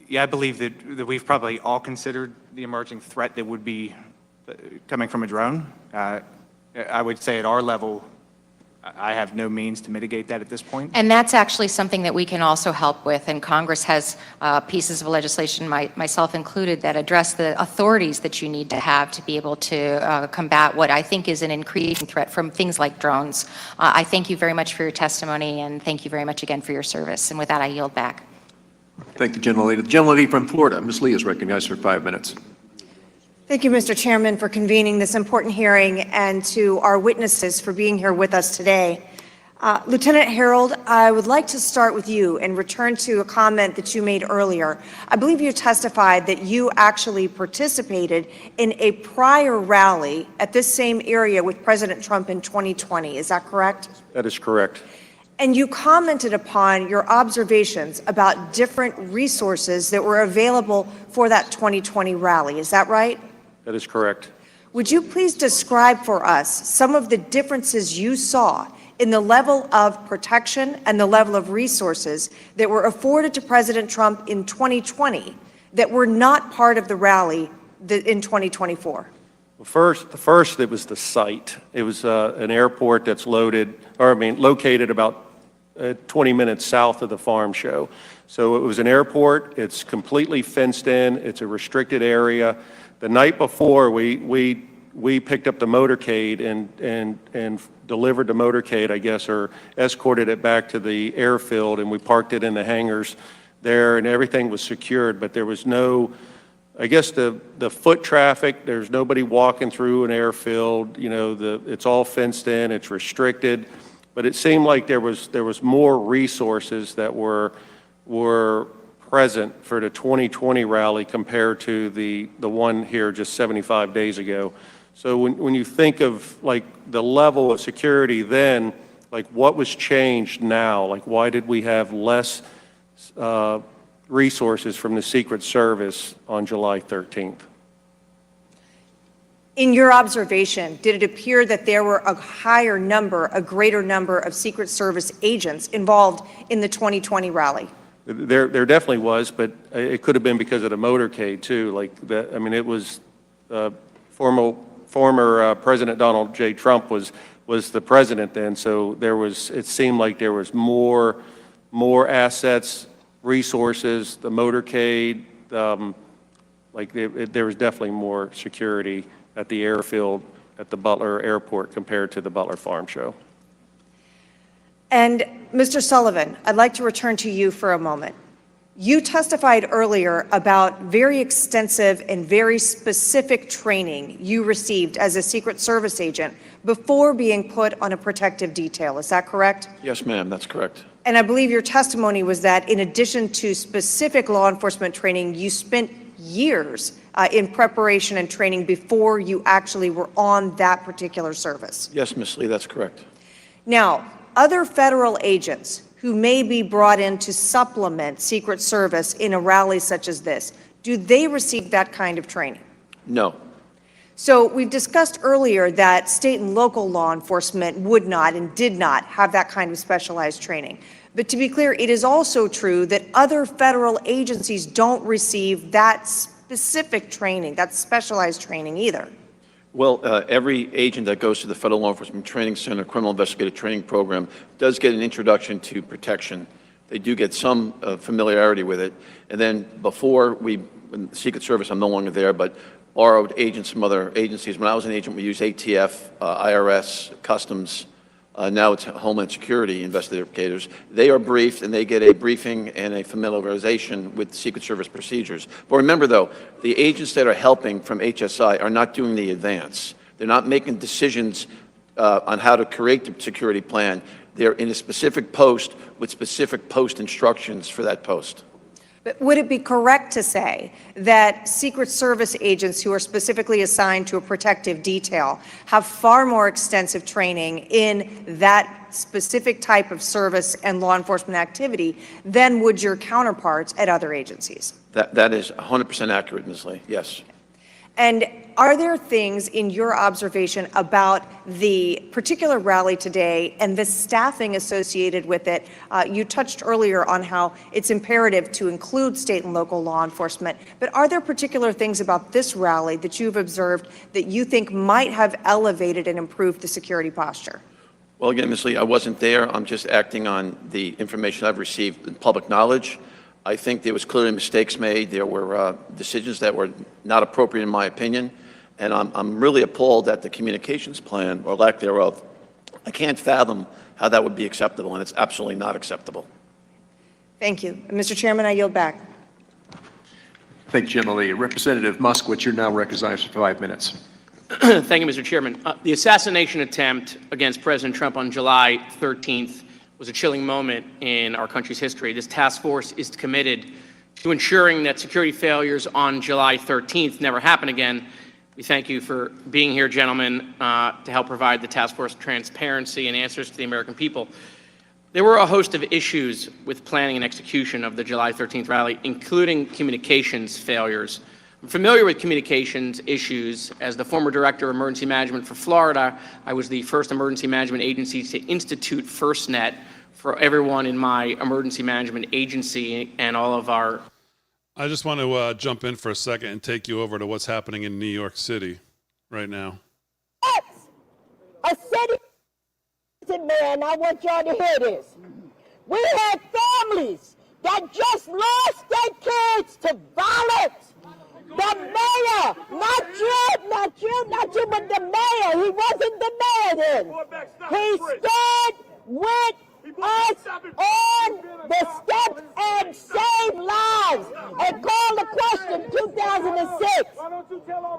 Yeah, I believe that we've probably all considered the emerging threat that would be coming from a drone. I would say at our level, I have no means to mitigate that at this point. And that's actually something that we can also help with, and Congress has pieces of legislation, myself included, that address the authorities that you need to have to be able to combat what I think is an increasing threat from things like drones. I thank you very much for your testimony, and thank you very much again for your service. And with that, I yield back. Thank the gentlelady. The gentlelady from Florida, Ms. Lee, is recognized for 5 minutes. Thank you, Mr. Chairman, for convening this important hearing, and to our witnesses for being here with us today. Lieutenant Harold, I would like to start with you and return to a comment that you made earlier. I believe you testified that you actually participated in a prior rally at this same area with President Trump in 2020. Is that correct? That is correct. And you commented upon your observations about different resources that were available for that 2020 rally. Is that right? That is correct. Would you please describe for us some of the differences you saw in the level of protection and the level of resources that were afforded to President Trump in 2020 that were not part of the rally in 2024? Well, first, it was the site. It was an airport that's located about 20 minutes south of the farm show. So it was an airport. It's completely fenced in. It's a restricted area. The night before, we picked up the motorcade and delivered the motorcade, I guess, or escorted it back to the airfield, and we parked it in the hangars there, and everything was secured. But there was no, I guess, the foot traffic. There's nobody walking through an airfield. You know, it's all fenced in. It's restricted. But it seemed like there was more resources that were present for the 2020 rally compared to the one here just 75 days ago. So when you think of like the level of security then, like what was changed now? Like why did we have less resources from the Secret Service on July 13th? In your observation, did it appear that there were a greater number of Secret Service agents involved in the 2020 rally? There definitely was, but it could have been because of the motorcade too. Like that, I mean, it was former President Donald J. Trump was the president then, so it seemed like there was more assets, resources, the motorcade, there was definitely more security at the airfield at the Butler airport compared to the Butler Farm Show. And Mr. Sullivan, I'd like to return to you for a moment. You testified earlier about very extensive and very specific training you received as a Secret Service agent before being put on a protective detail. Is that correct? Yes, ma'am, that's correct. And I believe your testimony was that in addition to specific law enforcement training, you spent years in preparation and training before you actually were on that particular service. Yes, Ms. Lee, that's correct. Now, other federal agents who may be brought in to supplement Secret Service in a rally such as this, do they receive that kind of training? No. So we've discussed earlier that state and local law enforcement would not and did not have that kind of specialized training. But to be clear, it is also true that other federal agencies don't receive that specific training, that specialized training either. Well, every agent that goes to the Federal Law Enforcement Training Center Criminal Investigative Training Program does get an introduction to protection. They do get some familiarity with it. And then before in the Secret Service, I'm no longer there, but borrowed agents from other agencies. When I was an agent, we used ATF, IRS, Customs. Now it's Homeland Security investigators. They are briefed, and they get a briefing and a familiarization with Secret Service procedures. But remember, though, the agents that are helping from HSI are not doing the advance. They're not making decisions on how to create the security plan. They're in a specific post with specific post instructions for that post. But would it be correct to say that Secret Service agents who are specifically assigned to a protective detail have far more extensive training in that specific type of service and law enforcement activity than would your counterparts at other agencies? That is 100% accurate, Ms. Lee, yes. And are there things in your observation about the particular rally today and the staffing associated with it? You touched earlier on how it's imperative to include state and local law enforcement, but are there particular things about this rally that you've observed that you think might have elevated and improved the security posture? Well, again, Ms. Lee, I wasn't there. I'm just acting on the information I've received in public knowledge. I think there was clearly mistakes made. There were decisions that were not appropriate in my opinion. And I'm really appalled at the communications plan, or lack thereof. I can't fathom how that would be acceptable, and it's absolutely not acceptable. Thank you. Mr. Chairman, I yield back. Thank you, General Lee. Representative Moskowitz, you're now recognized for 5 minutes. Thank you, Mr. Chairman. The assassination attempt against President Trump on July 13th was a chilling moment in our country's history. This task force is committed to ensuring that security failures on July 13th never happen again. We thank you for being here, gentlemen, to help provide the task force transparency and answers to the American people. There were a host of issues with planning and execution of the July 13th rally, including communications failures. I'm familiar with communications issues. As the former director of emergency management for Florida, I was the first emergency management agency to institute FirstNet for everyone in my emergency management agency and all of our... I just want to jump in for a second and take you over to what's happening in New York City right now. A city man, I want y'all to hear this. We have families that just lost their kids to violence. The mayor, not you, but the mayor. He wasn't the mayor then. He stood with us on the steps and saved lives and called the question 2006.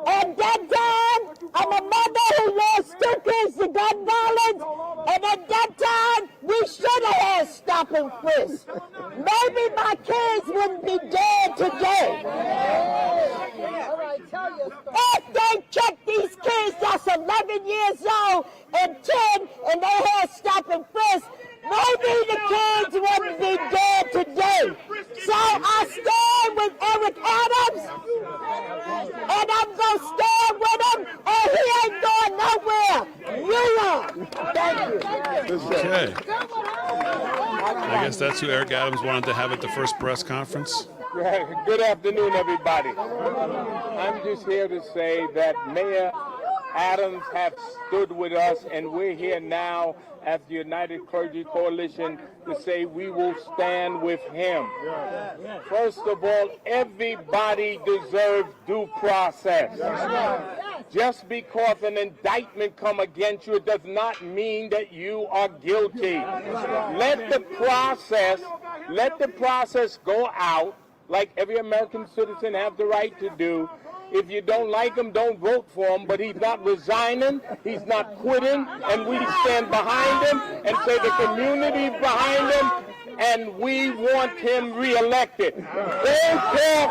At that time, I'm a mother who lost 2 kids to gun violence, and at that time, we should have had stop and frisk. Maybe my kids wouldn't be dead today. If they check these kids that's 11 years old and 10 and they had stop and frisk, maybe the kids wouldn't be dead today. So I stand with Eric Adams, and I'm going to stand with him, and he ain't going nowhere. You are. Thank you. Okay. I guess that's who Eric Adams wanted to have at the first press conference. Good afternoon, everybody. I'm just here to say that Mayor Adams have stood with us, and we're here now as the United Clergy Coalition to say we will stand with him. First of all, everybody deserves due process. Just because an indictment come against you, it does not mean that you are guilty. Let the process go out like every American citizen have the right to do. If you don't like him, don't vote for him, but he's not resigning, he's not quitting, and we stand behind him and say the community behind him, and we want him reelected. Go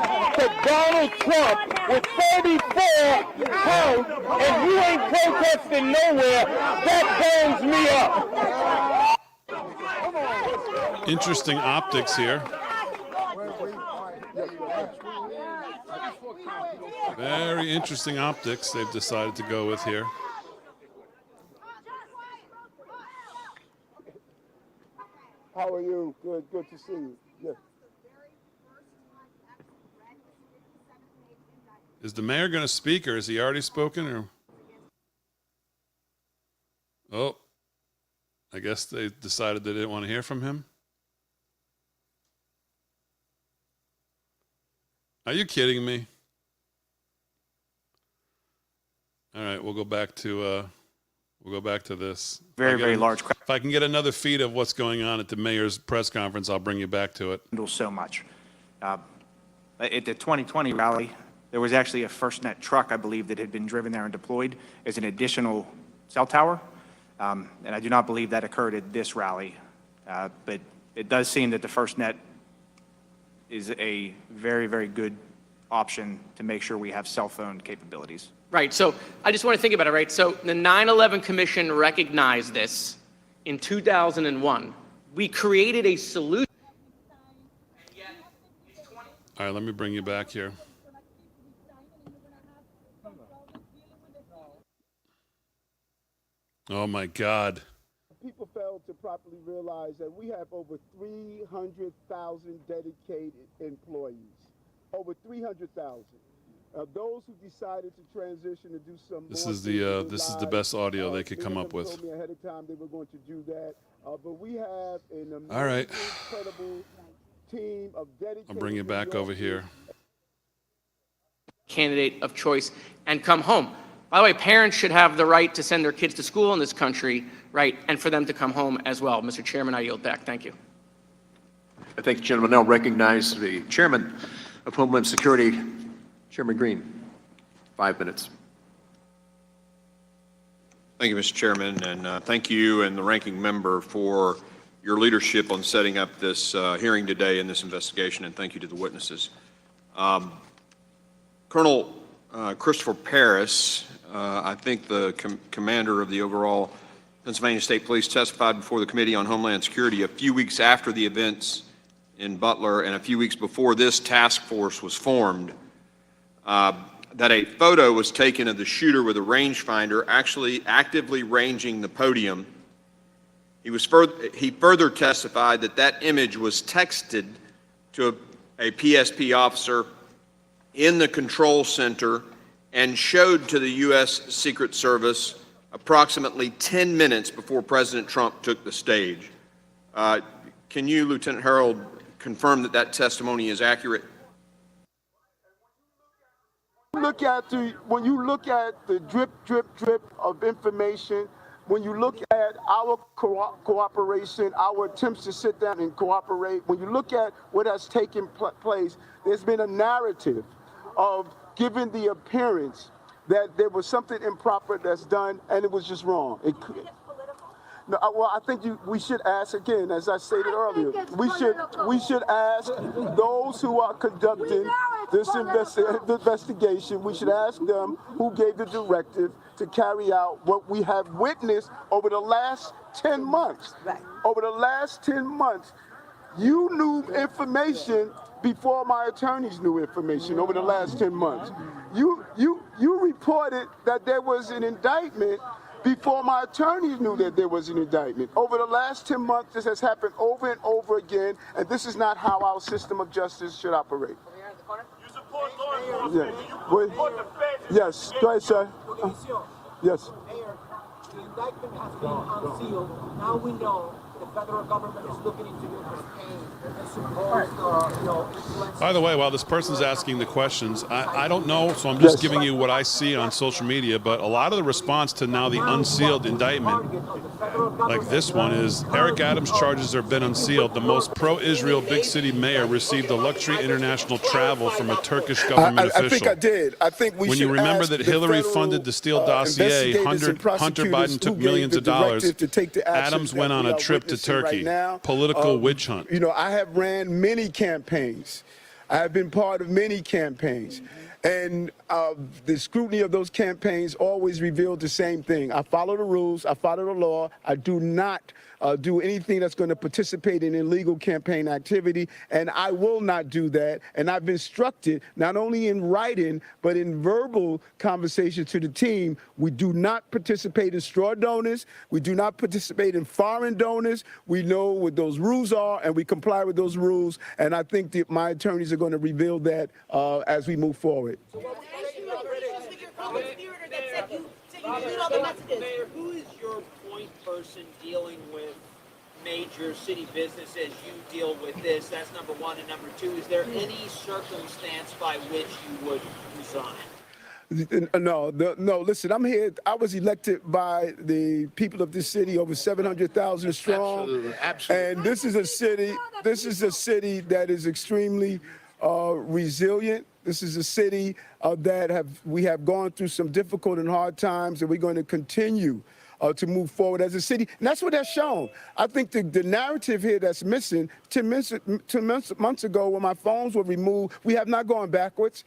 talk to Donald Trump with 34 counts, and you ain't protesting nowhere. That burns me up. Interesting optics here. Very interesting optics they've decided to go with here. How are you? Good to see you. Yeah. Is the mayor going to speak, or has he already spoken? Or oh, I guess they decided they didn't want to hear from him. Are you kidding me? All right, we'll go back to this. Very large crowd. If I can get another feed of what's going on at the mayor's press conference, I'll bring you back to it. So much. At the 2020 rally, there was actually a FirstNet truck, I believe, that had been driven there and deployed as an additional cell tower. And I do not believe that occurred at this rally. But it does seem that the FirstNet is a very good option to make sure we have cell phone capabilities. Right, so I just want to think about it, right? So the 9/11 Commission recognized this in 2001. We created a solution. All right, let me bring you back here. Oh my God. People fail to properly realize that we have over 300,000 dedicated employees. Over 300,000. Those who decided to transition and do some This is the best audio they could come up with. Told me ahead of time they were going to do that. But we have an amazing, All right. incredible team of dedicated. I'll bring you back over here. Candidate of choice and come home. By the way, parents should have the right to send their kids to school in this country, right, and for them to come home as well. Mr. Chairman, I yield back. Thank you. I thank the gentleman. Now recognize the Chairman of Homeland Security, Chairman Green. 5 minutes. Thank you, Mr. Chairman, and thank you and the ranking member for your leadership on setting up this hearing today in this investigation, and thank you to the witnesses. Colonel Christopher Paris, I think the commander of the overall Pennsylvania State Police, testified before the Committee on Homeland Security a few weeks after the events in Butler and a few weeks before this task force was formed, that a photo was taken of the shooter with a rangefinder actually actively ranging the podium. He further testified that that image was texted to a PSP officer in the control center and showed to the U.S. Secret Service approximately 10 minutes before President Trump took the stage. Can you, Lieutenant Harold, confirm that that testimony is accurate? When you look at the drip, drip, drip of information, when you look at our cooperation, our attempts to sit down and cooperate, when you look at what has taken place, there's been a narrative of giving the appearance that there was something improper that's done and it was just wrong. No, well, I think we should ask again, as I stated earlier. We should ask those who are conducting this investigation. We should ask them who gave the directive to carry out what we have witnessed over the last 10 months. Right. Over the last 10 months, you knew information before my attorneys knew information over the last 10 months. You reported that there was an indictment before my attorneys knew that there was an indictment. Over the last 10 months, this has happened over and over again, and this is not how our system of justice should operate. You support law enforcement. Yeah. You support the feds. Yes, go ahead, sir. Yes. Mayor, the indictment has been unsealed. Now we know the federal government is looking into your campaign and supposed, influence. By the way, while this person's asking the questions, I don't know, so I'm just giving you what I see on social media, but a lot of the response to now the unsealed indictment, like this one, is Eric Adams' charges have been unsealed. The most pro-Israel big city mayor received a luxury international travel from a Turkish government official. I think I did. I think we when should you remember ask that the Hillary federal, funded the Steele dossier, Hunter Biden took millions of dollars. Adams went on a trip to Turkey. Right, political witch hunt. You know, I have ran many campaigns. I have been part of many campaigns. And the scrutiny of those campaigns always revealed the same thing. I follow the rules. I follow the law. I do not do anything that's going to participate in illegal campaign activity, and I will not do that. And I've instructed, not only in writing, but in verbal conversation to the team, we do not participate in straw donors. We do not participate in foreign donors. We know what those rules are, and we comply with those rules. And I think that my attorneys are going to reveal that as we move forward. Mayor, who is your point person dealing with major city businesses? You deal with this. That's number one. And number two, is there any circumstance by which you would resign? No, listen, I'm here. I was elected by the people of this city, over 700,000 strong. Absolutely. And this is a city that is extremely resilient. This is a city that we have gone through some difficult and hard times, and we're going to continue to move forward as a city. And that's what that's shown. I think the narrative here that's missing, 10 months ago when my phones were removed, we have not gone backwards.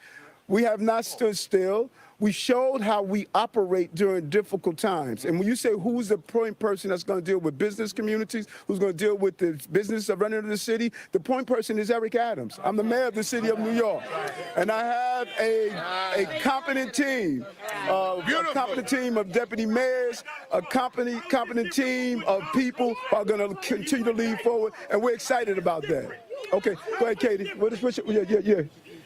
We have not stood still. We showed how we operate during difficult times. And when you say who's the point person that's going to deal with business communities, who's going to deal with the business of running the city, the point person is Eric Adams. I'm the mayor of the city of New York. And I have a competent team, of deputy mayors, a competent team of people who are going to continue to lead forward. And we're excited about that. Okay, go ahead, Katie. Yeah.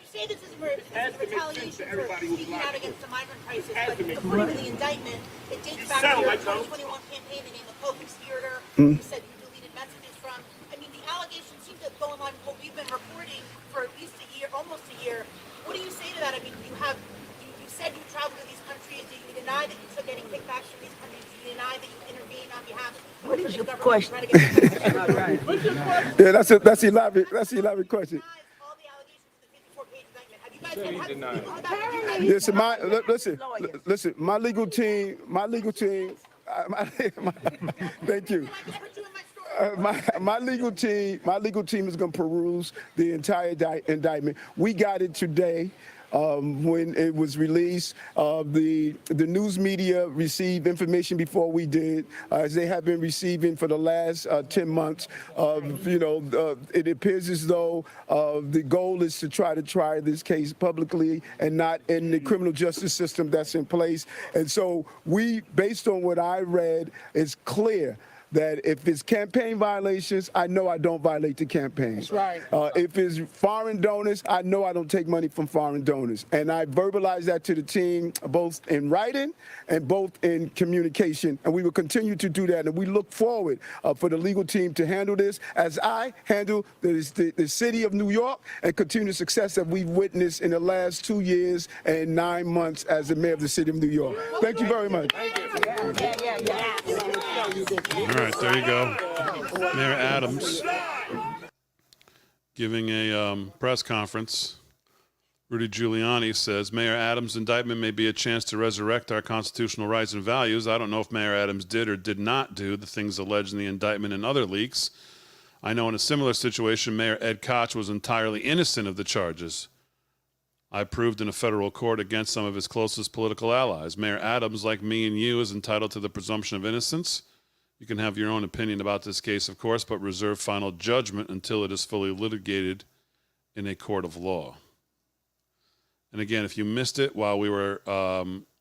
Say this is retaliation for speaking out against the migrant crisis, but according to the indictment, it dates back to your 2021 campaign, the name of co-conspirator. You said you deleted messages from. I mean, the allegations seem to go along with what we've been reporting for at least a year, almost a year. What do you say to that? I mean, you said you traveled to these countries. Do you deny that you took any kickbacks from these countries? Do you deny that you intervened on behalf of what is your question? Yeah, that's an elaborate question. Listen, my legal team Thank you. My legal team is going to peruse the entire indictment. We got it today. When it was released, the news media received information before we did, as they have been receiving for the last 10 months. It appears as though the goal is to try this case publicly and not in the criminal justice system that's in place. And so we, based on what I read, it's clear that if it's campaign violations, I know I don't violate the campaign. That's right. If it's foreign donors, I know I don't take money from foreign donors. And I verbalized that to the team, both in writing and both in communication. And we will continue to do that. And we look forward for the legal team to handle this as I handle the city of New York and continue the success that we've witnessed in the last 2 years and 9 months as the mayor of the city of New York. Thank you very much. All right, there you go. Mayor Adams giving a press conference. Rudy Giuliani says, Mayor Adams' indictment may be a chance to resurrect our constitutional rights and values. I don't know if Mayor Adams did or did not do the things alleged in the indictment and other leaks. I know in a similar situation, Mayor Ed Koch was entirely innocent of the charges I proved in a federal court against some of his closest political allies. Mayor Adams, like me and you, is entitled to the presumption of innocence. You can have your own opinion about this case, of course, but reserve final judgment until it is fully litigated in a court of law. And again, if you missed it while we were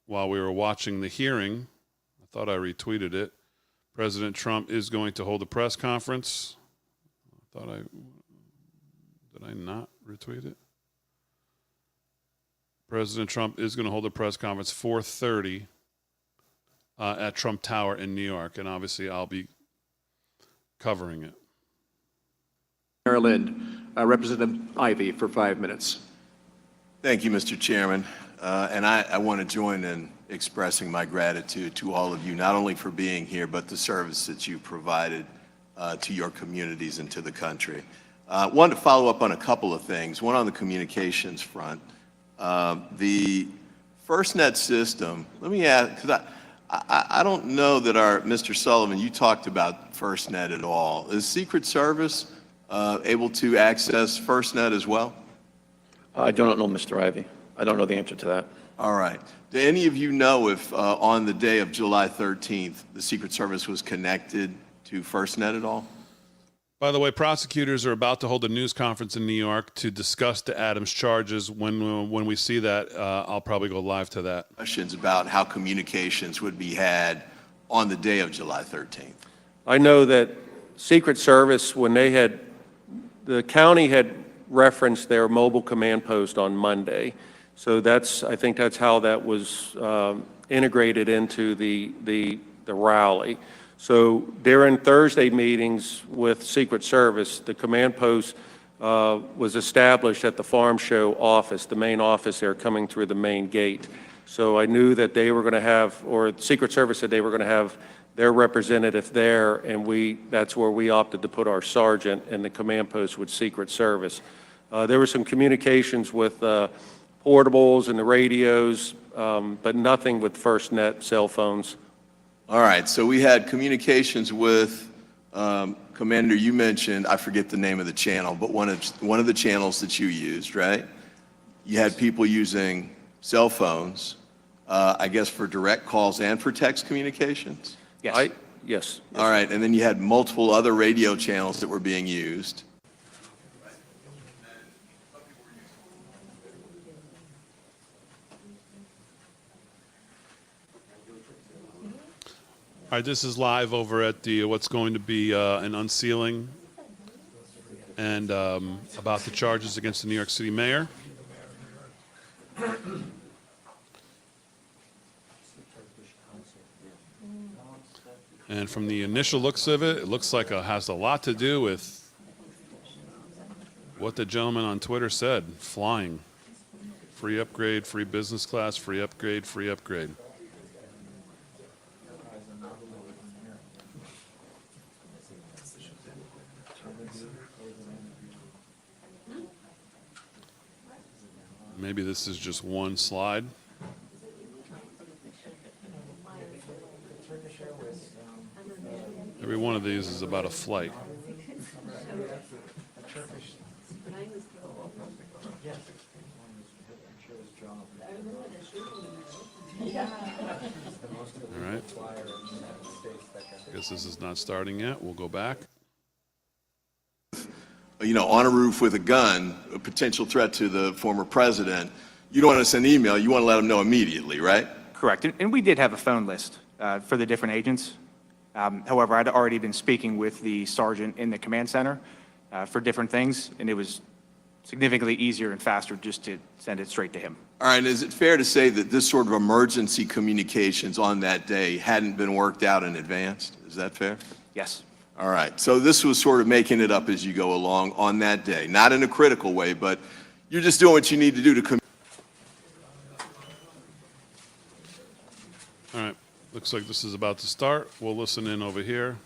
watching the hearing, I thought I retweeted it. President Trump is going to hold a press conference. Did I not retweet it? President Trump is going to hold a press conference 4:30 at Trump Tower in New York, and obviously I'll be covering it. Maryland, Representative Ivey for 5 minutes. Thank you, Mr. Chairman. And I want to join in expressing my gratitude to all of you, not only for being here, but the service that you provided to your communities and to the country. I wanted to follow up on a couple of things. One on the communications front. The FirstNet system, let me ask, because I don't know that Mr. Sullivan, you talked about FirstNet at all. Is Secret Service able to access FirstNet as well? I don't know, Mr. Ivey. I don't know the answer to that. All right. Do any of you know if on the day of July 13th, the Secret Service was connected to FirstNet at all? By the way, prosecutors are about to hold a news conference in New York to discuss the Adams charges. When we see that, I'll probably go live to that. Questions about how communications would be had on the day of July 13th. I know that Secret Service, when the county had referenced their mobile command post on Monday. So I think that's how that was integrated into the rally. So during Thursday meetings with Secret Service, the command post was established at the Farm Show office, the main office there coming through the main gate. So I knew that they were going to have, or Secret Service said they were going to have their representative there, and that's where we opted to put our sergeant and the command post with Secret Service. There were some communications with portables and the radios, but nothing with FirstNet cell phones. All right, so we had communications with, Commander, you mentioned, I forget the name of the channel, but one of the channels that you used, right? You had people using cell phones, I guess for direct calls and for text communications? Yes. Yes. All right, and then you had multiple other radio channels that were being used. All right, this is live over at what's going to be an unsealing and about the charges against the New York City mayor. And from the initial looks of it, it looks like it has a lot to do with what the gentleman on Twitter said, flying. Free upgrade, free business class, free upgrade, free upgrade. Maybe this is just one slide. Every one of these is about a flight. All right. Guess this is not starting yet. We'll go back. You know, on a roof with a gun, a potential threat to the former president, you don't want to send an email, you want to let them know immediately, right? Correct. And we did have a phone list for the different agents. However, I'd already been speaking with the sergeant in the command center for different things, and it was significantly easier and faster just to send it straight to him. All right, is it fair to say that this sort of emergency communications on that day hadn't been worked out in advance? Is that fair? Yes. All right, so this was sort of making it up as you go along on that day, not in a critical way, but you're just doing what you need to do to All right. Looks like this is about to start. We'll listen in over here.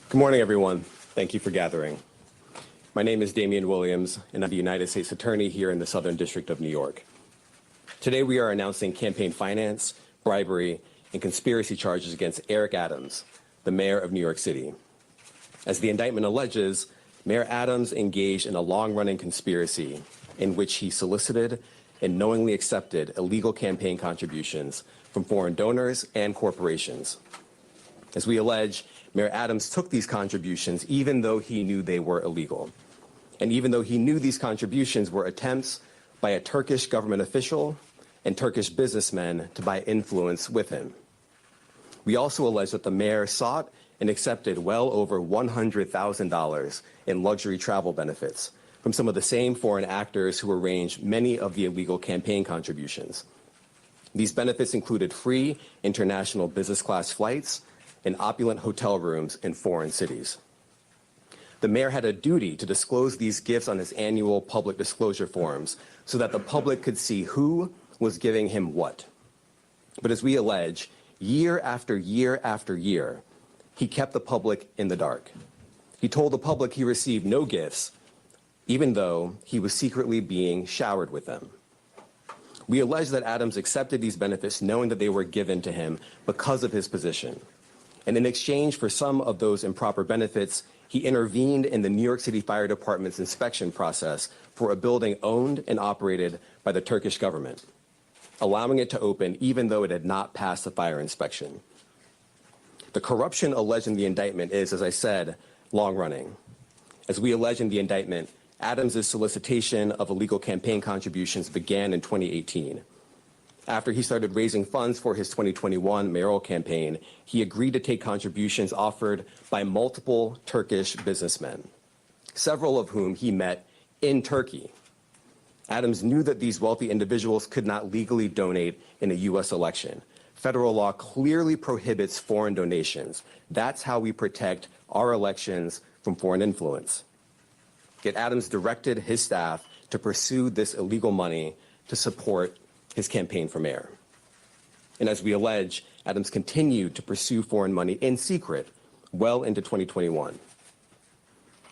Good morning, everyone. Thank you for gathering. My name is Damian Williams, and I'm the United States Attorney here in the Southern District of New York. Today, we are announcing campaign finance, bribery, and conspiracy charges against Eric Adams, the mayor of New York City. As the indictment alleges, Mayor Adams engaged in a long-running conspiracy in which he solicited and knowingly accepted illegal campaign contributions from foreign donors and corporations. As we allege, Mayor Adams took these contributions even though he knew they were illegal, and even though he knew these contributions were attempts by a Turkish government official and Turkish businessmen to buy influence with him. We also allege that the mayor sought and accepted well over $100,000 in luxury travel benefits from some of the same foreign actors who arranged many of the illegal campaign contributions. These benefits included free international business class flights and opulent hotel rooms in foreign cities. The mayor had a duty to disclose these gifts on his annual public disclosure forms so that the public could see who was giving him what. But as we allege, year after year after year, he kept the public in the dark. He told the public he received no gifts, even though he was secretly being showered with them. We allege that Adams accepted these benefits knowing that they were given to him because of his position. And in exchange for some of those improper benefits, he intervened in the New York City Fire Department's inspection process for a building owned and operated by the Turkish government, allowing it to open even though it had not passed the fire inspection. The corruption alleged in the indictment is, as I said, long-running. As we allege in the indictment, Adams' solicitation of illegal campaign contributions began in 2018. After he started raising funds for his 2021 mayoral campaign, he agreed to take contributions offered by multiple Turkish businessmen, several of whom he met in Turkey. Adams knew that these wealthy individuals could not legally donate in a U.S. election. Federal law clearly prohibits foreign donations. That's how we protect our elections from foreign influence. Yet Adams directed his staff to pursue this illegal money to support his campaign for mayor. And as we allege, Adams continued to pursue foreign money in secret well into 2021.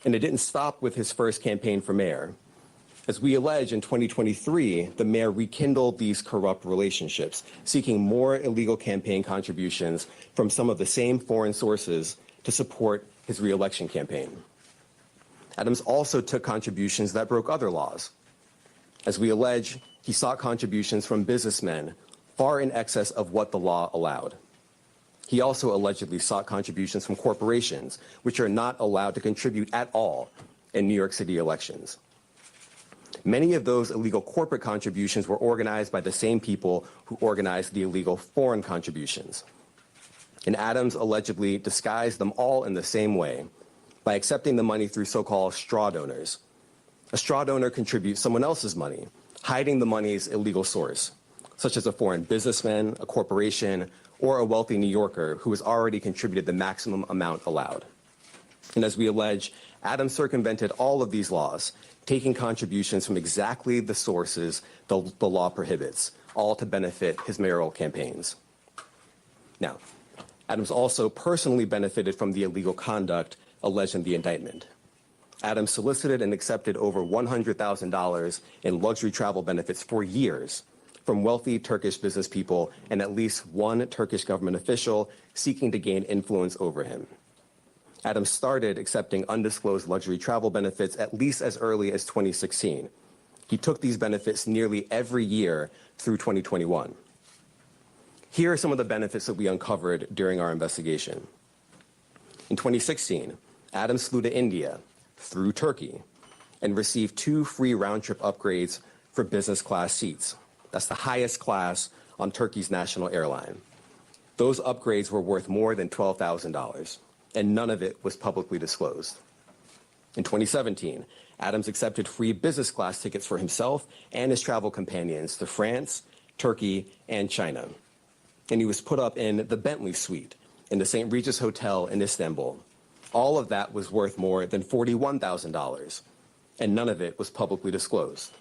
And it didn't stop with his first campaign for mayor. As we allege, in 2023, the mayor rekindled these corrupt relationships, seeking more illegal campaign contributions from some of the same foreign sources to support his re-election campaign. Adams also took contributions that broke other laws. As we allege, he sought contributions from businessmen far in excess of what the law allowed. He also allegedly sought contributions from corporations, which are not allowed to contribute at all in New York City elections. Many of those illegal corporate contributions were organized by the same people who organized the illegal foreign contributions. And Adams allegedly disguised them all in the same way by accepting the money through so-called straw donors. A straw donor contributes someone else's money, hiding the money's illegal source, such as a foreign businessman, a corporation, or a wealthy New Yorker who has already contributed the maximum amount allowed. And as we allege, Adams circumvented all of these laws, taking contributions from exactly the sources the law prohibits, all to benefit his mayoral campaigns. Now, Adams also personally benefited from the illegal conduct alleged in the indictment. Adams solicited and accepted over $100,000 in luxury travel benefits for years from wealthy Turkish business people and at least one Turkish government official seeking to gain influence over him. Adams started accepting undisclosed luxury travel benefits at least as early as 2016. He took these benefits nearly every year through 2021. Here are some of the benefits that we uncovered during our investigation. In 2016, Adams flew to India through Turkey and received 2 free round-trip upgrades for business class seats. That's the highest class on Turkey's national airline. Those upgrades were worth more than $12,000, and none of it was publicly disclosed. In 2017, Adams accepted free business class tickets for himself and his travel companions to France, Turkey, and China. And he was put up in the Bentley suite in the St. Regis Hotel in Istanbul. All of that was worth more than $41,000, and none of it was publicly disclosed.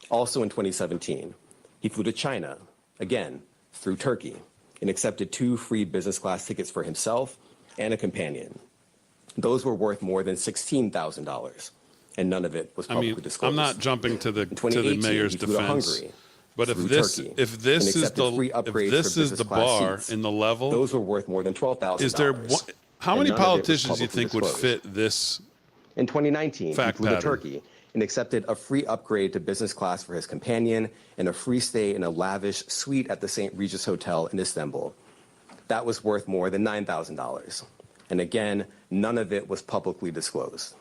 Also in 2017, he flew to China, again, through Turkey, and accepted 2 free business class tickets for himself and a companion. Those were worth more than $16,000, and none of it was publicly disclosed. I'm not jumping to the mayor's he flew to defense, Hungary, but if this is the bar in the level, those were worth more than $12,000. is there how many politicians you think would fit this? In 2019, fact he flew to pattern? Turkey and accepted a free upgrade to business class for his companion and a free stay in a lavish suite at the St. Regis Hotel in Istanbul. That was worth more than $9,000. And again, none of it was publicly disclosed.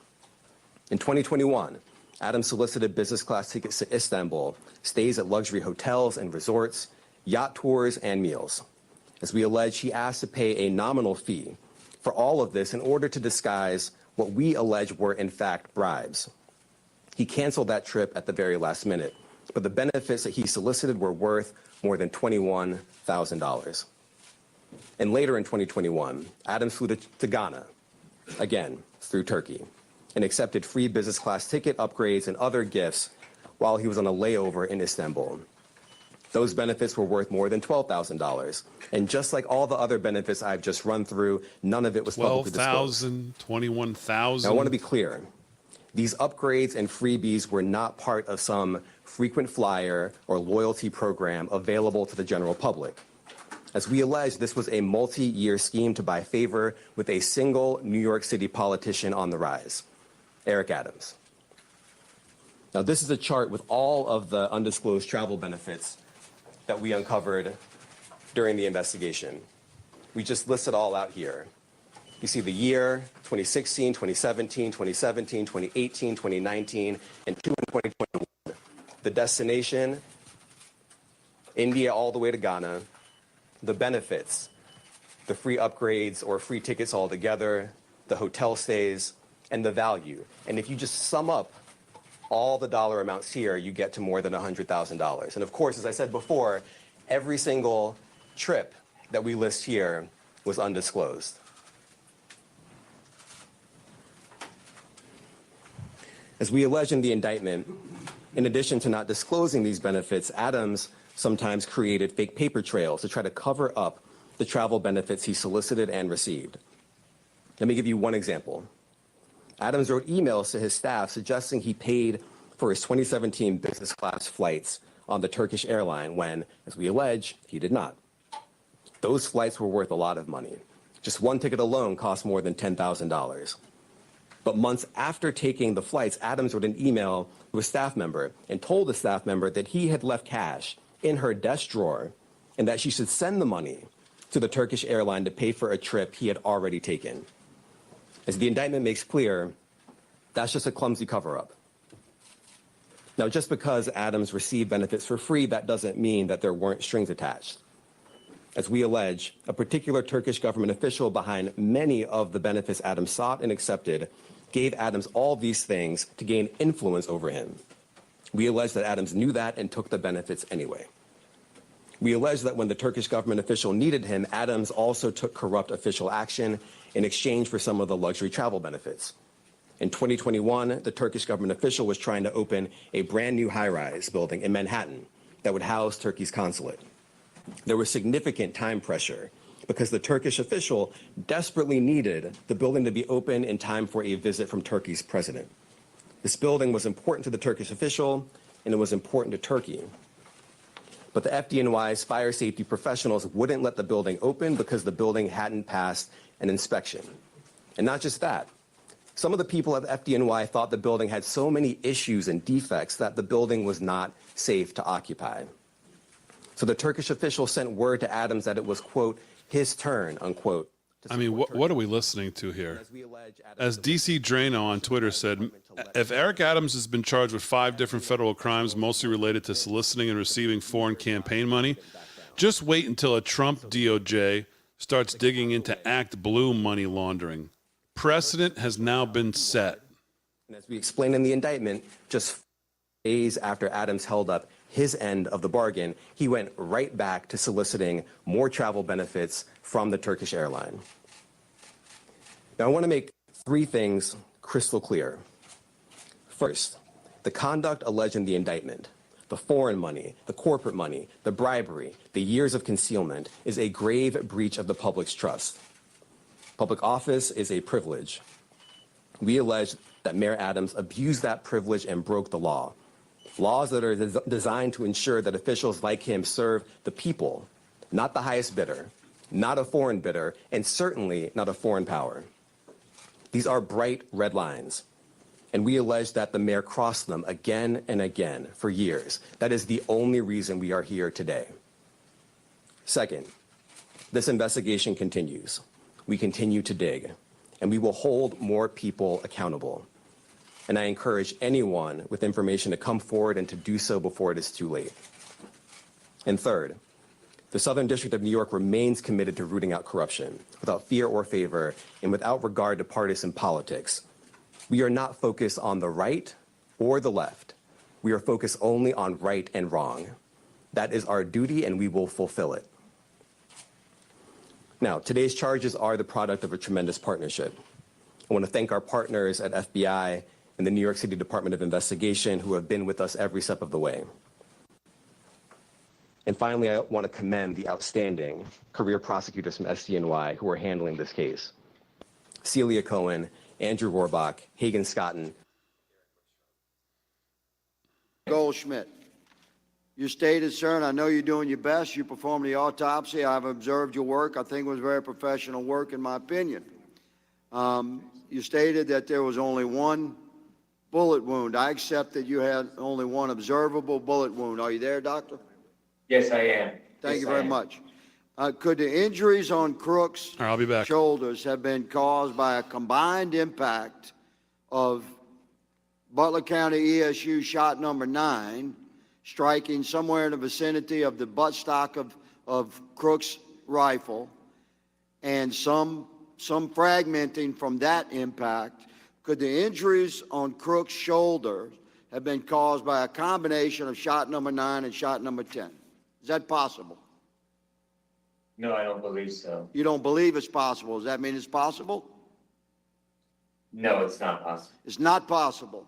In 2021, Adams solicited business class tickets to Istanbul, stays at luxury hotels and resorts, yacht tours, and meals. As we allege, he asked to pay a nominal fee for all of this in order to disguise what we allege were in fact bribes. He canceled that trip at the very last minute, but the benefits that he solicited were worth more than $21,000. And later in 2021, Adams flew to Ghana, again, through Turkey, and accepted free business class ticket upgrades and other gifts while he was on a layover in Istanbul. Those benefits were worth more than $12,000. And just like all the other benefits I've just run through, none of it was publicly disclosed. $12,000, $21,000. Now, I want to be clear. These upgrades and freebies were not part of some frequent flyer or loyalty program available to the general public. As we allege, this was a multi-year scheme to buy favor with a single New York City politician on the rise, Eric Adams. Now, this is a chart with all of the undisclosed travel benefits that we uncovered during the investigation. We just list it all out here. You see the year, 2016, 2017, 2017, 2018, 2019, and 2 in 2021. The destination, India all the way to Ghana. The benefits, the free upgrades or free tickets altogether, the hotel stays, and the value. And if you just sum up all the dollar amounts here, you get to more than $100,000. And of course, as I said before, every single trip that we list here was undisclosed. As we allege in the indictment, in addition to not disclosing these benefits, Adams sometimes created fake paper trails to try to cover up the travel benefits he solicited and received. Let me give you one example. Adams wrote emails to his staff suggesting he paid for his 2017 business class flights on the Turkish airline when, as we allege, he did not. Those flights were worth a lot of money. Just one ticket alone cost more than $10,000. But months after taking the flights, Adams wrote an email to a staff member and told the staff member that he had left cash in her desk drawer and that she should send the money to the Turkish airline to pay for a trip he had already taken. As the indictment makes clear, that's just a clumsy cover-up. Now, just because Adams received benefits for free, that doesn't mean that there weren't strings attached. As we allege, a particular Turkish government official behind many of the benefits Adams sought and accepted gave Adams all these things to gain influence over him. We allege that Adams knew that and took the benefits anyway. We allege that when the Turkish government official needed him, Adams also took corrupt official action in exchange for some of the luxury travel benefits. In 2021, the Turkish government official was trying to open a brand new high-rise building in Manhattan that would house Turkey's consulate. There was significant time pressure because the Turkish official desperately needed the building to be open in time for a visit from Turkey's president. This building was important to the Turkish official, and it was important to Turkey. But the FDNY's fire safety professionals wouldn't let the building open because the building hadn't passed an inspection. And not just that. Some of the people at the FDNY thought the building had so many issues and defects that the building was not safe to occupy. So the Turkish official sent word to Adams that it was, quote, his turn, unquote. I mean, what are we listening to here? As DC Drano on Twitter said, if Eric Adams has been charged with 5 different federal crimes, mostly related to soliciting and receiving foreign campaign money, just wait until a Trump DOJ starts digging into Act Blue money laundering. Precedent has now been set. And as we explained in the indictment, just days after Adams held up his end of the bargain, he went right back to soliciting more travel benefits from the Turkish airline. Now, I want to make 3 things crystal clear. First, the conduct alleged in the indictment, the foreign money, the corporate money, the bribery, the years of concealment, is a grave breach of the public's trust. Public office is a privilege. We allege that Mayor Adams abused that privilege and broke the law. Laws that are designed to ensure that officials like him serve the people, not the highest bidder, not a foreign bidder, and certainly not a foreign power. These are bright red lines, and we allege that the mayor crossed them again and again for years. That is the only reason we are here today. Second, this investigation continues. We continue to dig, and we will hold more people accountable. And I encourage anyone with information to come forward and to do so before it is too late. And third, the Southern District of New York remains committed to rooting out corruption without fear or favor and without regard to partisan politics. We are not focused on the right or the left. We are focused only on right and wrong. That is our duty, and we will fulfill it. Now, today's charges are the product of a tremendous partnership. I want to thank our partners at FBI and the New York City Department of Investigation who have been with us every step of the way. And finally, I want to commend the outstanding career prosecutors from SDNY who are handling this case. Celia Cohen, Andrew Rohrbach, Hagen Scotton. Goldschmidt, you stated, sir, and I know you're doing your best. You performed the autopsy. I've observed your work. I think it was very professional work, in my opinion. You stated that there was only one bullet wound. I accept that you had only one observable bullet wound. Are you there, doctor? Yes, I am. Thank you very much. Could the injuries on Crook's I'll be back. shoulders have been caused by a combined impact of Butler County ESU shot number 9 striking somewhere in the vicinity of the buttstock of Crook's rifle and some fragmenting from that impact? Could the injuries on Crook's shoulder have been caused by a combination of shot number 9 and shot number 10? Is that possible? No, I don't believe so. You don't believe it's possible. Does that mean it's possible? No, it's not possible. It's not possible.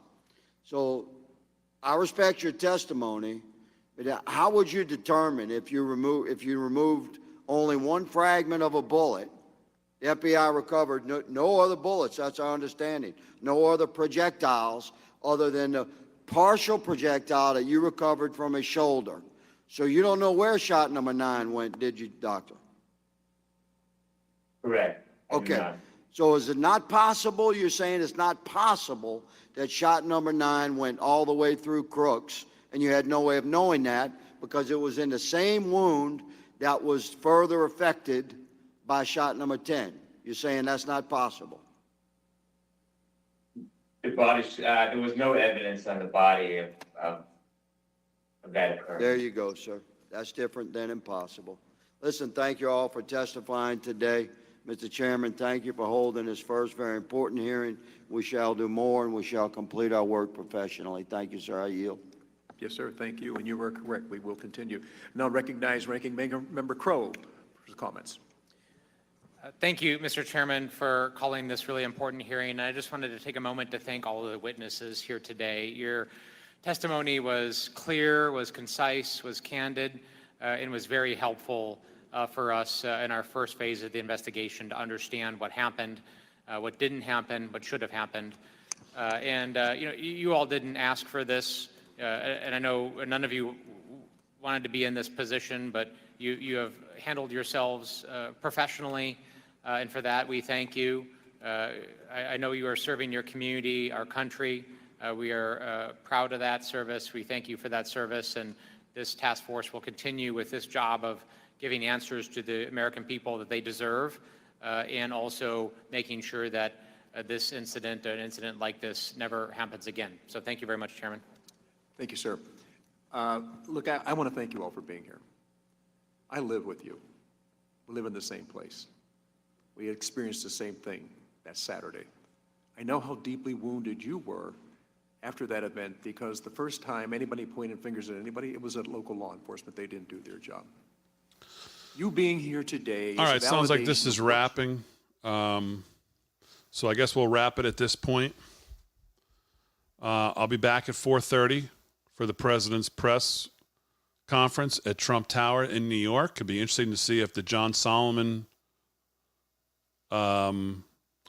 So I respect your testimony, but how would you determine if you removed only one fragment of a bullet? The FBI recovered no other bullets, that's our understanding, no other projectiles other than the partial projectile that you recovered from his shoulder. So you don't know where shot number 9 went, did you, doctor? Correct. Okay. So is it not possible, you're saying it's not possible that shot number 9 went all the way through Crook's, and you had no way of knowing that because it was in the same wound that was further affected by shot number 10. You're saying that's not possible? The body, there was no evidence on the body of that occurrence. There you go, sir. That's different than impossible. Listen, thank you all for testifying today. Mr. Chairman, thank you for holding this first very important hearing. We shall do more, and we shall complete our work professionally. Thank you, sir. I yield. Yes, sir, thank you, and you were correct. We will continue. Now recognize Ranking Member Crow for his comments. Thank you, Mr. Chairman, for calling this really important hearing. I just wanted to take a moment to thank all of the witnesses here today. Your testimony was clear, was concise, was candid, and was very helpful for us in our first phase of the investigation to understand what happened, what didn't happen, what should have happened. You all didn't ask for this, and I know none of you wanted to be in this position, but you have handled yourselves professionally, and for that we thank you. I know you are serving your community, our country. We are proud of that service. We thank you for that service, and this task force will continue with this job of giving answers to the American people that they deserve, and also making sure that this incident, an incident like this, never happens again. So thank you very much, Chairman. Thank you, sir. Look, I want to thank you all for being here. I live with you. We live in the same place. We experienced the same thing that Saturday. I know how deeply wounded you were after that event, because the first time anybody pointed fingers at anybody, it was at local law enforcement. They didn't do their job. You being here today. All right, sounds like this is wrapping. So I guess we'll wrap it at this point. I'll be back at 4:30 for the president's press conference at Trump Tower in New York. It'd be interesting to see if the John Solomon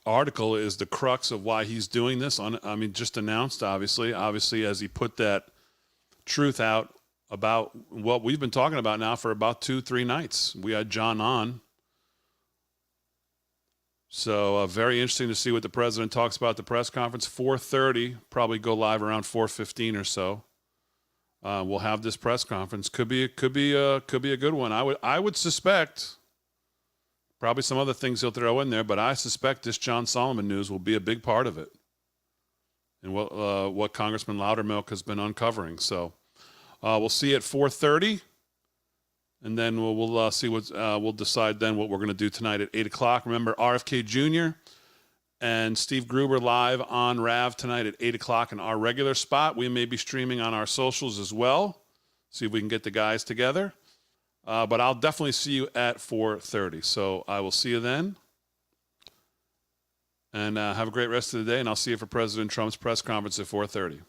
article is the crux of why he's doing this. Just announced, obviously, as he put that truth out about what we've been talking about now for about 2-3 nights. We had John on. So very interesting to see what the president talks about at the press conference. 4:30, probably go live around 4:15 or so. We'll have this press conference. Could be a good one. I would suspect probably some other things he'll throw in there, but I suspect this John Solomon news will be a big part of it, and what Congressman Loudermilk has been uncovering. So we'll see at 4:30. And then we'll see we'll decide then what we're going to do tonight at 8 o'clock. Remember, RFK Jr. and Steve Gruber live on RAV tonight at 8 o'clock in our regular spot. We may be streaming on our socials as well. See if we can get the guys together. But I'll definitely see you at 4:30. So I will see you then. And have a great rest of the day. And I'll see you for President Trump's press conference at 4:30.